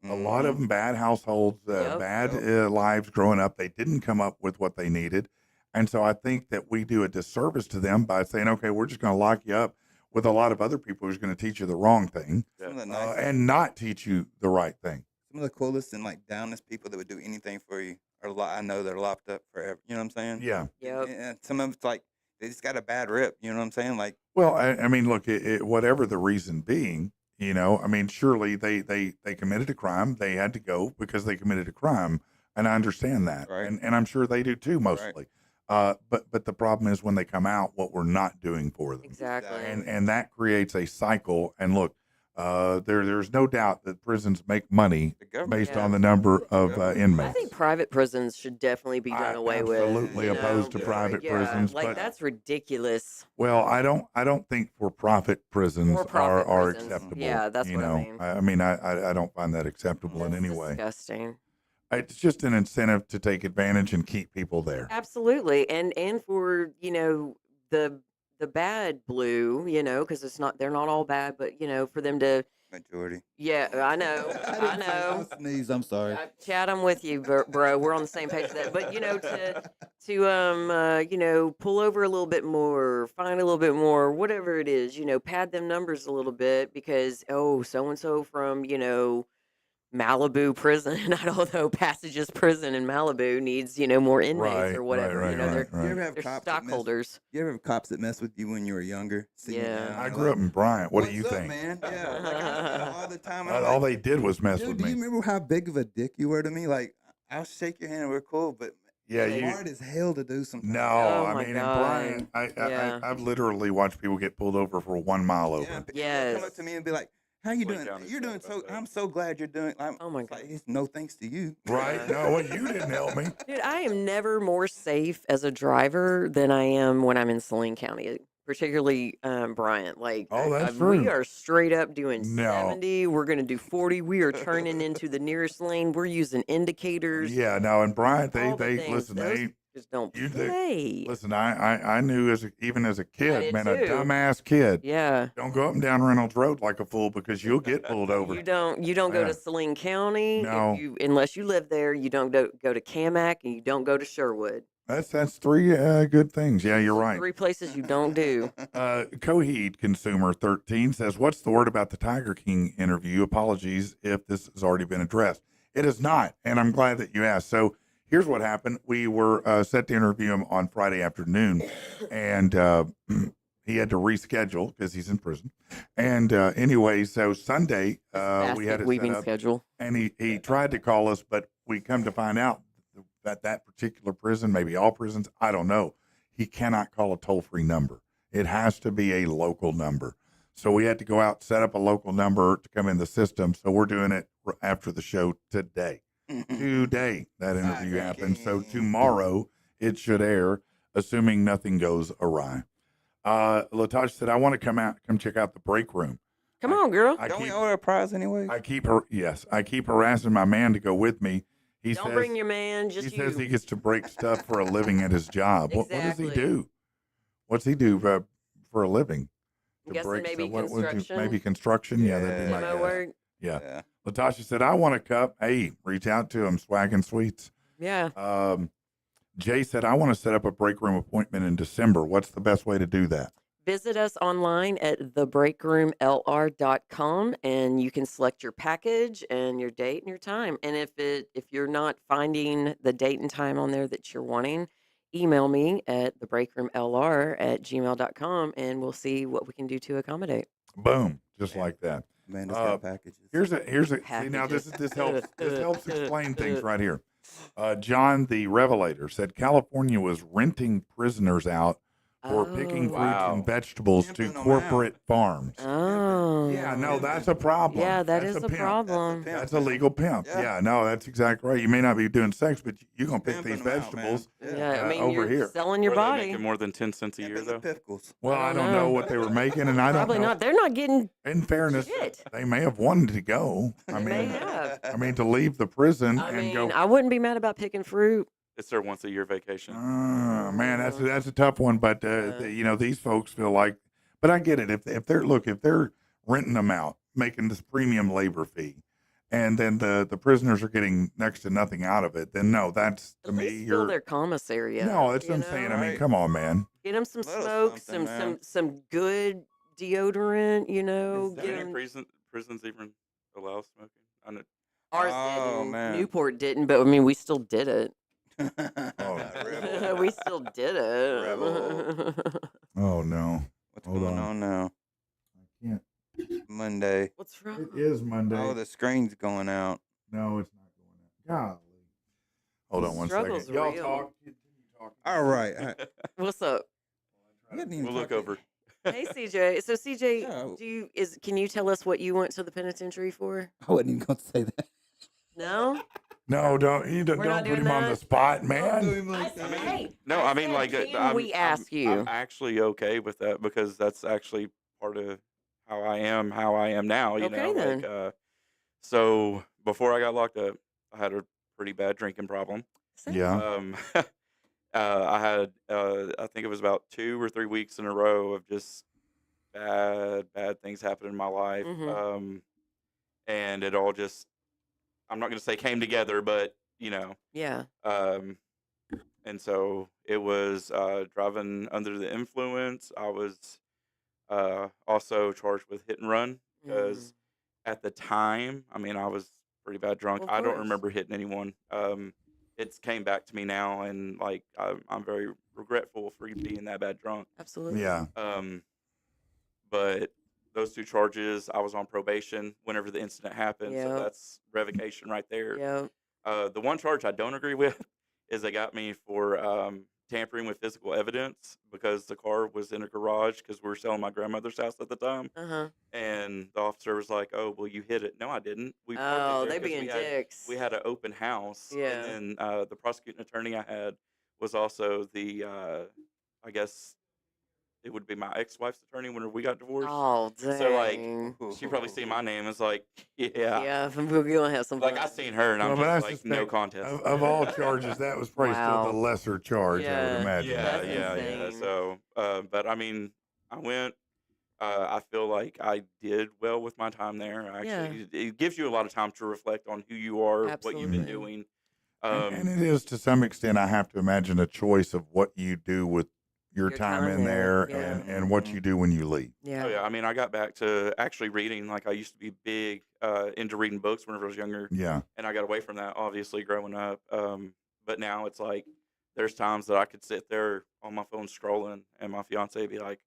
a lot of them bad households, bad lives growing up. They didn't come up with what they needed. And so I think that we do a disservice to them by saying, okay, we're just going to lock you up with a lot of other people who's going to teach you the wrong thing and not teach you the right thing. Some of the coolest and like downest people that would do anything for you are I know they're locked up forever. You know what I'm saying? Yeah. Yep. And some of it's like they just got a bad rip. You know what I'm saying? Like, well, I mean, look, whatever the reason being, you know, I mean, surely they committed a crime. They had to go because they committed a crime, and I understand that, Right. and I'm sure they do too, mostly. But the problem is when they come out, what we're not doing for them, Exactly. and that creates a cycle. And look, there's no doubt that prisons make money based on the number of inmates. I think private prisons should definitely be done away with. Absolutely opposed to private prisons, Like but that's ridiculous. well, I don't think for-profit prisons For-profit are prisons. acceptable. Yeah, that's you what I know. mean. I mean, I don't find that acceptable in any way. Disgusting. It's just an incentive to take advantage and keep people there. Absolutely, and for the bad blue, because they're not all bad, but for them to majority. Yeah, I know, I know. Sneeze. I'm sorry. Chad, I'm with you, bro. We're on the same page with that. But to pull over a little bit more, find a little bit more, whatever it is, pad them numbers a little bit because so and so from Malibu prison, I don't know, Passages prison in Malibu needs more inmates or whatever. They're You ever have they're cops stockholders. You ever have cops that mess with you when you were younger? Yeah. I grew up in Bryant. What do you What's up, think? man? Yeah, like, I, all the time. I'm All like, they did was mess dude, with do me. you remember how big of a dick you were to me? Like, I'll shake your hand and we're cool, but Yeah, it's you- hard as hell to do something. No, Oh I my mean, God. in Bryant, Yeah. I've literally watched people get pulled over for 1 mile over. Yeah, people Yes. come up to me and be like, "How you Blake doing? County's You're bad doing about so. that. I'm so glad you're doing. Oh my it's God. like, it's no thanks to you, Right? No, well, you didn't help me. Dude, I am never more safe as a driver than I am when I'm in Saline County, particularly Bryant. Like, Oh, that's we true. are straight up doing No. 70. We're going to do 40. We are turning into the nearest lane. We're using indicators. Yeah, no, in Bryant, all the they things. listen. Those They just don't you- they- play. listen. I knew even as a kid, did man, a too. dumbass kid. Yeah. Don't go up and down Reynolds Road like a fool because you'll get pulled over. You don't go Yeah. to Saline County. No. Unless you live there, you don't go to Camac and you don't go to Sherwood. That's three good things. Yeah, you're right. 3 places you don't do. Coheed Consumer 13 says, "What's the word about the Tiger King interview? Apologies if this has already been addressed. It is not, and I'm glad that you asked." So here's what happened. We were set to interview him on Friday afternoon, and he had to reschedule because he's in prison. And anyway, so Sunday we had it weaving set up, schedule. and he tried to call us, but we come to find out that particular prison, maybe all prisons, I don't know, he cannot call a toll-free number. It has to be a local number. So we had to go out, set up a local number to come in the system. So we're doing it after the show today. Today, that interview happened. So tomorrow it should air, assuming nothing goes awry. Latasha said, "I want to come check out the break room." Come on, girl. Don't we owe her a prize anyway? I keep harassing my man to go with me. He Don't says, bring your man, just he you. says he gets to break stuff for a living at his job. What does he Exactly. do? What's he do for a living? I'm guessing maybe stuff? What would you- construction. maybe construction. Yeah, that'd be my Demo guess. work. Yeah. Yeah. Latasha said, "I want a cup." Hey, reach out to him. Swaggin' Sweets. Yeah. Jay said, "I want to set up a break room appointment in December. What's the best way to do that?" Visit us online at thebreakroomlr.com and you can select your package and your date and your time. And if you're not finding the date and time on there that you're wanting, email me at thebreakroomlr@gmail.com and we'll see what we can do to accommodate. Boom, just like that. Man, it's got packages. Here's a see now this helps explain things right here. John the Revelator said California was renting prisoners out for picking fruits Wow. and vegetables to Pimping 'em corporate farms. Oh. Yeah, no, that's a problem. Yeah, that That's is a pimp. problem. That's a legal pimp. Yeah. Yeah, no, that's exactly right. You may not be doing sex, but you're gonna pick Pimping these 'em out, man. vegetables Yeah, I mean, over you're here. selling your Were they body. making more than 10 cents a year, Pimping the though? pickles. Well, I don't know. know what they were making, and I don't Probably know. not. They're not getting In fairness, shit. they may have wanted to go. I They may mean, have. to leave the prison I and mean, go. I wouldn't be mad about picking fruit. It's their once a year vacation. Man, that's a tough one. But these folks feel like. But I get it. If they're renting them out, making this premium labor fee, and then the prisoners are getting next to nothing out of it, then no, that's to At me. least fill their commissary up. No, that's you what I'm saying. know? I mean, come on, man. Get them some Little smoke, something, man. some good deodorant. You know, Do get any 'em- prisons even allow smoking? I know. Ours Oh, didn't. man. Newport didn't, but I mean, we still did it. Rebel. We still did it. Rebel. Oh no. What's Hold going on. on now? I can't. Monday. What's wrong? It is Monday. Oh, the screen's going out. No, it's not going out. Golly. Hold on one Struggle's second. Y'all real. talk. Continue talking. All right. What's up? We'll look over. Hey, CJ. So, CJ, Yeah. can you tell us what you went to the penitentiary for? I wasn't even going to say that. No. No, don't We're not put doing him on the that? spot, man. Hey, No, I mean, like, can we ask you? I'm actually okay with that because that's actually part of how I am now. You Okay, know, then. like, so before I got locked up, I had a pretty bad drinking problem. Yeah. I had, I think it was about 2 or 3 weeks in a row of just bad things happening in my life. Mhm. And it all just, I'm not going to say came together, but, Yeah. and so it was driving under the influence. I was also charged with hit and run because at the time, I mean, I was pretty bad drunk. Of I don't course. remember hitting anyone. It's came back to me now, and like I'm very regretful for being that bad drunk. Absolutely. Yeah. But those 2 charges, I was on probation whenever the incident happened, so Yep. that's revocation right there. Yeah. The one charge I don't agree with is they got me for tampering with physical evidence because the car was in a garage because we were selling my grandmother's house at the time. Uh-huh. And the officer was like, "Oh, well, you hit it." No, I didn't. We Oh, parked it they there 'cause being we had, dicks. we had an open house. Yeah. And then the prosecuting attorney I had was also the, I guess it would be my ex-wife's attorney whenever we got divorced. Oh, dang. So, like, she probably seen my name. It's like, yeah. Yeah, we're going to have some Like, fun. I seen her, and I'm Well, but just I like, no suspect contest. Of all charges, that was probably Wow. still the lesser charge, I Yeah. would imagine. Yeah, That's yeah. insane. So, but I mean, I went. I feel like I did well with my time there. Actually, it gives you a lot of time to reflect on who you are, what you've been Absolutely. doing. And it is to some extent, I have to imagine, a choice of what you do with your time in there yeah. and what you do when you leave. Yeah. Oh yeah, I mean, I got back to actually reading. Like I used to be big into reading books whenever I was younger, Yeah. and I got away from that obviously growing up. But now it's like there's times that I could sit there on my phone scrolling, and my fiance would be like,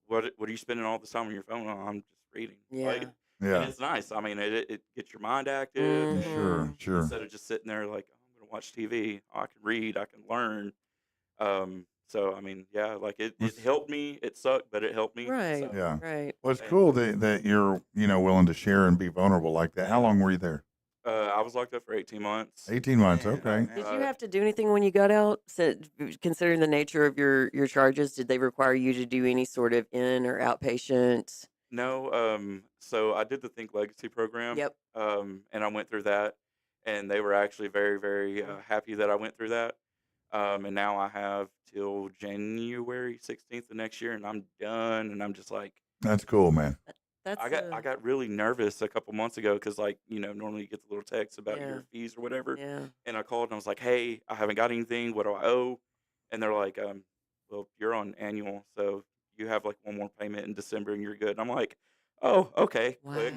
"What are you spending all this time on your phone?" "Oh, I'm just reading." Yeah. Like, and Yeah. it's nice. I mean, it gets your mind active. Mhm. Sure, sure. Instead of just sitting there like, "Oh, I'm gonna watch TV. I can read. I can learn." So I mean, yeah, like it helped me. It sucked, but it helped me. Right. So, Yeah. Right. Well, it's cool that you're, willing to share and be vulnerable like that. How long were you there? I was locked up for 18 months. 18 months. Okay. Did you have to do anything when you got out? So, considering the nature of your charges, did they require you to do any sort of in or outpatient? No. So I did the Think Legacy program. Yep. And I went through that, and they were actually very, very happy that I went through that. And now I have till January 16th of next year, and I'm done. And I'm just like, That's cool, man. That's I got really nervous a couple months ago because, like, normally you get the little text about Yeah. your fees or whatever. yeah. And I called and I was like, "Hey, I haven't got anything. What do I owe?" And they're like, "Well, you're on annual, so you have like one more payment in December, and you're good." And I'm like, "Oh, okay." Click.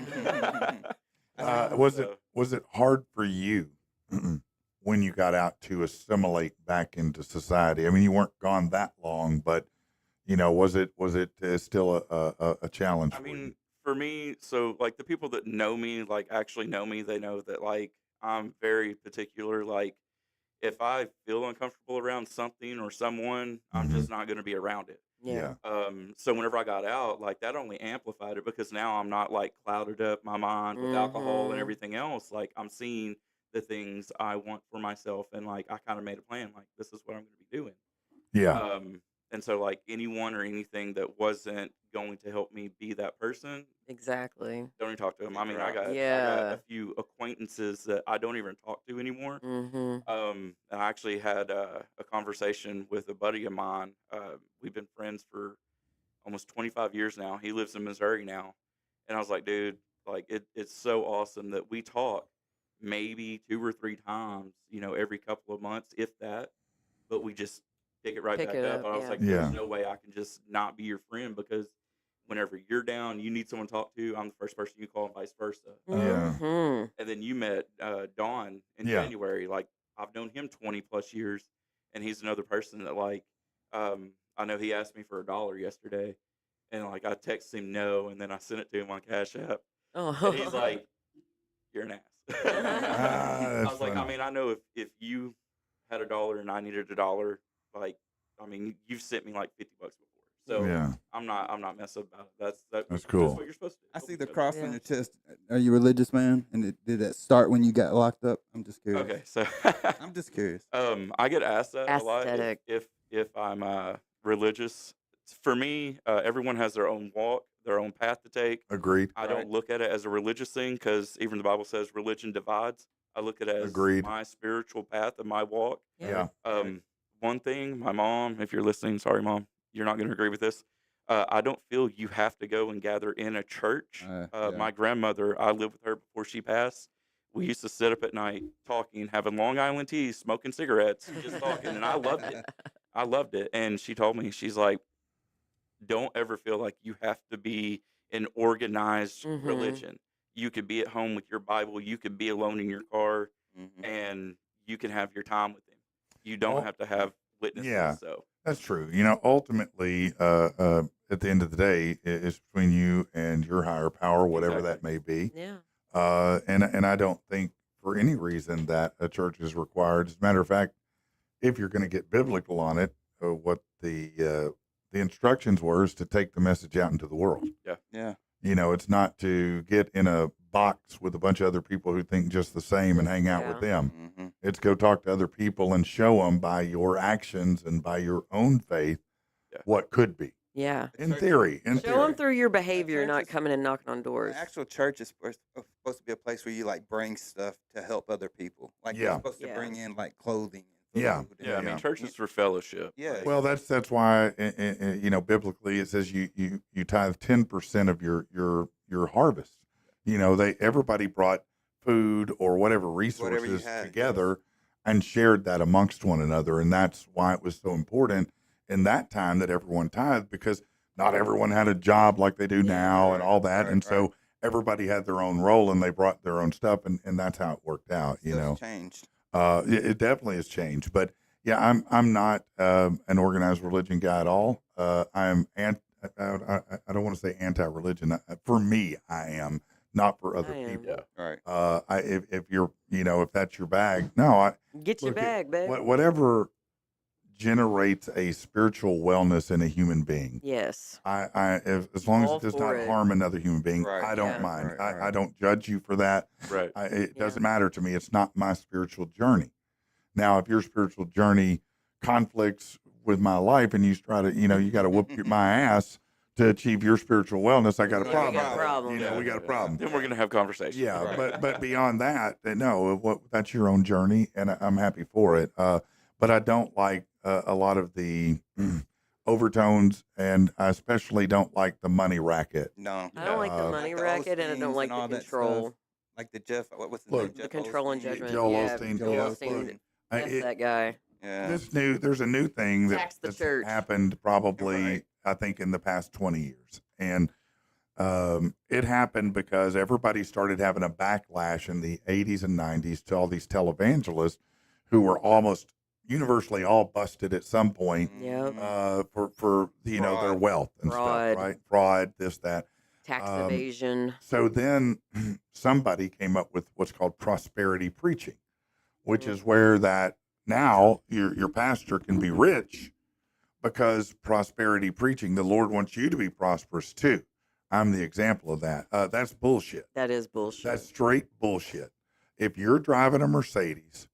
Was it hard for you when you got out to assimilate back into society? I mean, you weren't gone that long, but was it still a challenge I for mean, you? for me, so like the people that know me, like actually know me, they know that like I'm very particular. Like if I feel uncomfortable around something or someone, I'm Mhm. just not going to be around it. Yeah. So whenever I got out, like that only amplified it because now I'm not like clouded up my mind with alcohol and Mhm. everything else. Like I'm seeing the things I want for myself, and like I kind of made a plan. Like this is what I'm going to be doing. Yeah. And so like anyone or anything that wasn't going to help me be that person, Exactly. don't even talk to them. I mean, I Right. got a Yeah. few acquaintances that I don't even talk to anymore. Mhm. And I actually had a conversation with a buddy of mine. We've been friends for almost 25 years now. He lives in Missouri now. And I was like, dude, like it's so awesome that we talk maybe 2 or 3 times, every couple of months, if that, but we just pick it right Pick back it up. up. And I was Yeah. like, Yeah. there's no way I can just not be your friend because whenever you're down, you need someone to talk to. I'm the first person you call and vice versa. Yeah. Mhm. And then you met Don in Yeah. January. Like I've known him 20 plus years, and he's another person that like I know he asked me for $1 yesterday, and like I texted him no, and then I sent it to him on Cash App, and he's Oh. like, "You're an ass." Ah, I that's was like, funny. I mean, I know if you had $1 and I needed $1, like I mean, you've sent me like $50 before, so Yeah. I'm not messing about it. That's That's That's cool. what you're supposed to do. I Help see each the other. cross on Yeah. your chest. Are you a religious man? And did that start when you got locked up? I'm just curious. Okay, so I'm just curious. I get asked that a lot Aesthetic. if I'm religious. For me, everyone has their own walk, their own path to take. Agreed. I Right. don't look at it as a religious thing because even the Bible says religion divides. I look at it as Agreed. my spiritual path of my walk. Yeah. Yeah. One thing, my mom, if you're listening, sorry, mom, you're not going to agree with this. I don't feel you have to go and gather in a church. Yeah. My grandmother, I lived with her before she passed. We used to sit up at night talking, having Long Island teas, smoking cigarettes, and just talking, and I loved it. I loved it. And she told me, she's like, don't ever feel like you have to be an organized Mhm. religion. You could be at home with your Bible. You could be alone in your car, Mm-hmm. and you can have your time with him. You don't Well, have to have witnesses. yeah. So That's true. Ultimately, at the end of the day, it's between you and your higher power, whatever that may be. Yeah. And I don't think for any reason that a church is required. As a matter of fact, if you're going to get biblical on it, what the instructions were is to take the message out into the world. Yeah. It's not to get in a box with a bunch of other people who think just the same and hang out with them. Mm-hmm. It's go talk to other people and show them by your actions and by your own faith Yeah. what could be. Yeah. In theory. In Show them theory. through your behavior, church not is- coming and knocking on The doors. actual church is supposed to be a place where you like bring stuff to help other people. Like Yeah. you're supposed to Yeah. bring in like clothing. And Yeah. food and yeah, I mean, Yeah. church is for fellowship. Yeah. Well, that's why biblically it says you tithe 10% of your harvest. Everybody brought food or whatever resources had, together and shared that amongst one another, and that's why it was so important in that time that everyone tithed, because not everyone had a job like they do now and all that, right, and so everybody had their own role and they brought their own stuff, and that's how it worked out. Stuff's changed. It definitely has changed, but yeah, I'm not an organized religion guy at all. I'm I don't want to say anti-religion. For me, I am, not for other I am. people. Right. If you're, if that's your bag, no. Get your Look, bag, babe. Whatever generates a spiritual wellness in a human being. Yes. As long as All it does for not it. harm another human being, Right. I don't Yeah. mind. Right. I don't judge you for that. Right. It Yeah. doesn't matter to me. It's not my spiritual journey. Now, if your spiritual journey conflicts with my life and you try to, you got to whoop my ass to achieve your spiritual wellness, I got a We problem. got a problem. We got a problem. Then we're gonna have conversations. Yeah, Right. but beyond that, no, that's your own journey, and I'm happy for it. But I don't like a lot of the overtones, and I especially don't like the money racket. No. I don't like the Uh, money Like the racket, and I Osteens don't like and all the that control. stuff. Like the Jeff, what's his Look, name? The Jeff control and Osteen. judgment. Joel Yeah, Osteen, Joel yeah, Osteen. look, That's that guy. Yeah. There's a new thing Tax the that's church. happened probably, Right. I think, in the past 20 years. And it happened because everybody started having a backlash in the 80s and 90s to all these televangelists who were almost universally all busted at some point Yep. for their Fraud. wealth and Fraud. stuff, right? Fraud, this, that. Tax Um, evasion. So then somebody came up with what's called prosperity preaching, which is where that now your pastor can be rich, because prosperity preaching, the Lord wants you to be prosperous too. I'm the example of that. That's bullshit. That is bullshit. That's straight bullshit. If you're driving a Mercedes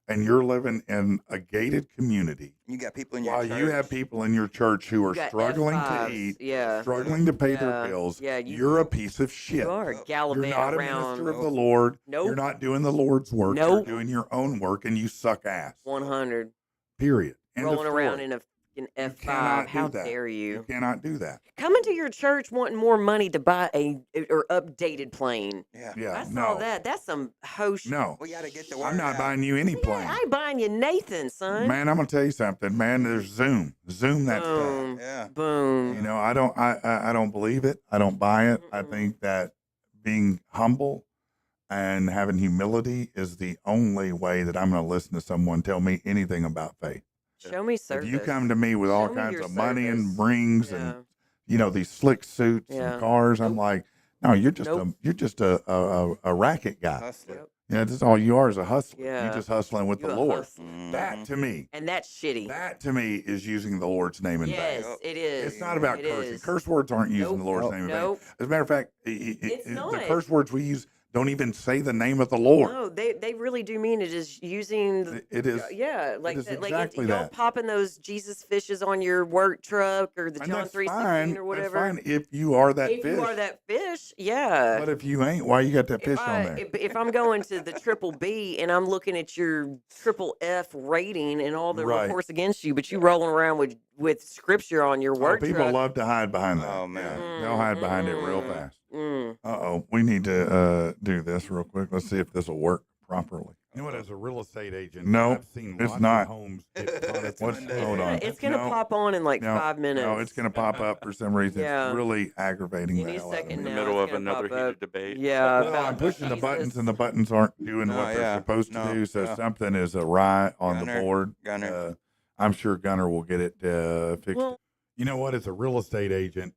and you're living in a gated community, You got people in your while church. you have people in your church who are got struggling to F5s, eat, yeah. struggling to pay their Yeah, bills, yeah, you're a piece of shit. You are You're gallivanting not a around. minister of the Lord. Nope. You're not doing the Lord's work. Nope. You're doing your own work, and you suck ass. 100. Period. End of Rolling around story. in a fucking You F5. cannot How do that. dare You you? cannot do that. Coming to your church wanting more money to buy a or updated plane. Yeah. Yeah, I saw no. that. That's some ho shit. No. We got to get the word I'm not out. buying you any plane. I ain't buying you Nathan, son. Man, I'm gonna tell you something, man. There's Zoom that stuff. Boom. Yeah. Boom. You know, I don't believe it. I don't buy it. I think that being humble and having humility is the only way that I'm going to listen to someone tell me anything about faith. Show me service. If you come to me with all Show me kinds your of money and service. rings Yeah. and these slick suits Yeah. and cars, I'm like, no, you're just Nope. a racket guy. Hustler. Yep. Yeah, that's all you are is a hustler. Yeah. You're just hustling with You the a Lord. hustler. That to me, And that's shitty. that to me is using the Lord's name in Yes, vain. it is. It's not about It cursing. is. Curse words aren't using the Lord's Nope. name in Nope. vain. As a matter of fact, It's the not. curse words we use don't even say the name of the Lord. No, they really do mean it is using. It is. Yeah, like is that, like exactly y'all that. popping those Jesus fishes on your work truck or the And John that's 3:16 fine. or whatever. That's fine if you are that If fish. you are that fish, yeah. But if you ain't, why you got that fish on there? If I'm going to the triple B and I'm looking at your triple F rating and all the Right. reports against you, but you rolling around with scripture on your work People truck. love to hide behind that. Oh, man. Yeah, they'll hide behind it real Mm. fast. Mm. We need to do this real quick. Let's see if this will work properly. You know what? As a real estate agent, no, I've seen it's lots not. Of homes get caught up. Hold on. It's gonna pop on in like 5 minutes. No, it's gonna pop up for some reason. Yeah. It's really aggravating the Any hell out of second me. In the now, middle it's of gonna another pop heated up. debate. Yeah, Well, about I'm pushing the buttons, Jesus. and the buttons aren't doing No, what they're yeah. supposed to No, do. So no. something is awry on the Gunner, board. Gunner. I'm sure Gunner will get it fixed. Well- You know what? As a real estate agent,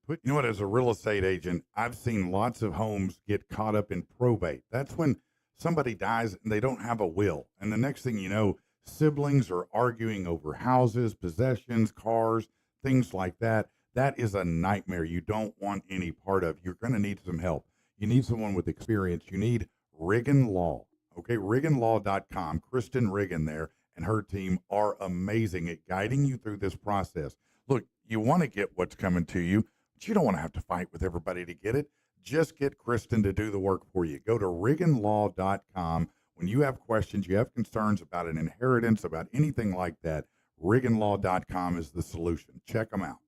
I've seen lots of homes get caught up in probate. That's when somebody dies and they don't have a will. And the next thing you know, siblings are arguing over houses, possessions, cars, things like that. That is a nightmare you don't want any part of. You're going to need some help. You need someone with experience. You need Riggin Law. Okay, RigginLaw.com. Kristen Riggin there and her team are amazing at guiding you through this process. Look, you want to get what's coming to you, but you don't want to have to fight with everybody to get it. Just get Kristen to do the work for you. Go to RigginLaw.com. When you have questions, you have concerns about an inheritance, about anything like that, RigginLaw.com is the solution. Check them out.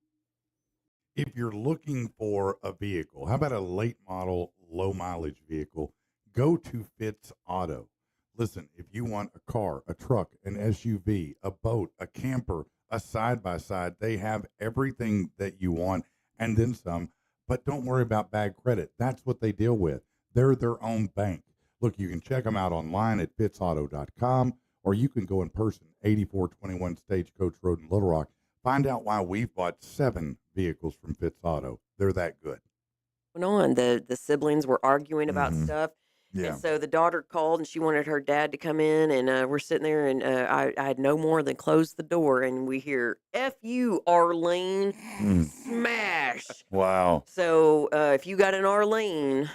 If you're looking for a vehicle, how about a late model, low mileage vehicle? Go to Fitz Auto. Listen, if you want a car, a truck, an SUV, a boat, a camper, a side-by-side, they have everything that you want and then some. But don't worry about bad credit. That's what they deal with. They're their own bank. Look, you can check them out online at fitzauto.com, or you can go in person, 8421 Stagecoach Road in Little Rock. Find out why we've bought 7 vehicles from Fitz Auto. They're that good. On the siblings were arguing about Mhm. stuff. Yeah. And so the daughter called and she wanted her dad to come in, and we're sitting there, and I had no more than closed the door, and we hear "F you, Arlene," smash. Wow. So if you got an Arlene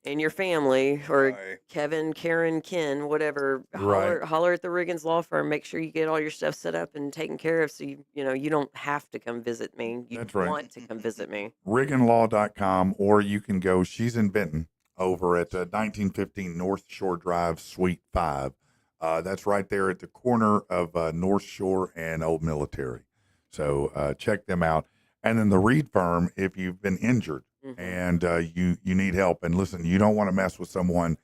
in your family, or Sorry. Kevin, Karen, Ken, whatever, Right. holler at the Riggins Law Firm. Make sure you get all your stuff set up and taken care of, so you don't have to come visit me. You That's right. want to come visit me. RigginLaw.com, or you can go, she's in Benton, over at 1915 North Shore Drive, Suite 5. That's right there at the corner of North Shore and Old Military. So check them out. And then the Reed Firm, if you've been injured and you need help. And listen, you don't want to mess with someone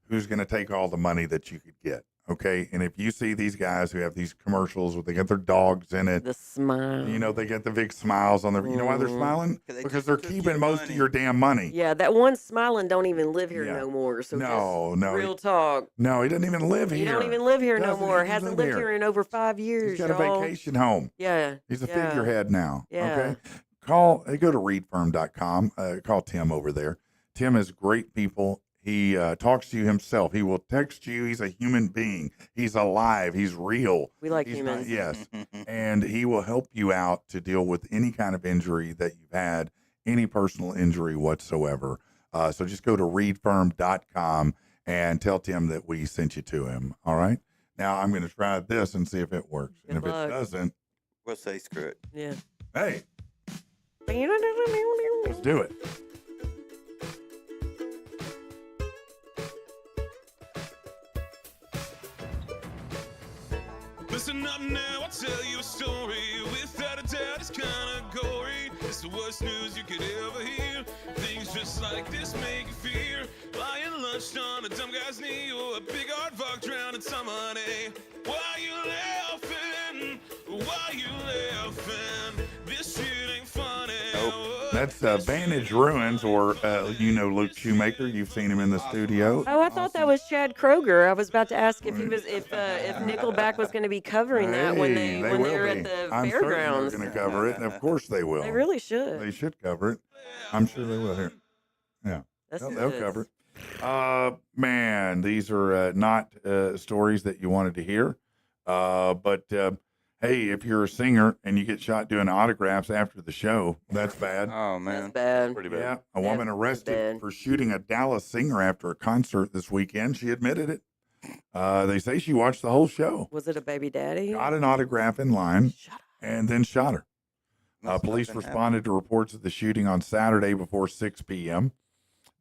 who's going to take all the money that you could get. Okay. And if you see these guys who have these commercials where they get their dogs in it, The smile. they get the big smiles on their, you know why they're smiling? 'Cause they Because they're took keeping your most of money. your damn money. Yeah, that one smiling don't even live here Yeah. no more. So No, just no, real talk. No, he doesn't even live He here. don't even live here no Doesn't more. even Hasn't live lived here in over 5 years. He's got a y'all. vacation home. Yeah. He's a yeah. figurehead now. Yeah. Okay. Go to reedfirm.com. Call Tim over there. Tim is great people. He talks to you himself. He will text you. He's a human being. He's alive. He's real. We like He's humans. yes. And he will help you out to deal with any kind of injury that you've had, any personal injury whatsoever. So just go to readfirm.com and tell Tim that we sent you to him. All right. Now I'm going to try this and see if it works. Good and if luck. it doesn't, We'll say screw it. Yeah. hey, let's do it. Listen up now, I'll tell you a story. Without a doubt, it's kinda gory. It's the worst news you could ever hear. Things just like this make you fear. Lying lunched on a dumb guy's knee, or a big aardvark drowning some money. Why you laughing? Why you laughing? This shit ain't funny. That's Vantage Ruins, or Luke Shoemaker. You've seen him in the studio. Oh, I thought that was Chad Kroger. I was about to ask if he was if Nickelback was going to be covering that when they will were be. at the I'm fairgrounds. They're going to cover it, and of course they will. They really should. They should cover it. I'm sure they will. Here, yeah, they'll cover it. Man, these are not stories that you wanted to hear, but. Hey, if you're a singer and you get shot doing autographs after the show, that's bad. Oh, man. That's bad. Pretty bad. Yeah, a woman That's arrested bad. for shooting a Dallas singer after a concert this weekend. She admitted it. They say she watched the whole show, Was it a baby daddy? got an autograph in line, Shut up. and then shot her. Must Police nothing responded to reports of the shooting on Saturday before 6 p.m.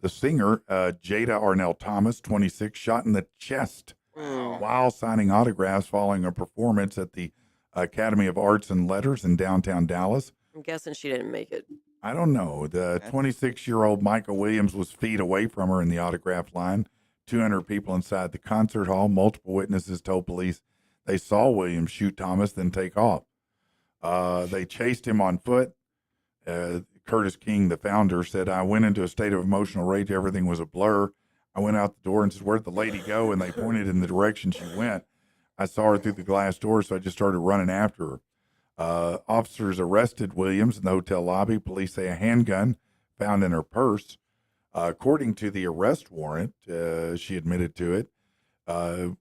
The singer, Jada Arnell Thomas, 26, shot in the chest while signing autographs following a performance at the Academy of Arts and Letters in downtown Dallas. I'm guessing she didn't make it. I don't know. The 26-year-old Michael Williams was feet away from her in the autograph line. 200 people inside the concert hall. Multiple witnesses told police they saw Williams shoot Thomas, then take off. They chased him on foot. Curtis King, the founder, said, I went into a state of emotional rage. Everything was a blur. I went out the door and said, where'd the lady go? And they pointed in the direction she went. I saw her through the glass door, so I just started running after her. Officers arrested Williams in the hotel lobby. Police say a handgun found in her purse. According to the arrest warrant, she admitted to it.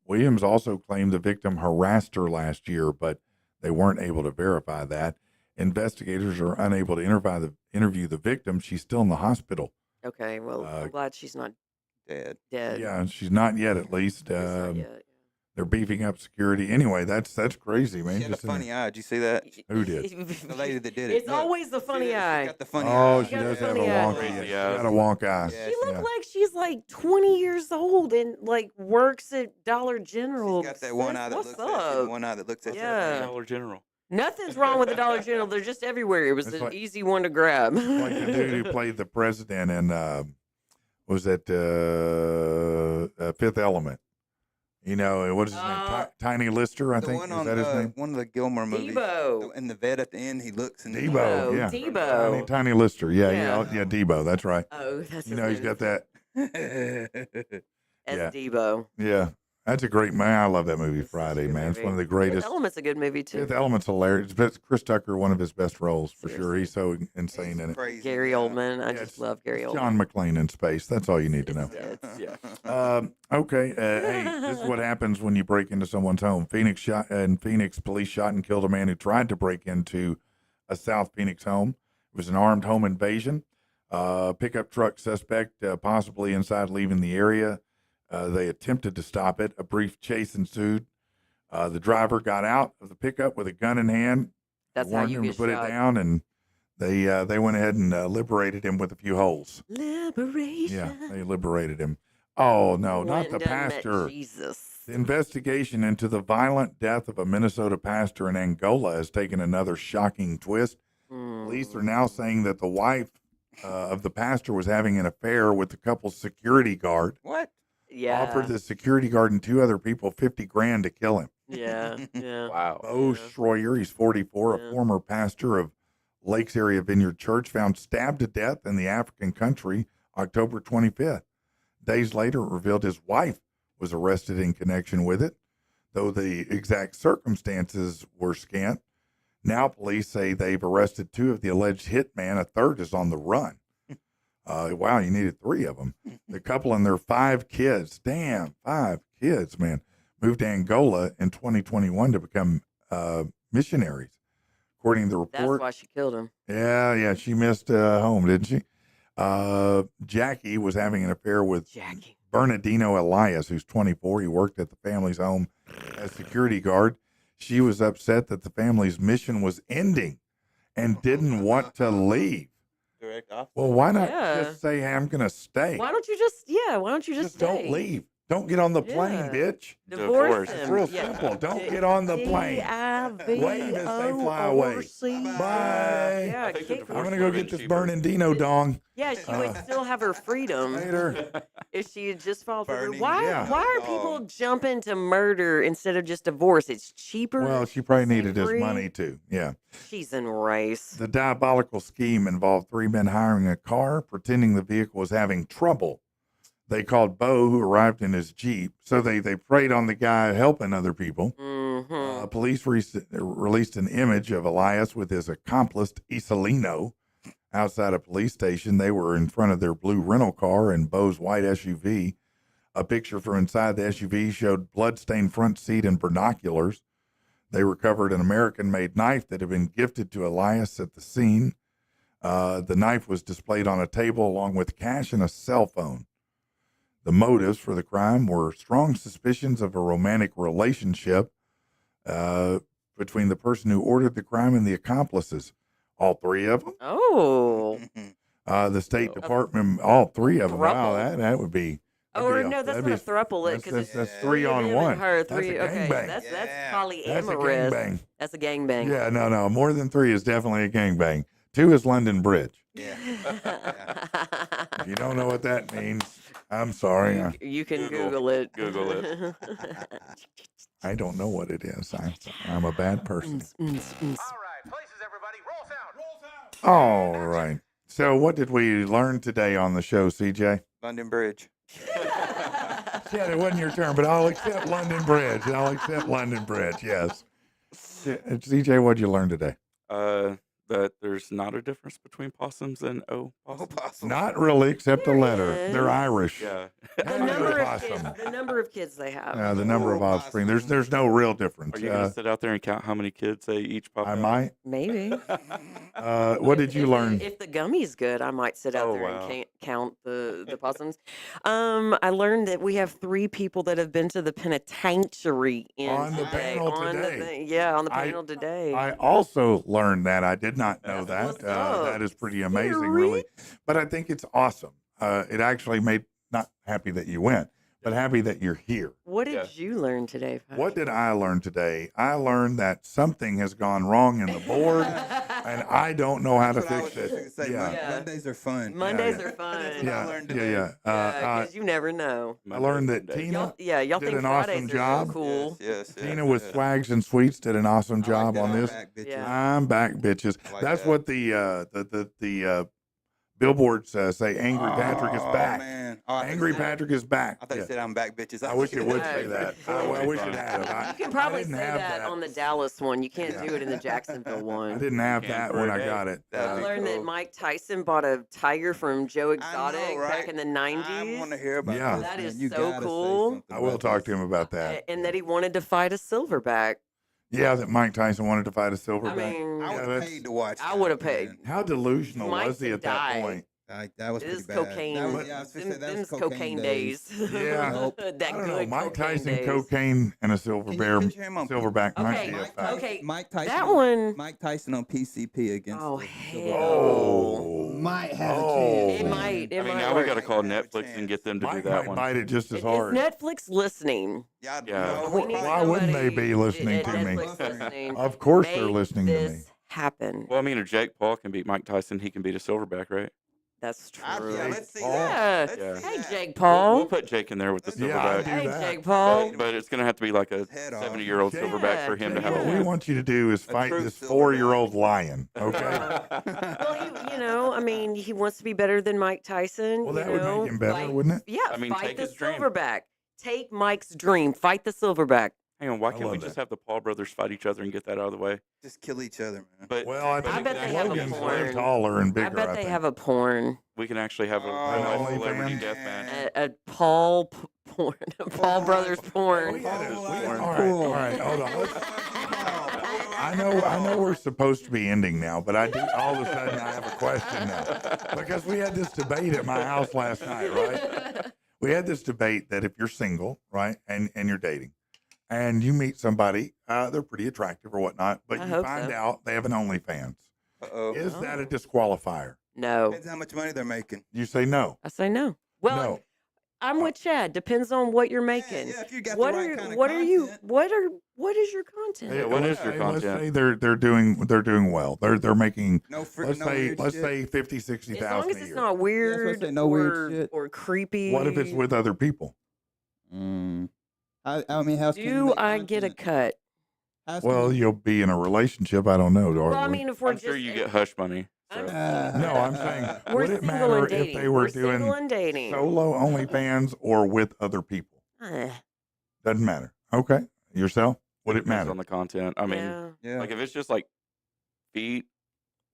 Williams also claimed the victim harassed her last year, but they weren't able to verify that. Investigators are unable to interview the victim. She's still in the hospital. Okay, well, I'm glad she's not Dead. dead. She's not yet, at least. Not yet. They're beefing up security. Anyway, that's crazy, man. She had a funny eye. Did you see that? Who did? The lady that did it. It's always the funny She eye. got the funny Oh, eye. she got does the have a funny eye. wonk eye. Crazy She eye. got a wonk eye. Yeah, She looks like she's like 20 years old and like works at Dollar General. She's got that one eye that What's looks at you, the up? one eye that looks at Yeah. Dollar General. Nothing's wrong with the Dollar General. They're just everywhere. It was It's an like- easy one to grab. Like the dude who played the president in was that Fifth Element? You know, what is his name? Tiny Lister, I The think. one Is on that his name? one of the Gilmore movies. Debo. In the vet at the end, he looks and Debo, yeah. Debo. Tiny Lister. Yeah, Yeah. yeah, Debo. That's right. Oh, that's You his know, he's name. got that. As yeah. Debo. Yeah. That's a great, man. I love that movie, It's such a Friday, good man. It's movie. one of the Fifth greatest. Element's a good movie too. Fifth Element's hilarious. But Chris Tucker, one of his best roles, for sure. Seriously. He's so insane in it. Crazy. Gary yeah. Oldman. I Yeah, just love Gary Oldman. John McClane in space. That's all you need to know. Yeah. Okay. Hey, this is what happens when you break into someone's home. Phoenix, police shot and killed a man who tried to break into a South Phoenix home. It was an armed home invasion. Pickup truck suspect possibly inside leaving the area. They attempted to stop it. A brief chase ensued. The driver got out of the pickup with a gun in hand. That's how warned you him get to put shot. it down, and they went ahead and liberated him with a few holes. Liberation. Yeah, they liberated him. Oh no, Went not the and done met pastor. Jesus. The investigation into the violent death of a Minnesota pastor in Angola has taken another shocking twist. Police are now saying that the wife of the pastor was having an affair with the couple's security guard. What? Yeah. Offered the security guard and two other people $50,000 to kill him. Yeah. Yeah. Wow. Bo Schroyer, he's 44, Yeah. a former pastor of Lakes Area Vineyard Church, found stabbed to death in the African country October 25th. Days later, it revealed his wife was arrested in connection with it, though the exact circumstances were scant. Now police say they've arrested two of the alleged hitman. A third is on the run. Wow, you needed 3 of them. The couple and their 5 kids, damn, 5 kids, man, moved to Angola in 2021 to become missionaries. According to the report. That's why she killed him. Yeah, she missed home, didn't she? Jackie was having an affair with Bernardino Elias, who's 24. He worked at the family's home as security guard. She was upset that the family's mission was ending and didn't want to leave. Direct opposite. Well, why not just say, hey, I'm going to stay? Why don't you just stay? Don't leave. Don't get on the plane, bitch. Divorce It's him. real simple. Don't get on the plane. Wave as they fly away. Bye. Yeah, I'm going to go get this Bernardino dong. Yeah, she would still have her freedom Later. if she had just followed through. Bernie, Why are people jumping to murder instead of just divorce? It's cheaper. Well, she probably needed his free. money too. Yeah. She's in race. The diabolical scheme involved 3 men hiring a car, pretending the vehicle was having trouble. They called Bo, who arrived in his Jeep. So they preyed on the guy helping other people. Mm-hmm. Police released an image of Elias with his accomplice, Isolino, outside a police station. They were in front of their blue rental car and Bo's white SUV. A picture from inside the SUV showed bloodstained front seat and binoculars. They recovered an American-made knife that had been gifted to Elias at the scene. The knife was displayed on a table along with cash and a cell phone. The motives for the crime were strong suspicions of a romantic relationship between the person who ordered the crime and the accomplices. All 3 of them? Oh. The State Department, all 3 of them. Wow, that would be. That's not a throuple. That's 3 on 1. Her, That's a okay, gangbang. that's That's a polyamorous. gangbang. That's a gangbang. Yeah, no. More than 3 is definitely a gangbang. 2 is London Bridge. Yeah. If you don't know what that means, I'm sorry. You can Google it. Google it. I don't know what it is. I'm a bad person. All right, places, everybody. Roll sound. Roll sound. All right. So what did we learn today on the show, CJ? London Bridge. Yeah, it wasn't your turn, but I'll accept London Bridge. Yes. CJ, what'd you learn today? That there's not a difference between possums and opossums. Not really, except the letter. They're Irish. Yeah. The number of kids they have. The number of offspring. There's no real difference. Are you going to sit out there and count how many kids they each pop I out? might. Maybe. What did you learn? If the gummy's good, I might sit out there and count the possums. I learned that we have 3 people that have been to the penitentiary On the panel today. On the panel today. I also learned that. I did not know that. That is pretty amazing, really. But I think it's awesome. It actually made not happy that you went, but happy that you're here. What did you learn today, Patrick? What did I learn today? I learned that something has gone wrong in the board, and I don't know how to fix it. Mondays are fun. Mondays are fun. Because you never know. I learned that Tina y'all did think an awesome Fridays job. are so cool. Yes. Tina with Swags and Sweets did an awesome job on this. I'm back, bitches. That's what the billboards say. Angry Patrick is back. Man. Angry Patrick is back. I thought you said I'm back, bitches. I wish it would say that. I wish it had. You can probably say that on the Dallas one. You can't do it in the Jacksonville one. I didn't have that when I got it. I learned that Mike Tyson bought a tiger from Joe Exotic back in the 90s. I want to hear about Yeah. this. That man. is You so gotta say cool. something I will about talk this. to him about that. And that he wanted to fight a silverback. Yeah, that Mike Tyson wanted to fight a silverback. I mean, I would have paid to watch. I would have paid. How delusional Mike was he at that died. point? That was It pretty is bad. cocaine. That was, yeah, I was gonna say, that was Them's cocaine days. Yeah. Nope. That I don't know. good Mike cocaine Tyson, days. cocaine, and a Can you picture him on silverback might Okay, be a fact. okay. Mike Tyson. That one. Mike Tyson on PCP against. Oh, the hell. Oh. Might have a Oh. chance. It might. It I mean, might now we work. got to call Netflix and get them to do Mike that might one. bite it just as Is hard. Netflix listening? Yeah. Yeah. We need Why wouldn't they somebody be listening at to me? Netflix listening. Of course they're Make listening to me. this happen. Well, I mean, if Jake Paul can beat Mike Tyson, he can beat a silverback, right? That's true. Yeah, let's see Paul. that. Yeah. Let's see Hey, that. Jake We'll Paul. put Jake in there with the Yeah, I'll silverback. do Hey, that. Jake Paul. But it's going to have to be like a Head off. 70-year-old silverback for him to have What a we want you to do is fight true this silverback. 4-year-old lion, okay? Well, I mean, he wants to be better than Mike Tyson. Well, you that would know? make him better, Fight- wouldn't it? Yeah, I mean, fight take the his dream. silverback. Take Mike's dream. Fight the silverback. Hang on, why I can't we love just that. have the Paul brothers fight each other and get that out of the way? Just kill each other, man. But Well, I but think bet they have a Logan's porn. way taller and bigger. I bet they think. have a porn, we can actually have a Oh, real life OnlyFans? celebrity deathmatch. a Paul porn, a Paul Brothers porn. We had a- Oh, we- that's all right, hold on. I know we're supposed to be ending now, but I do. All of a sudden, I have a question now because we had this debate at my house last night, right? We had this debate that if you're single, right, and you're dating, and you meet somebody, they're pretty attractive or whatnot, but I you hope find so. out they have an OnlyFans. Uh-oh. Is that a disqualifier? No, Depends how much money they're making. You say no. I say no. Well, No. I'm with Chad. Depends on what you're making. Yeah, if you got what the right are kind of what are you content. what is your content? Yeah, what is your Let's content? say they're doing well. They're making No let's weird say shit. 50, As 60,000 long as a it's year. not weird, say no weird shit. or creepy. What if it's with other people? I mean, how Do I get a cut? Well, you'll be in a relationship. I don't know. Well, I mean, if we're I'm just sure you get hush money. I'm- So. no, I'm saying, we're would it single matter and if dating. they were We're single doing and dating. solo OnlyFans or with other people? Doesn't matter. Okay, yourself. Would it Depends matter? on the content. I mean, yeah. like if it's just like feet,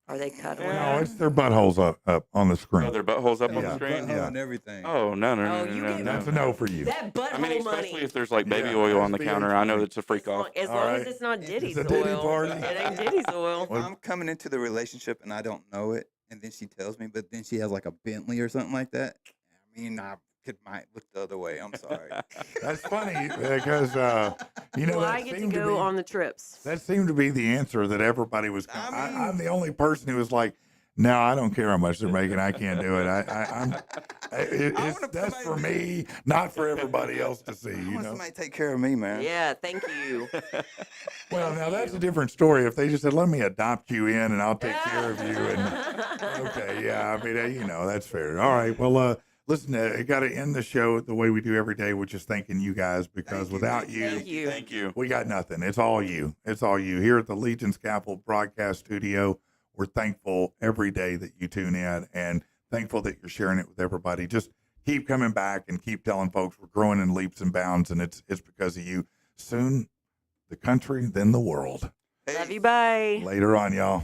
Are they cuddling? No, it's their buttholes up on the screen. oh, their buttholes up on Yeah. the screen. Yeah. and everything. Oh no no Oh, no you no get- no. That's a no for you. That butthole I mean, especially money. if there's like baby Yeah, oil on the that's counter, I know VH1. that's a freak off. As All long right. as it's not Diddy's a Diddy oil. party. It ain't Diddy's oil. If I'm coming into the relationship and I don't know it, and then she tells me, but then she has like a Bentley or something like that, I mean, I might look the other way. I'm sorry. That's funny because you know Well, that I get to seemed go be, on the trips. that seemed to be the answer that everybody was. I mean- I'm the only person who was like, no, I don't care how much they're making. I can't do it. That's for me, not for everybody else to see. I You want know. somebody to take care of me, man. Yeah, thank you. Well, now that's a different story. If they just said, "Let me adopt you in, and I'll take care of you," and okay, yeah, I mean, you know, that's fair. All right, well, listen, I got to end the show the way we do every day, which is thanking you guys because without Thank you. Thank you. we got nothing. It's all you. It's all you. Here at the Legion Scaffold Broadcast Studio, we're thankful every day that you tune in and thankful that you're sharing it with everybody. Just keep coming back and keep telling folks we're growing in leaps and bounds, and it's because of you. Soon, the country, then the world. Love you. Bye. Later on, y'all.